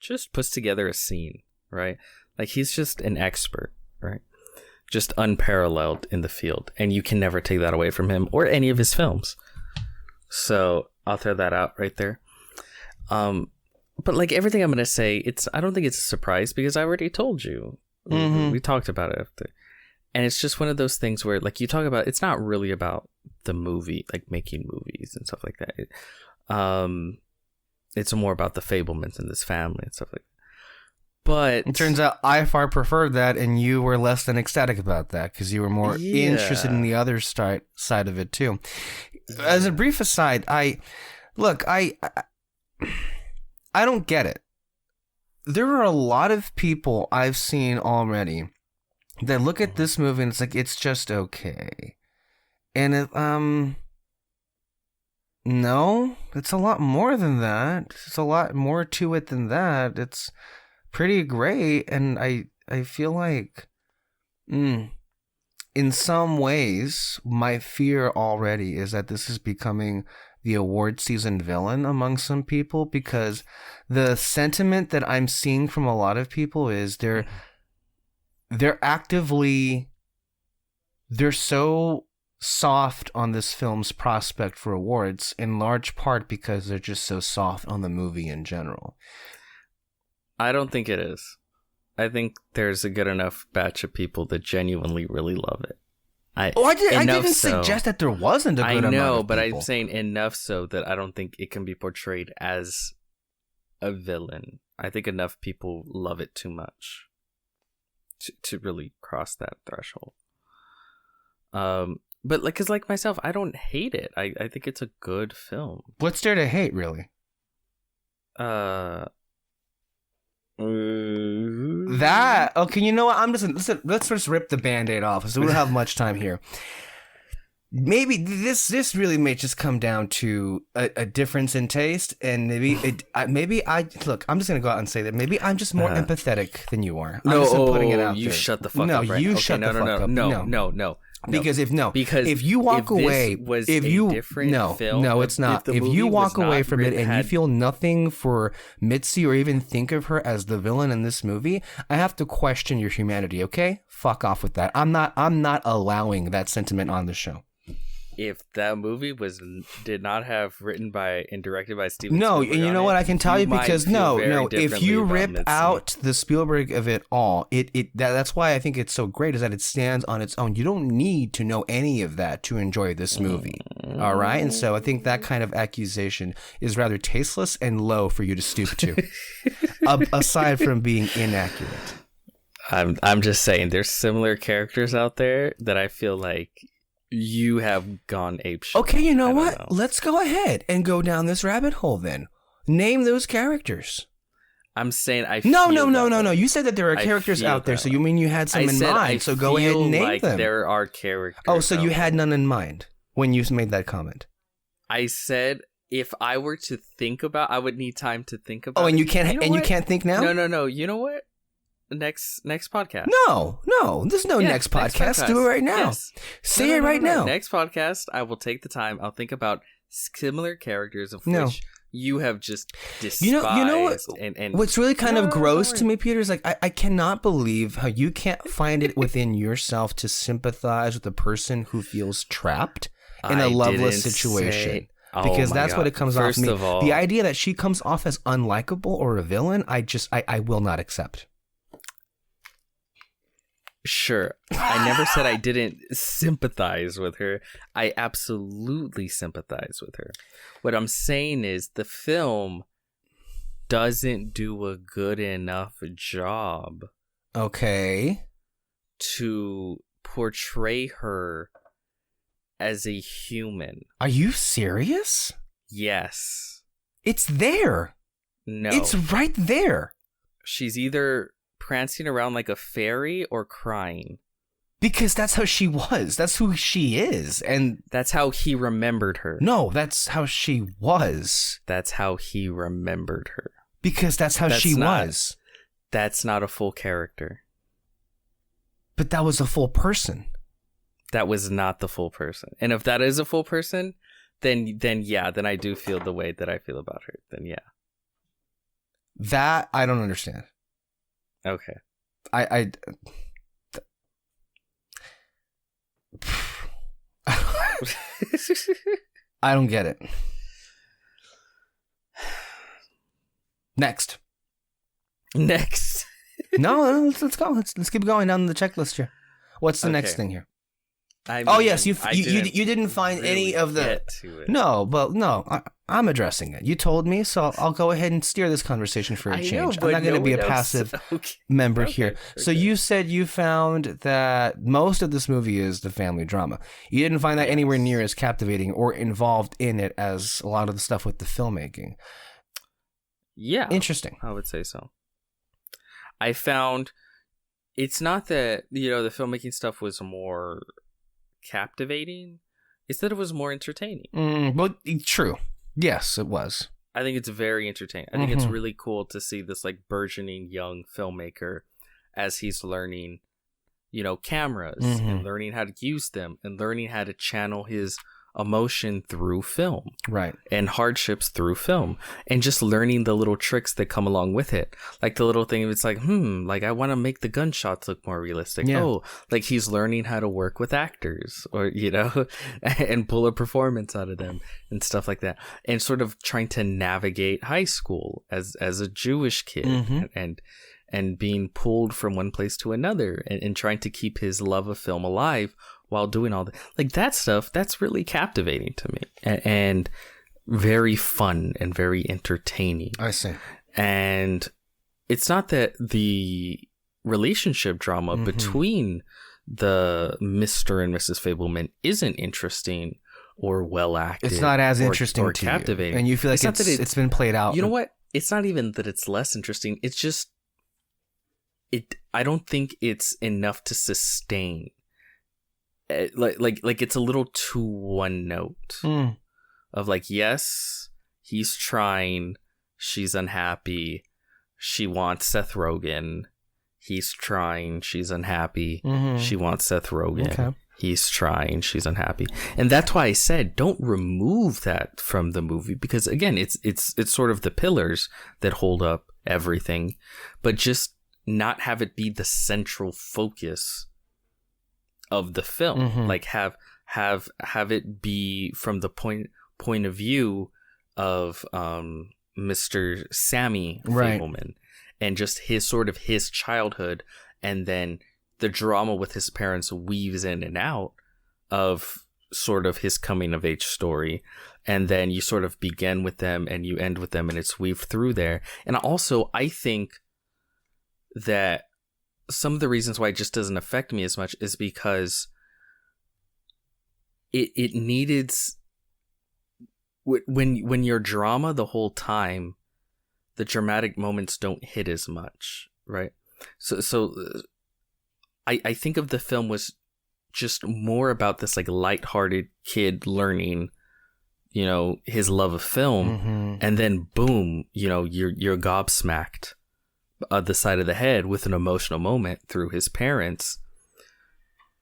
just puts together a scene, right? Like he's just an expert, right? Just unparalleled in the field, and you can never take that away from him or any of his films. So I'll throw that out right there. But like everything I'm gonna say, I don't think it's a surprise because I already told you. We talked about it after. And it's just one of those things where like you talk about, it's not really about the movie, like making movies and stuff like that. It's more about the Fablemans and this family and stuff like that. But it turns out I far preferred that, and you were less than ecstatic about that because you were more interested in the other side of it too. As a brief aside, I don't get it. There are a lot of people I've seen already that look at this movie and it's like it's just okay, and no, it's a lot more than that. It's a lot more to it than that. It's pretty great, and I feel like in some ways my fear already is that this is becoming the award season villain among some people, because the sentiment that I'm seeing from a lot of people is they're so soft on this film's prospect for awards, in large part because they're just so soft on the movie in general. I don't think it is. I think there's a good enough batch of people that genuinely really love it. I didn't suggest that there wasn't a good amount of people. I know, but I'm saying enough so that I don't think it can be portrayed as a villain. I think enough people love it too much to really cross that threshold. But like, cause like myself, I don't hate it. I think it's a good film. What's there to hate, really? That okay? You know what? Let's just rip the Band-Aid off, so we don't have much time here. Maybe this really may just come down to a difference in taste, and maybe look. I'm just gonna go out and say that maybe I'm just more empathetic than you are. I'm just putting it out you there. Shut the fuck up. No, you shut the fuck up. No. Because if you walk this away, was if a you different film, no, it's not. the If movie you was walk away not from it written- and you had- feel nothing for Mitzi or even think of her as the villain in this movie, I have to question your humanity. Okay, fuck off with that. I'm not allowing that sentiment on the show. if that movie did not have written by and directed by Steven No, Spielberg and you know on what it, I can tell you might because feel very if differently you about rip Mitzi. out the Spielberg of it all, that's why I think it's so great is that it stands on its own. You don't need to know any of that to enjoy this movie. All right, and so I think that kind of accusation is rather tasteless and low for you to stoop to. Aside from being inaccurate. I'm just saying, there's similar characters out there that I feel like you have gone apeshit. Okay, you know I don't what? know. Let's go ahead and go down this rabbit hole then. Name those characters. I'm saying I No. feel that way. You said that there are I characters feel out there, that so way. you mean you had some I in said mind? I So go ahead and feel name like them. There are characters. Oh, so you out had there. none in mind when you made that comment. I said if I were to think about, I would need time to think about. Oh, and it. you can't know and you what? can't think now? No. You know what? Next podcast. No. There's no Yeah, next podcast. Do it right now. Yes. Say No, it right now. Next podcast, I will take the time. I'll think about similar characters of No. which you have just despised. You know what? And What's really kind of No, gross don't to me, Peter, is like I cannot believe how you can't find it within yourself to sympathize with the person who feels trapped in a I loveless didn't situation. say- Oh Because my that's God. what it comes First off me. of all, The idea that she comes off as unlikable or a villain, I will not accept. Sure. I never said I didn't sympathize with her. I absolutely sympathize with her. What I'm saying is the film doesn't do a good enough job Okay. to portray her as a human. Are you serious? Yes. It's there. No. It's right there. She's either prancing around like a fairy or crying. Because that's how she was. That's who she is. And That's how he remembered her. no, that's how she was. That's how he remembered her. Because that's how That's she not- was. That's not a full character. But that was a full person. That was not the full person. And if that is a full person, then I do feel the way that I feel about her. Then yeah. That I don't understand. Okay. I I don't get it. Next. Next. No, let's go. Let's keep going down the checklist here. What's the next Okay. thing here? I Oh mean, yes, you I didn't find really any of the. get to it. No, but no, I'm addressing it. You told me, so I'll go ahead and steer this conversation for a I change. know, I'm but not going to no be a one else- passive Okay. member Okay, here. So okay. you said you found that most of this movie is the family drama. You didn't find that anywhere near as captivating or involved in it as a lot of the stuff with the filmmaking. Yeah. Interesting. I would say so. I found it's not that, the filmmaking stuff was more captivating. It's that it was more entertaining. Well, true. Yes, it was. I think it's very entertaining. I think it's Mhm. really cool to see this like burgeoning young filmmaker as he's learning, cameras and learning how to use them and learning how to channel his emotion through film Right. and hardships through film and just learning the little tricks that come along with it. Like the little thing, it's like, like I want to make the gunshots look more realistic. Yeah. Oh, like he's learning how to work with actors or, and pull a performance out of them and stuff like that. And sort of trying to navigate high school as a Jewish kid and being pulled from one place to another and trying to keep his love of film alive while doing all that. Like that stuff, that's really captivating to me and very fun and very entertaining. I see. And it's not that the relationship drama between the Mr. and Mrs. Fableman isn't interesting or well acted. It's not as interesting or to captivating. you. And you feel like not that it's been played out. You know what? It's not even that it's less interesting. It's just I don't think it's enough to sustain. Like it's a little too one note of like, yes, he's trying, she's unhappy, she wants Seth Rogen, he's trying, she's unhappy, she wants Seth Rogen. Okay. He's trying, she's unhappy. And that's why I said don't remove that from the movie, because again, it's sort of the pillars that hold up everything, but just not have it be the central focus of the film. Like have it be from the point of view of Mr. Sammy Fableman, and just his childhood, and then the drama with his parents weaves in and out of sort of his coming of age story, and then you sort of begin with them and you end with them, and it's weaved through there. And also, I think that some of the reasons why it just doesn't affect me as much is because it needed, when you're drama the whole time, the dramatic moments don't hit as much, right? So I think of the film was just more about this like lighthearted kid learning, you know, his love of film, and then boom, you know, you're gobsmacked the side of the head with an emotional moment through his parents.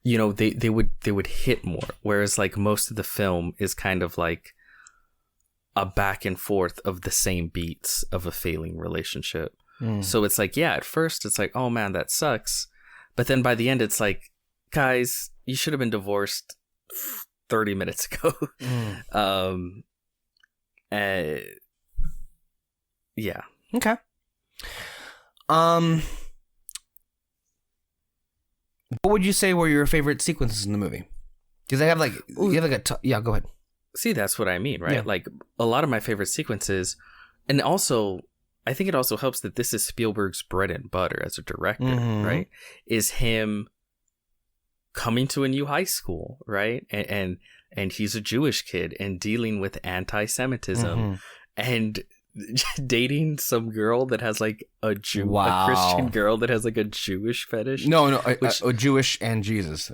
You know, they would hit more, whereas like most of the film is kind of like a back and forth of the same beats of a failing relationship. So it's like, yeah, at first it's like, oh man, that sucks. But then by the end, it's like, guys, you should have been divorced 30 minutes ago. Yeah. Okay. What would you say were your favorite sequences in the movie? Because I have like, you have like yeah, go ahead. See, that's what I mean, right? Yeah. Like a lot of my favorite sequences, and also I think it also helps that this is Spielberg's bread and butter as a director, right? Is him coming to a new high school, right? And he's a Jewish kid and dealing with anti-Semitism and dating some girl that has like a Christian girl that has like a Jewish fetish. A Jewish and Jesus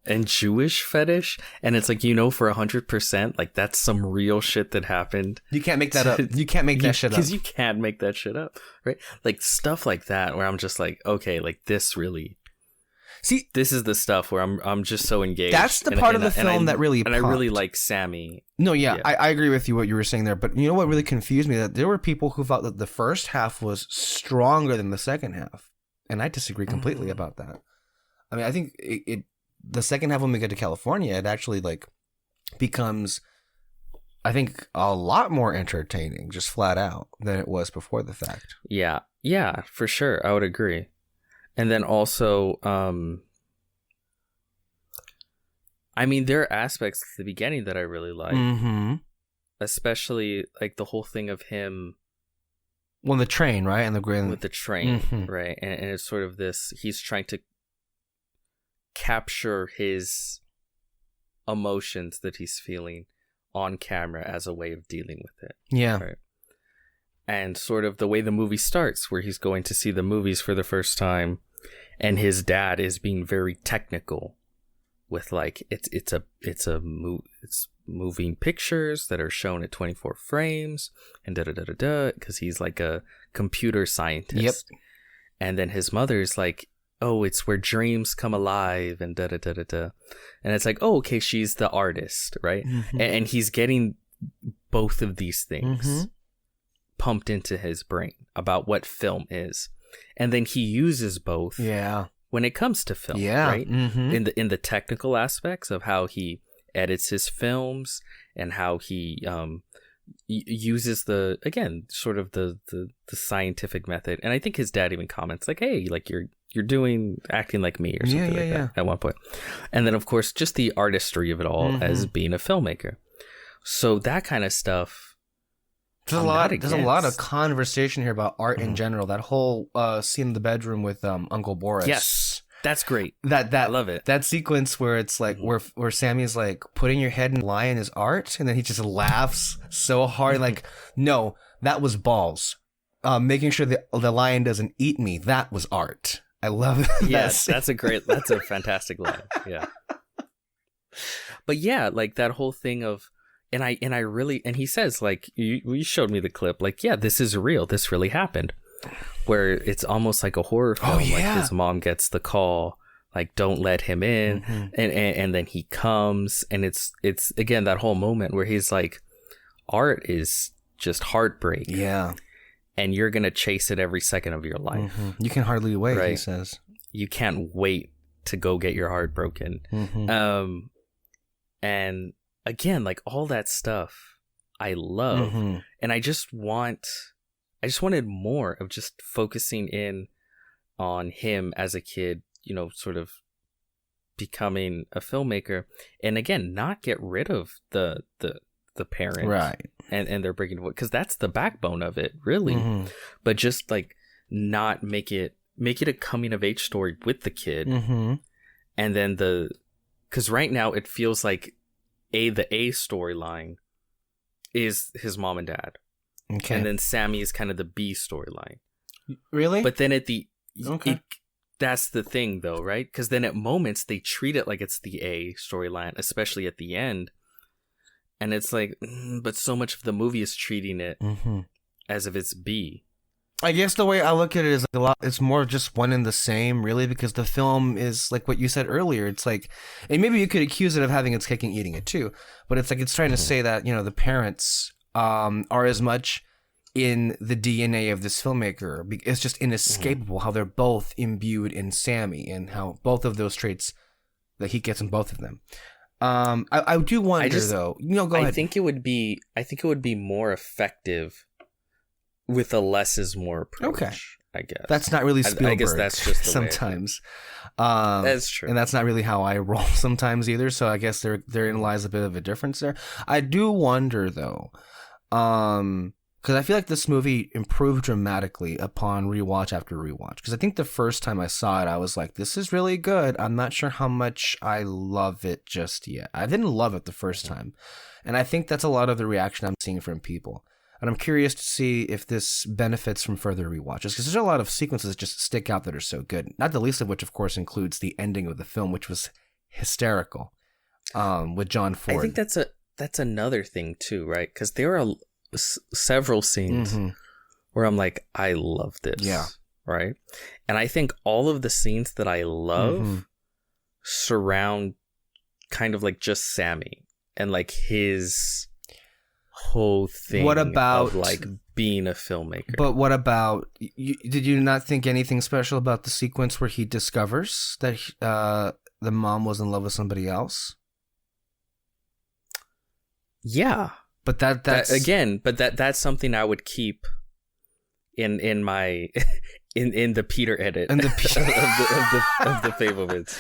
and Jewish fetish, and it's like, you know, for 100%, like that's some real shit that happened. You can't make that up. You can't make that shit up, because you can't make that shit up, right? Like stuff like that, where I'm just like, okay, like this really. See, this is the stuff where I'm just so engaged. That's the part of the film that really popped. And I really like Sammy. No, yeah. I agree with you what you were saying there, but you know what really confused me? That there were people who felt that the first half was stronger than the second half, and I disagree completely about that. I mean, I think the second half, when we get to California, it actually like becomes, I think, a lot more entertaining, just flat out, than it was before the fact. Yeah, for sure, I would agree. And then also, I mean, there are aspects at the beginning that I really like, especially like the whole thing of him. Well, the train, right? And with the train, right? And it's sort of this, he's trying to capture his emotions that he's feeling on camera as a way of dealing with it. Yeah. Right? And sort of the way the movie starts, where he's going to see the movies for the first time, and his dad is being very technical with like it's moving pictures that are shown at 24 frames and because he's like a computer scientist. Yep. And then his mother's like, oh, it's where dreams come alive and and it's like, oh, okay, she's the artist, right? And he's getting both of these things pumped into his brain about what film is, and then he uses both when it comes to film, right? In the technical aspects of how he edits his films and how he uses the scientific method. And I think his dad even comments like, hey, like you're acting like me or something that at one point. And then of course just the artistry of it all as being a filmmaker. So that kind of stuff. There's a lot of conversation here about art in general. That whole scene in the bedroom with Uncle Boris. Yes, that's great. I love it. That sequence where it's like where Sammy's like putting your head in lion is art, and then he just laughs so hard, like, no, that was balls. Making sure the lion doesn't eat me, that was art. I love that. Yes, that's a fantastic line. Yeah. But yeah, like that whole thing of. And I really, and he says, like, you showed me the clip, like, yeah, this is real. This really happened. Where it's almost like a horror film. Oh, yeah. Like his mom gets the call, like, don't let him in. And then he comes, and it's again that whole moment where he's like, art is just heartbreak. Yeah. And you're gonna chase it every second of your life. You can hardly wait, right? He says. You can't wait to go get your heart broken. And again, like, all that stuff I love. And I just wanted more of just focusing in on him as a kid, you know, sort of becoming a filmmaker, and again, not get rid of the parent, right? And they're breaking, because that's the backbone of it, really. But just like not make it a coming of age story with the kid, and then because right now it feels like the A storyline is his mom and dad, and then Sammy is kind of the B storyline. Really? But then that's the thing, though, right? Because then at moments they treat it like it's the A storyline, especially at the end. And it's like, but so much of the movie is treating it as if it's B. I guess the way I look at it is like it's more just one and the same, really, because the film is like what you said earlier. It's like, and maybe you could accuse it of having its cake and eating it too, but it's like it's trying to say that, you know, the parents are as much in the DNA of this filmmaker. It's just inescapable how they're both imbued in Sammy, and how both of those traits that he gets in both of them. I do wonder though. No, go ahead. I think it would be more effective with a less is more approach. Okay. I guess that's not really Spielberg. I guess that's just the sometimes. That's true, and that's not really how I roll sometimes either. So I guess therein lies a bit of a difference there. I do wonder though, because I feel like this movie improved dramatically upon rewatch after rewatch. Because I think the first time I saw it, I was like, this is really good. I'm not sure how much I love it just yet. I didn't love it the first time. And I think that's a lot of the reaction I'm seeing from people. And I'm curious to see if this benefits from further rewatches. Because there's a lot of sequences that just stick out that are so good. Not the least of which, of course, includes the ending of the film, which was hysterical, with John Ford. I think that's another thing too, right? Because there are several scenes where I'm like, I love this. Yeah. Right. And I think all of the scenes that I love surround kind of like just Sammy and like his whole thing. What about of like being a filmmaker? But what about did you not think anything special about the sequence where he discovers that the mom was in love with somebody else? Yeah. But that's again, but that's something I would keep in my in the Peter edit and the of the Fablemans.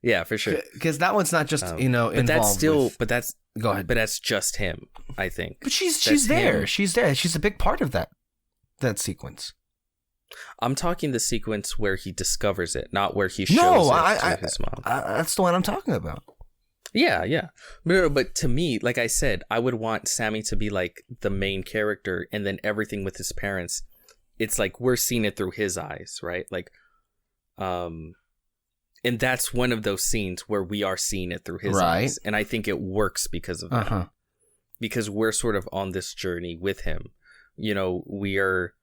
Yeah, for sure. Because that one's not just but that's still but that's go ahead. But that's just him, I think. But she's there. Him. She's there. She's a big part of that sequence. I'm talking the sequence where he discovers it, not where he shows it to his mom. That's the one I'm talking about. Yeah. But to me, like I said, I would want Sammy to be like the main character, and then everything with his parents, it's like we're seeing it through his eyes, right? Like, and that's one of those scenes where we are seeing it through his eyes, and I think it works because of that. Because we're sort of on this journey with him. You know, we are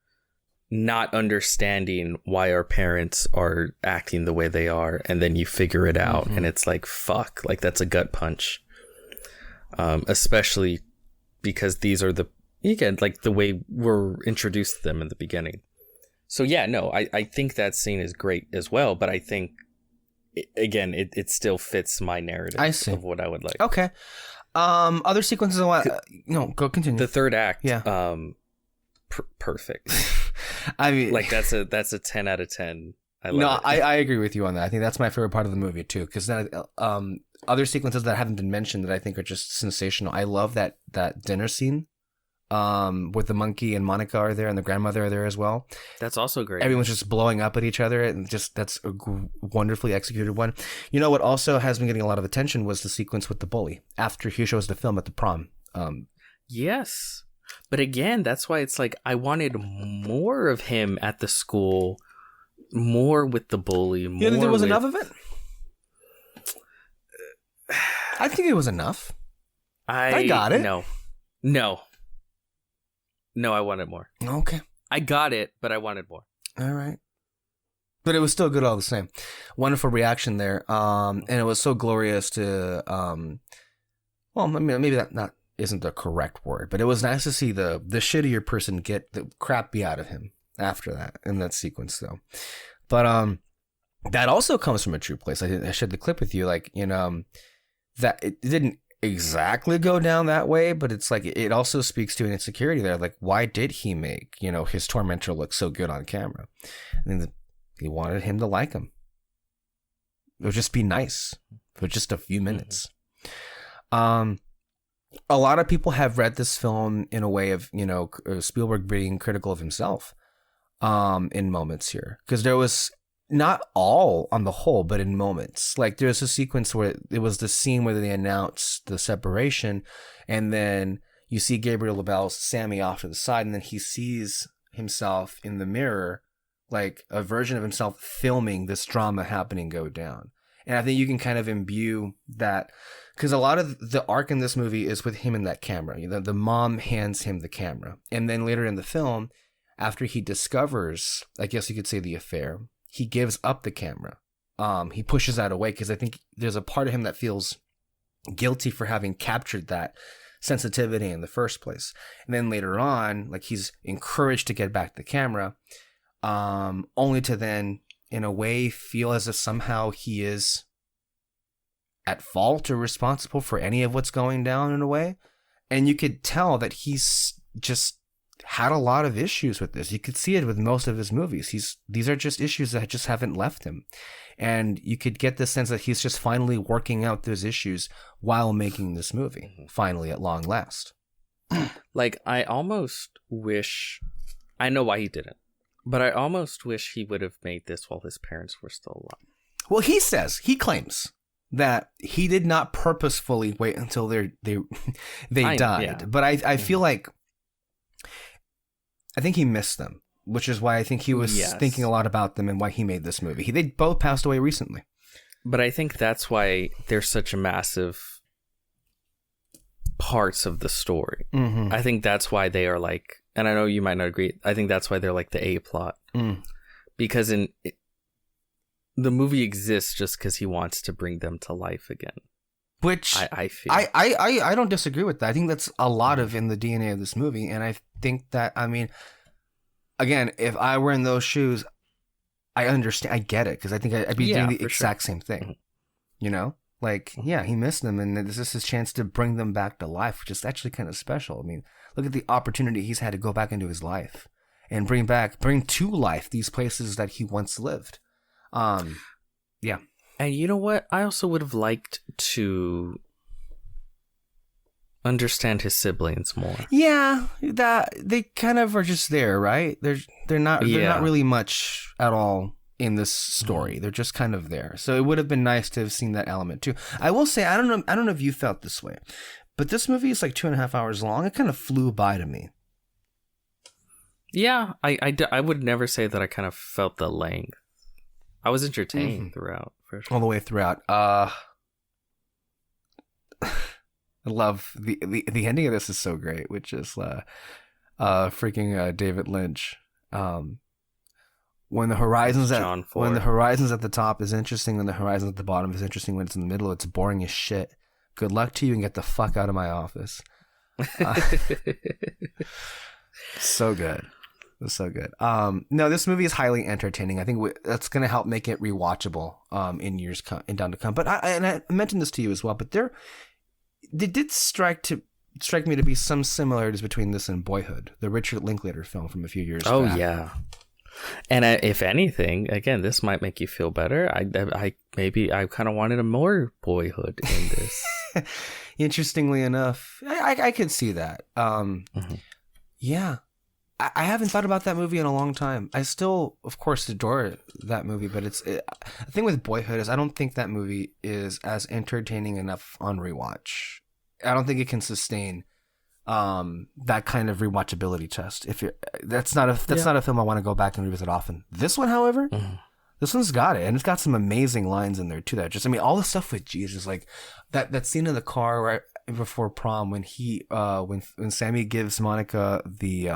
not understanding why our parents are acting the way they are, and then you figure it out and it's like, fuck, like that's a gut punch, especially because these are like the way we're introduced to them in the beginning. So yeah, no, I think that scene is great as well, but I think it still fits my narrative of what I would like. Okay. Other sequences go continue. The third act, yeah. Perfect. I mean, like that's a 10 out of 10. I agree with you on that. I think that's my favorite part of the movie too, because other sequences that haven't been mentioned that I think are just sensational. I love that dinner scene with the monkey and Monica are there and the grandmother are there as well. That's also great. Everyone's just blowing up at each other, and just that's a wonderfully executed one. You know what also has been getting a lot of attention was the sequence with the bully after he shows the film at the prom. Yes. But again, that's why it's like I wanted more of him at the school, more with the bully. More you think there was enough of it? I think it was enough. I got it. No, I wanted more. Okay. I got it, but I wanted more. All right. But it was still good all the same. Wonderful reaction there. And it was so glorious to, well, maybe that not isn't the correct word, but it was nice to see the shittier person get the crap beat out of him after that, in that sequence though. But that also comes from a true place. I shared the clip with you, like, you know, that it didn't exactly go down that way, but it's like it also speaks to an insecurity there. Like, why did he make, you know, his tormentor look so good on camera? And then he wanted him to like him. It would just be nice for just a few minutes. A lot of people have read this film in a way of, you know, Spielberg being critical of himself in moments here, because there was not all on the whole, but in moments. Like, there's a sequence where it was the scene where they announced the separation, and then you see Gabriel LaBelle's Sammy off to the side, and then he sees himself in the mirror, like a version of himself filming this drama happening go down. And I think you can kind of imbue that, because a lot of the arc in this movie is with him and that camera. You know, the mom hands him the camera, and then later in the film, after he discovers, I guess you could say, the affair, he gives up the camera. He pushes that away because I think there's a part of him that feels guilty for having captured that sensitivity in the first place. And then later on, like, he's encouraged to get back the camera, only to then, in a way, feel as if somehow he is at fault or responsible for any of what's going down in a way. And you could tell that he's just had a lot of issues with this. You could see it with most of his movies. These are just issues that just haven't left him. And you could get the sense that he's just finally working out those issues while making this movie, finally, at long last. Like, I almost wish, I know why he didn't, but I almost wish he would have made this while his parents were still alive. Well, he claims that he did not purposefully wait until they died. Yeah. But I feel like, I think he missed them, which is why I think he was thinking a lot about them and why he made this movie. They both passed away recently. But I think that's why they're such a massive parts of the story. Mm-hmm. I think that's why they are like, and I know you might not agree, I think that's why they're like the A plot. Because the movie exists just because he wants to bring them to life again. Which I feel. I don't disagree with that. I think that's a lot of in the DNA of this movie. And I think that, I mean, again, if I were in those shoes, I understand. I get it. Because I think I'd be doing the exact same thing. Mm-hmm. You know? Like, yeah, he missed them. And this is his chance to bring them back to life, which is actually kind of special. I mean, look at the opportunity he's had to go back into his life and bring to life these places that he once lived. Yeah. And you know what? I also would have liked to understand his siblings more. Yeah, that they kind of are just there, right? They're not really much at all in this story. They're just kind of there. So it would have been nice to have seen that element too. I will say, I don't know if you felt this way, but this movie is like 2.5 hours long. It kind of flew by to me. Yeah, I would never say that I kind of felt the length. I was entertained throughout. For sure. All the way throughout. I love the ending of this is so great, which is freaking David Lynch. When the horizons at the top is interesting, when the horizon at the bottom is interesting, when it's in the middle, it's boring as shit. Good luck to you and get the fuck out of my office. So good. It's so good. No, this movie is highly entertaining. I think that's going to help make it rewatchable in years down to come. But I mentioned this to you as well. But they did strike me to be some similarities between this and Boyhood, the Richard Linklater film from a few years back. Oh yeah. And if anything, again, this might make you feel better. I kind of wanted a more Boyhood in this. Interestingly enough, I could see that. Yeah. I haven't thought about that movie in a long time. I still, of course, adore that movie, but the thing with Boyhood is I don't think that movie is as entertaining enough on rewatch. I don't think it can sustain that kind of rewatchability test. That's not a film I want to go back and revisit often. This one, however, this one's got it, and it's got some amazing lines in there too. That just, I mean, all the stuff with Jesus, like that scene in the car right before prom when when Sammy gives Monica the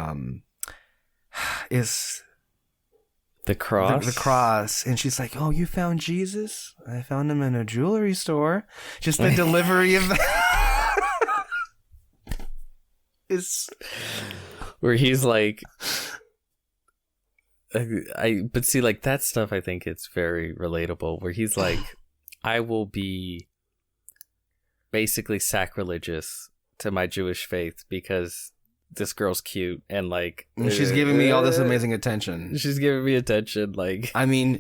The cross? The cross. And she's like, oh, you found Jesus? I found him in a jewelry store. Just the delivery of that. Is where he's like... But see, like, that stuff, I think it's very relatable, where he's like, I will be basically sacrilegious to my Jewish faith because this girl's cute and like she's giving me all this amazing attention. She's giving me attention, like I mean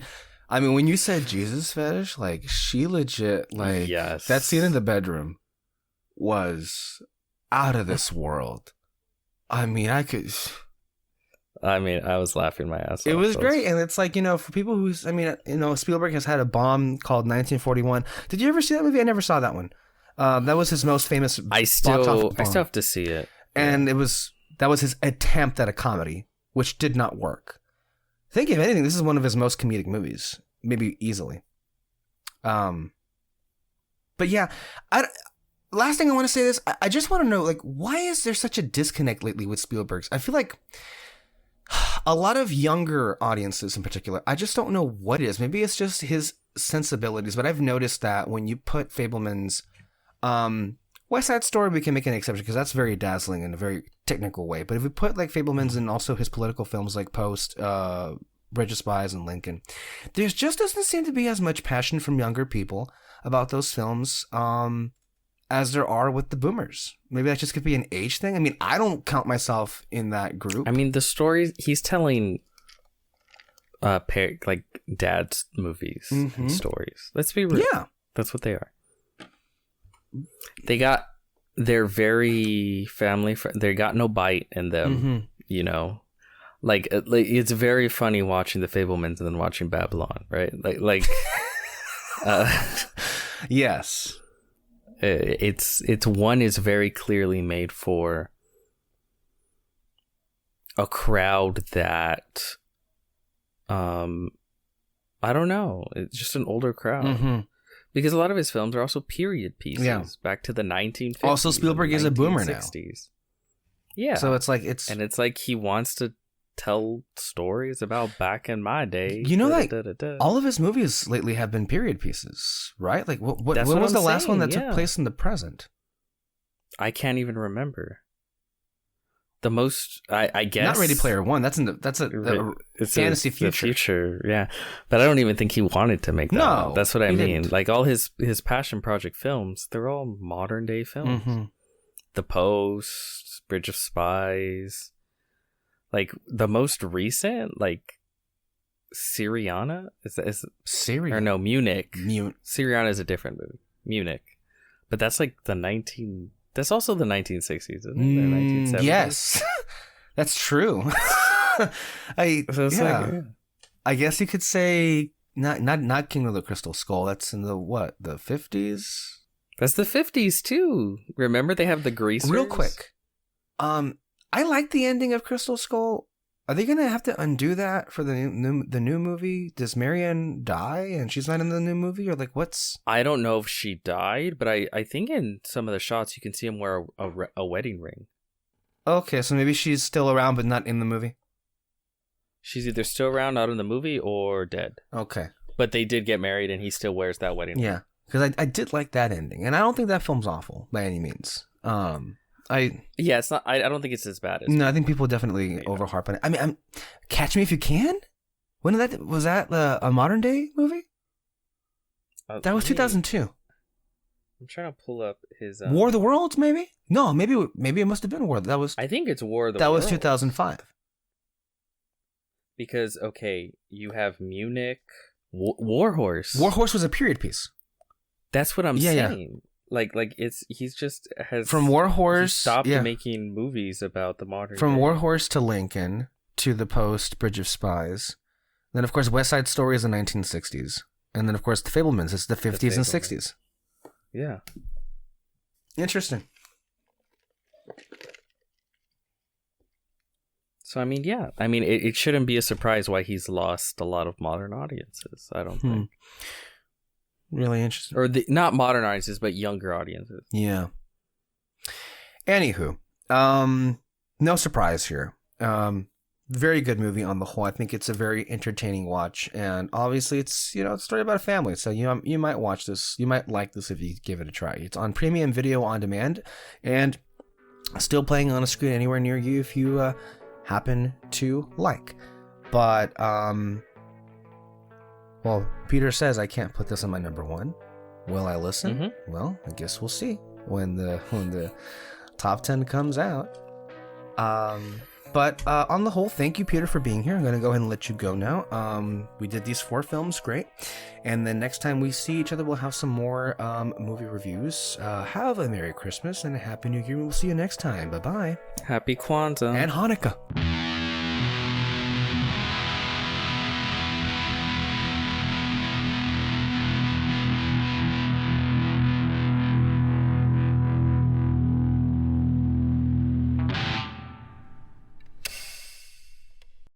when you said Jesus fetish, like she legit, like yes. That scene in the bedroom was out of this world. I was laughing my ass off. It was great. And it's like, for people who's, Spielberg has had a bomb called 1941. Did you ever see that movie? I never saw that one. That was his most famous. I still have to see it. And that was his attempt at a comedy, which did not work. I think if anything, this is one of his most comedic movies, maybe easily. But yeah, last thing I want to say is I just want to know, like, why is there such a disconnect lately with Spielberg's? I feel like a lot of younger audiences in particular, I just don't know what it is. Maybe it's just his sensibilities, but I've noticed that when you put Fabelman's West Side Story, we can make an exception because that's very dazzling in a very technical way. But if we put like Fabelman's and also his political films like Post, Bridge of Spies, and Lincoln, there just doesn't seem to be as much passion from younger people about those films as there are with the boomers. Maybe that just could be an age thing. I mean, I don't count myself in that group. I mean, the stories he's telling, like dad's movies and stories. Let's be real. Yeah, that's what they are. They're very family friendly. They got no bite in them, Like it's very funny watching the Fabelmans and then watching Babylon, right? Like, yes. It's one is very clearly made for a crowd that I don't know, it's just an older crowd because a lot of his films are also period pieces back to the 1950s. Also, Spielberg is a boomer now. Yeah, so it's like he wants to tell stories about back in my day. All of his movies lately have been period pieces, right? Like, what was the last one that took place in the present? I can't even remember. The most, I guess, not Ready Player One. That's a fantasy future. The future, yeah. But I don't even think he wanted to make that. No, one. That's what I mean. Didn't. Like all his passion project films, they're all modern day films. The Post, Bridge of Spies. Like the most recent, like Syriana is Syria or no Munich. Syriana is a different movie. Munich, but that's like That's also the 1960s, isn't it? 1970s. Yes, that's true. I guess you could say not King of the Crystal Skull. That's in the 50s. That's the 50s too. Remember they have the greasers. Real quick, I like the ending of Crystal Skull. Are they gonna have to undo that for the new movie? Does Marianne die and she's not in the new movie, or like what's? I don't know if she died, but I think in some of the shots you can see him wear a wedding ring. Okay, so maybe she's still around but not in the movie. She's either still around, not in the movie, or dead. Okay, but they did get married, and he still wears that wedding ring. Yeah, because I did like that ending, and I don't think that film's awful by any means. It's not. I don't think it's as bad as. No, I think people definitely overharp on it. I mean, Catch Me If You Can. When was that a modern day movie? That was 2002. I'm trying to pull up his War of the Worlds, maybe. No, maybe it must have been War. That was. I think it's War of the. That was 2005. Because you have Munich, War Horse. War Horse was a period piece. That's what I'm saying. Yeah. Like he's just has from War Horse stopped making movies about the modern day. War Horse to Lincoln to The Post, Bridge of Spies, then of course West Side Story is the 1960s, and then of course The Fabelmans is the 50s and 60s. Yeah, interesting. So I mean, it shouldn't be a surprise why he's lost a lot of modern audiences. I don't think. Really interesting. Or not modern audiences, but younger audiences. Yeah. Anywho, no surprise here. The very good movie on the whole. I think it's a very entertaining watch, and obviously it's it's a story about a family. So you might watch this, you might like this if you give it a try. It's on premium video on demand, and still playing on a screen anywhere near you if you happen to like. But well, Peter says I can't put this on my number one. Will I listen? Mm-hmm. Well, I guess we'll see when the top 10 comes out. But on the whole, thank you, Peter, for being here. I'm going to go ahead and let you go now. We did these 4 films, great. And then next time we see each other, we'll have some more movie reviews. Have a Merry Christmas and a Happy New Year. We'll see you next time. Bye-bye. Happy Kwanzaa. And Hanukkah.